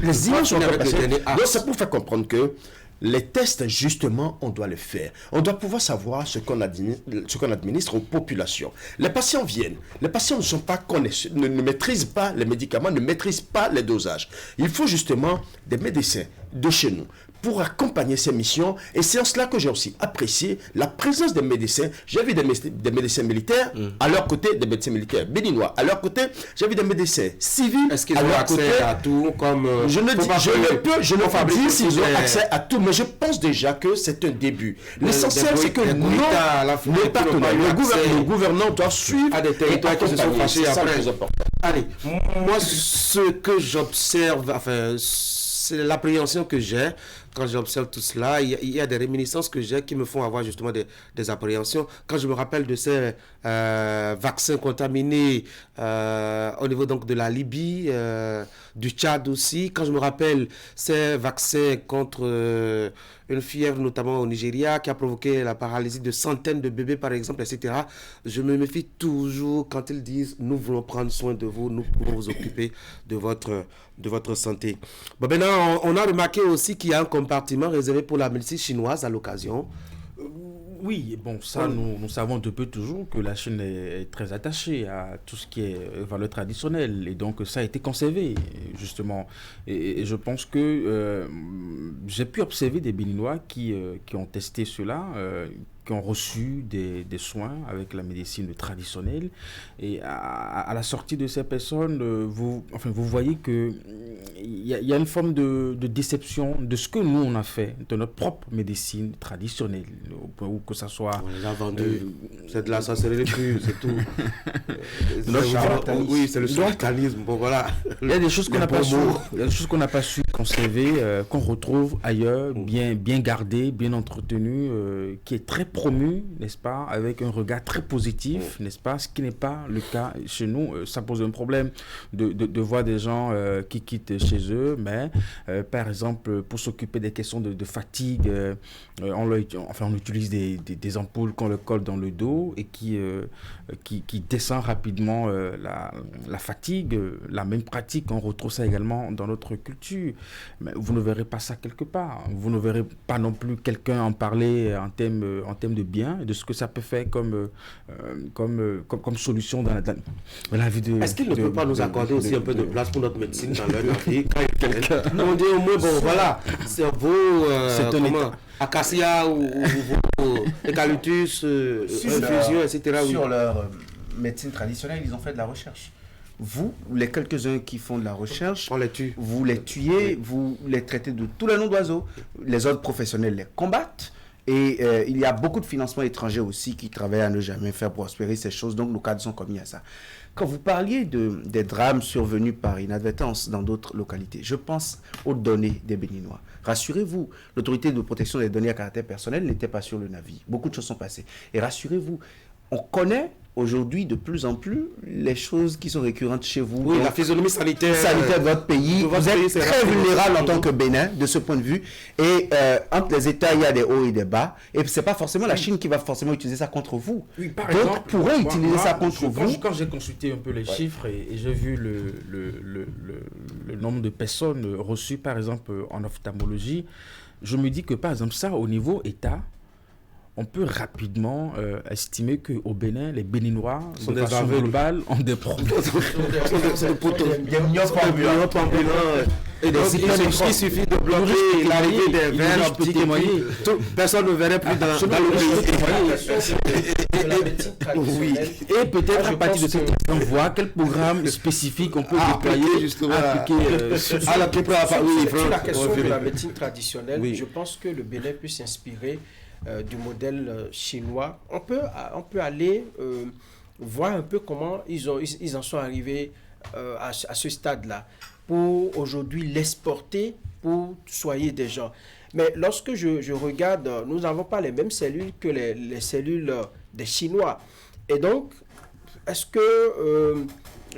Les images sont encore passées. Donc c'est pour faire comprendre que les tests, justement, on doit les faire. On doit pouvoir savoir ce qu'on administre aux populations. Les patients viennent. Les patients ne maîtrisent pas les médicaments, ne maîtrisent pas les dosages. Il faut justement des médecins de chez nous pour accompagner ces missions. Et c'est en cela que j'ai aussi apprécié la présence des médecins. J'ai vu des médecins militaires à leur côté, des médecins militaires béninois à leur côté. J'ai vu des médecins civils Est-ce qu'ils à ont leur accès côté. à tout comme Je ne peux pas dire s'ils ont des- accès à tout, mais je pense déjà que c'est un début. L'essentiel, des c'est que des nos bruitas à la fois qui n'ont partenaires, pas eu accès le gouvernement doit suivre à des territoires et qui se sont accompagner. fâchés C'est ça le après. plus important. Allez, moi, ce que j'observe, enfin, c'est l'appréhension que j'ai quand j'observe tout cela. Il y a des réminiscences que j'ai qui me font avoir justement des appréhensions. Quand je me rappelle de ces vaccins contaminés au niveau donc de la Libye, du Tchad aussi. Quand je me rappelle ces vaccins contre une fièvre, notamment au Nigeria, qui a provoqué la paralysie de centaines de bébés, par exemple, etc. Je me méfie toujours quand ils disent « Nous voulons prendre soin de vous, nous pouvons vous occuper de votre santé ». Bon, maintenant, on a remarqué aussi qu'il y a un compartiment réservé pour la médecine chinoise à l'occasion. Oui, bon, ça, nous savons depuis toujours que la Chine est très attachée à tout ce qui est valeurs traditionnelles. Et donc, ça a été conservé, justement. Et je pense que j'ai pu observer des Béninois qui ont testé cela, qui ont reçu des soins avec la médecine traditionnelle. Et à la sortie de ces personnes, vous voyez qu'il y a une forme de déception de ce que nous, on a fait, de notre propre médecine traditionnelle, au point où que ça soit... On les a vendus. C'est de la sorcellerie pure, c'est tout. Oui, c'est le charlatanisme. Bon, voilà. Il y a des choses qu'on n'a pas su, qu'on n'a pas su conserver, qu'on retrouve ailleurs, bien gardées, bien entretenues, qui est très promu, n'est-ce pas, avec un regard très positif, n'est-ce pas, ce qui n'est pas le cas chez nous. Ça pose un problème de voir des gens qui quittent chez eux, mais par exemple, pour s'occuper des questions de fatigue, on utilise des ampoules qu'on le colle dans le dos et qui descend rapidement la fatigue. La même pratique, on retrouve ça également dans notre culture. Mais vous ne verrez pas ça quelque part. Vous ne verrez pas non plus quelqu'un en parler en termes de bien, de ce que ça peut faire comme solution dans la vie de... Est-ce qu'il ne peut pas nous accorder aussi un peu de place pour notre médecine dans leur vie quand on dit au moins, bon voilà, cerveau, acacia ou eucalyptus, infusion, etc. Sur leur médecine traditionnelle, ils ont fait de la recherche. Vous, les quelques-uns qui font de la recherche, vous les tuez, vous les traitez de tous les noms d'oiseaux. Les autres professionnels les combattent. Et il y a beaucoup de financements étrangers aussi qui travaillent à ne jamais faire prospérer ces choses. Donc, nos cadres sont commis à ça. Quand vous parliez des drames survenus par inadvertance dans d'autres localités, je pense aux données des Béninois. Rassurez-vous, l'autorité de protection des données à caractère personnel n'était pas sur le navire. Beaucoup de choses sont passées. Et rassurez-vous, on connaît aujourd'hui de plus en plus les choses qui sont récurrentes chez vous. Oui, la physionomie sanitaire de votre pays. Vous êtes très vulnérable en tant que Bénin de ce point de vue. Et entre les États, il y a des hauts et des bas. Et ce n'est pas forcément la Chine qui va forcément utiliser ça contre vous. Oui, par D'autres exemple, pourraient utiliser ça contre vous. Quand j'ai consulté un peu les chiffres et j'ai vu le nombre de personnes reçues, par exemple, en ophtalmologie, je me dis que, par exemple, ça, au niveau État, on peut rapidement estimer qu'au Bénin, les Béninois, sont de des façon aveugles. globale, ont des problèmes. Des myopes ambulants. Et donc, il suffit de bloquer l'arrivée des verres optiques. Personne ne verrait plus dans le pays. Oui. Et peut-être à partir de cette on voit quel programme spécifique on peut déployer justement Sur la question de la médecine traditionnelle, je pense que le Bénin peut s'inspirer du modèle chinois. On peut aller voir un peu comment ils en sont arrivés à ce stade-là pour aujourd'hui l'exporter pour soigner des gens. Mais lorsque je regarde, nous n'avons pas les mêmes cellules que les cellules des Chinois. Et donc, est-ce que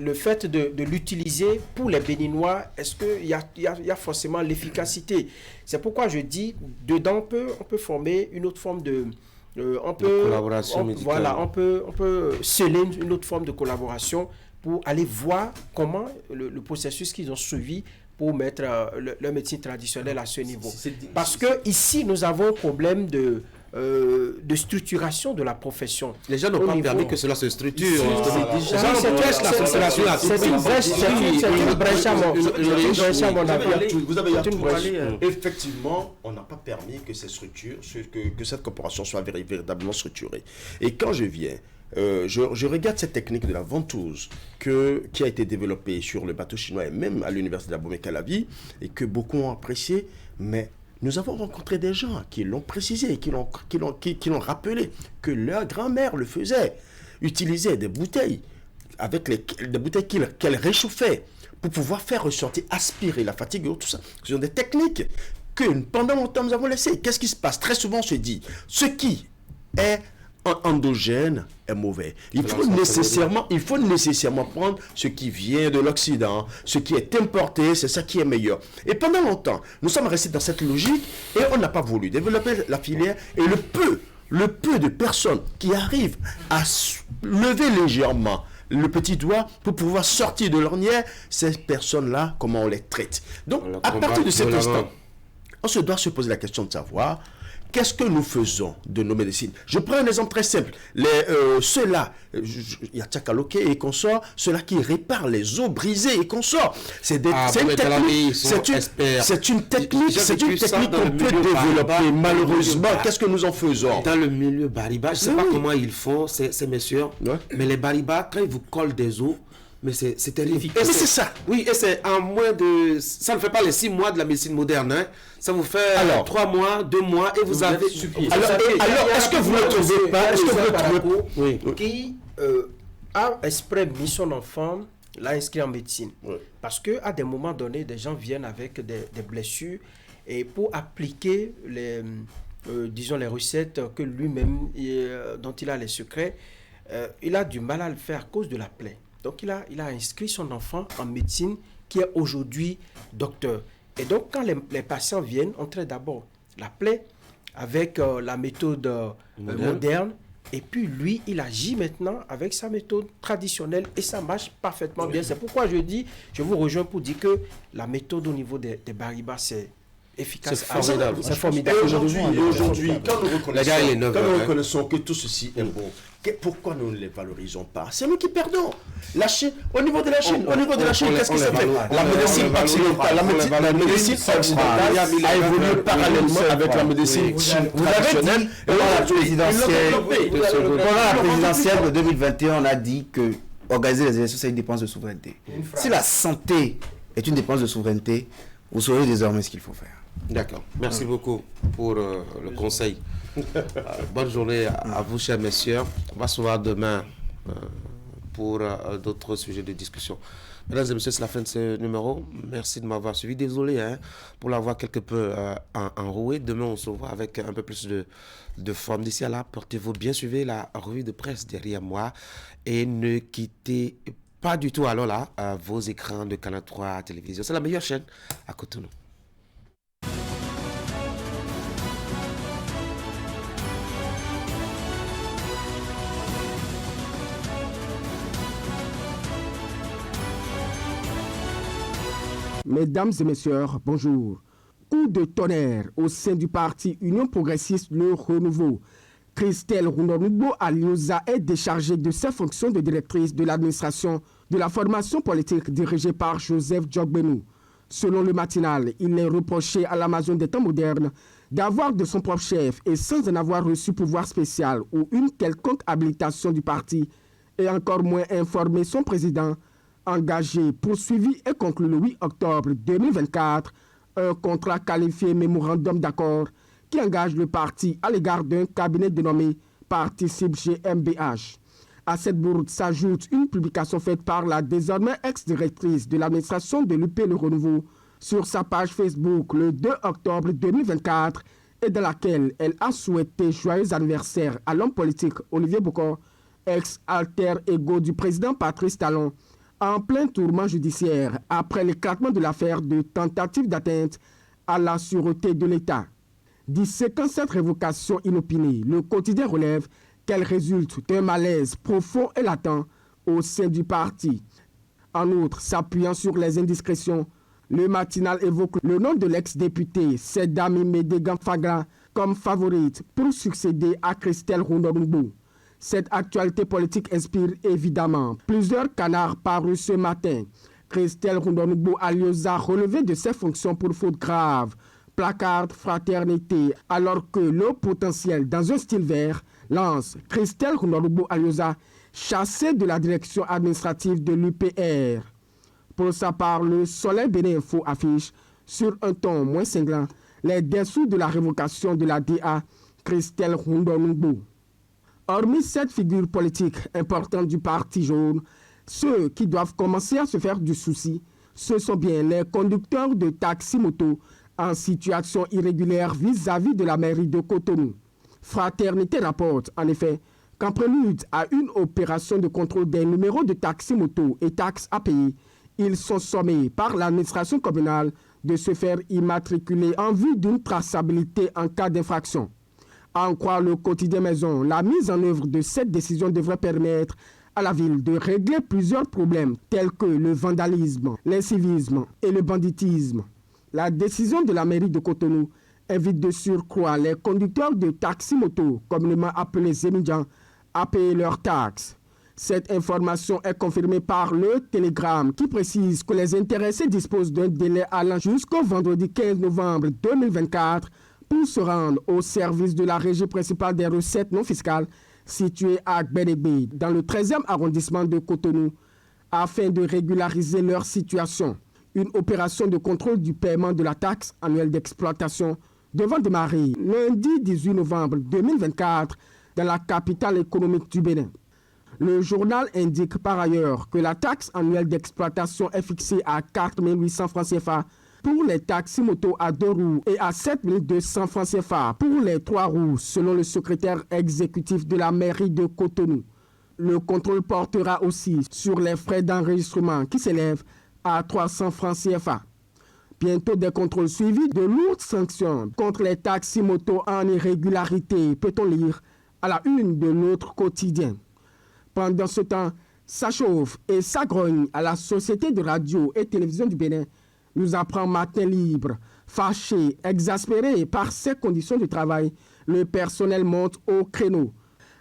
le fait de l'utiliser pour les Béninois, est-ce qu'il y a forcément l'efficacité? C'est pourquoi je dis, dedans, on peut former une autre forme de... collaboration médicale. Voilà, on peut sceller une autre forme de collaboration pour aller voir comment le processus qu'ils ont suivi pour mettre leur médecine traditionnelle à ce niveau. Parce que ici, nous avons un problème de structuration de la profession. Les gens n'ont pas permis que cela se structure. C'est une brèche à mon avis. Vous avez effectivement, on n'a pas permis que ces structures, que cette corporation soit véritablement structurée. Et quand je viens, je regarde cette technique de la ventouse qui a été développée sur le bateau chinois et même à l'université d'Abomey-Calavi et que beaucoup ont apprécié, mais nous avons rencontré des gens qui l'ont précisé, qui l'ont rappelé, que leur grand-mère le faisait, utilisait des bouteilles, des bouteilles qu'elle réchauffait pour pouvoir faire ressortir, aspirer la fatigue, tout ça. Ce sont des techniques que pendant longtemps nous avons laissées. Qu'est-ce qui se passe? Très souvent on se dit, ce qui est endogène est mauvais. Il faut nécessairement prendre ce qui vient de l'Occident, ce qui est importé, c'est ça qui est meilleur. Et pendant longtemps, nous sommes restés dans cette logique et on n'a pas voulu développer la filière. Et le peu de personnes qui arrivent à lever légèrement le petit doigt pour pouvoir sortir de l'ornière, ces personnes-là, comment on les traite. Donc, à partir de cet instant, on se doit se poser la question de savoir qu'est-ce que nous faisons de nos médecines. Je prends un exemple très simple. Ceux-là, il y a Tchakaloké et consorts, ceux-là qui réparent les os brisés et consorts. C'est une technique qu'on peut développer. Malheureusement, qu'est-ce que nous en faisons? Dans le milieu Bariba, je ne sais pas comment ils font, ces messieurs, mais les Bariba, quand ils vous collent des os, mais c'est terrible. Mais c'est ça. Oui, et c'est en moins de... Ça ne fait pas les 6 mois de la médecine moderne. Hein. Ça vous fait 3 mois, 2 mois, et vous avez... Alors, est-ce que vous ne trouvez pas... Est-ce que vous le trouvez qui a exprès mis son enfant, l'a inscrit en médecine. Parce qu'à des moments donnés, des gens viennent avec des blessures, et pour appliquer les recettes que lui-même, dont il a les secrets, il a du mal à le faire à cause de la plaie. Donc, il a inscrit son enfant en médecine qui est aujourd'hui docteur. Et donc, quand les patients viennent, on traite d'abord la plaie avec la méthode moderne. Et puis, lui, il agit maintenant avec sa méthode traditionnelle et ça marche parfaitement bien. C'est pourquoi je vous rejoins pour dire que la méthode au niveau des Bariba, c'est efficace. C'est formidable. Et aujourd'hui, quand nous reconnaissons que tout ceci est bon, pourquoi nous ne les valorisons pas? C'est nous qui perdons. Au niveau de la Chine, qu'est-ce qui s'est fait? La médecine occidentale, la médecine occidentale a évolué parallèlement avec la médecine traditionnelle. Pendant la présidentielle de 2021, on a dit que organiser les élections, c'est une dépense de souveraineté. Si la santé est une dépense de souveraineté, vous saurez désormais ce qu'il faut faire. D'accord. Merci beaucoup pour le conseil. Bonne journée à vous, chers messieurs. On va se voir demain pour d'autres sujets de discussion. Mesdames et messieurs, c'est la fin de ce numéro. Merci de m'avoir suivi. Désolé pour l'avoir quelque peu enroué. Demain, on se voit avec un peu plus de forme. D'ici à là, portez-vous bien. Suivez la revue de presse derrière moi et ne quittez pas du tout alors là vos écrans de Canal 3 Télévision. C'est la meilleure chaîne à Cotonou. Mesdames et messieurs, bonjour. Coup de tonnerre au sein du parti Union progressiste Le Renouveau. Christelle Rounorugbo Alioza est déchargée de ses fonctions de directrice de l'administration de la formation politique dirigée par Joseph Djogbenou. Selon le matinal, il est reproché à l'Amazon des temps modernes d'avoir de son propre chef et sans en avoir reçu pouvoir spécial ou une quelconque habilitation du parti et encore moins informé son président, engagé, poursuivi et conclu le 8 octobre 2024 un contrat qualifié mémorandum d'accord qui engage le parti à l'égard d'un cabinet dénommé Participe GmbH. À cette bourde s'ajoute une publication faite par la désormais ex-directrice de l'administration de l'UP Le Renouveau sur sa page Facebook le 2 octobre 2024 et dans laquelle elle a souhaité joyeux anniversaire à l'homme politique Olivier Bokor, ex-alter ego du président Patrice Talon, en plein tourment judiciaire après l'éclatement de l'affaire de tentative d'atteinte à la sûreté de l'État. Disséquant cette révocation inopinée, le quotidien relève qu'elle résulte d'un malaise profond et latent au sein du parti. En outre, s'appuyant sur les indiscrétions, le matinal évoque le nom de l'ex-député Sedami Medegan Fagra, comme favorite pour succéder à Christelle Roundor-Ngbo. Cette actualité politique inspire évidemment plusieurs canards parus ce matin. Christelle Roundor-Ngbo Alioza relevé de ses fonctions pour faute grave, placarde fraternité, alors que le potentiel dans un style vert lance Christelle Roundor-Ngbo Alioza chassée de la direction administrative de l'UPR. Pour sa part, le Soleil Bénin Info affiche sur un ton moins cinglant les dessous de la révocation de la DA Christelle Roundor-Ngbo. Hormis cette figure politique importante du Parti jaune, ceux qui doivent commencer à se faire du souci, ce sont bien les conducteurs de taxi-moto en situation irrégulière vis-à-vis de la mairie de Cotonou. Fraternité rapporte en effet qu'en prélude à une opération de contrôle des numéros de taxi-moto et taxes à payer, ils sont sommés par l'administration communale de se faire immatriculer en vue d'une traçabilité en cas d'infraction. À en croire le quotidien Maison, la mise en œuvre de cette décision devrait permettre à la ville de régler plusieurs problèmes tels que le vandalisme, l'incivisme et le banditisme. La décision de la mairie de Cotonou invite de surcroît les conducteurs de taxi-moto, communément appelés Zémidjan, à payer leurs taxes. Cette information est confirmée par le Télégramme qui précise que les intéressés disposent d'un délai allant jusqu'au vendredi 15 novembre 2024 pour se rendre au service de la régie principale des recettes non fiscales située à Gbédégbé, dans le 13e arrondissement de Cotonou, afin de régulariser leur situation. Une opération de contrôle du paiement de la taxe annuelle d'exploitation devant démarrer lundi 18 novembre 2024 dans la capitale économique du Bénin. Le journal indique par ailleurs que la taxe annuelle d'exploitation est fixée à 4 800 francs CFA pour les taxis-motos à 2 roues et à 7 200 francs CFA pour les 3 roues, selon le secrétaire exécutif de la mairie de Cotonou. Le contrôle portera aussi sur les frais d'enregistrement qui s'élèvent à 300 francs CFA. Bientôt des contrôles suivis de lourdes sanctions contre les taxis-motos en irrégularité, peut-on lire à la une de notre quotidien. Pendant ce temps, ça chauffe et ça grogne à la Société de radio et télévision du Bénin, nous apprend Matin Libre. Fâché, exaspéré par ces conditions de travail, le personnel monte au créneau.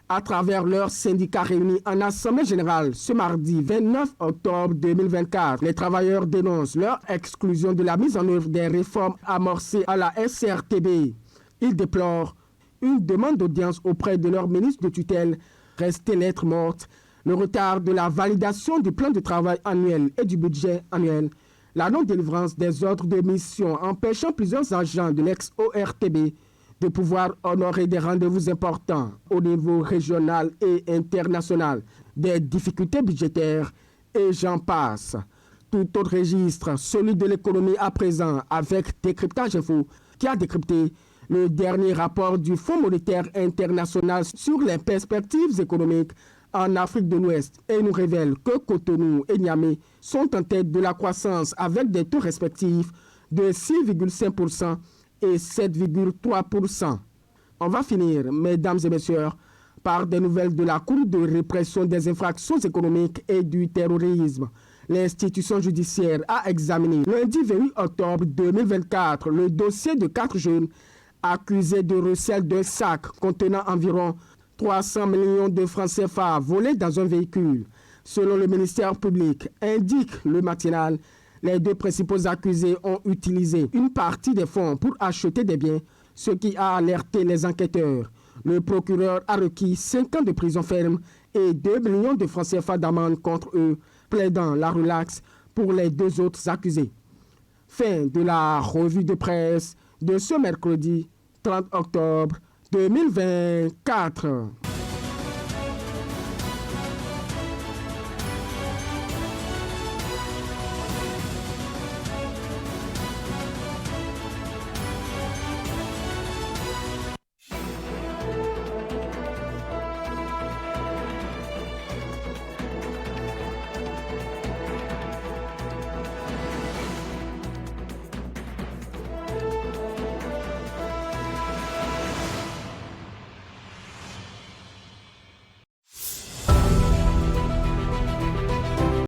À travers leurs syndicats réunis en Assemblée générale ce mardi 29 octobre 2024, les travailleurs dénoncent leur exclusion de la mise en œuvre des réformes amorcées à la SRTB. Ils déplorent une demande d'audience auprès de leur ministre de tutelle restée lettre morte, le retard de la validation du plan de travail annuel et du budget annuel, la non-délivrance des ordres de mission empêchant plusieurs agents de l'ex-ORTB de pouvoir honorer des rendez-vous importants au niveau régional et international, des difficultés budgétaires et j'en passe. Tout autre registre, celui de l'économie à présent, avec Décryptage Info, qui a décrypté le dernier rapport du Fonds monétaire international sur les perspectives économiques en Afrique de l'Ouest et nous révèle que Cotonou et Niamey sont en tête de la croissance avec des taux respectifs de 6,5% et 7,3%. On va finir, mesdames et messieurs, par des nouvelles de la Cour de répression des infractions économiques et du terrorisme. L'institution judiciaire a examiné lundi 28 octobre 2024 le dossier de 4 jeunes accusés de recel d'un sac contenant environ 300 millions de francs CFA volés dans un véhicule. Selon le ministère public, indique le matinal, les 2 principaux accusés ont utilisé une partie des fonds pour acheter des biens, ce qui a alerté les enquêteurs. Le procureur a requis 5 ans de prison ferme et 2 millions de francs CFA d'amende contre eux, plaidant la relaxe pour les 2 autres accusés. Fin de la revue de presse de ce mercredi 30 octobre 2024.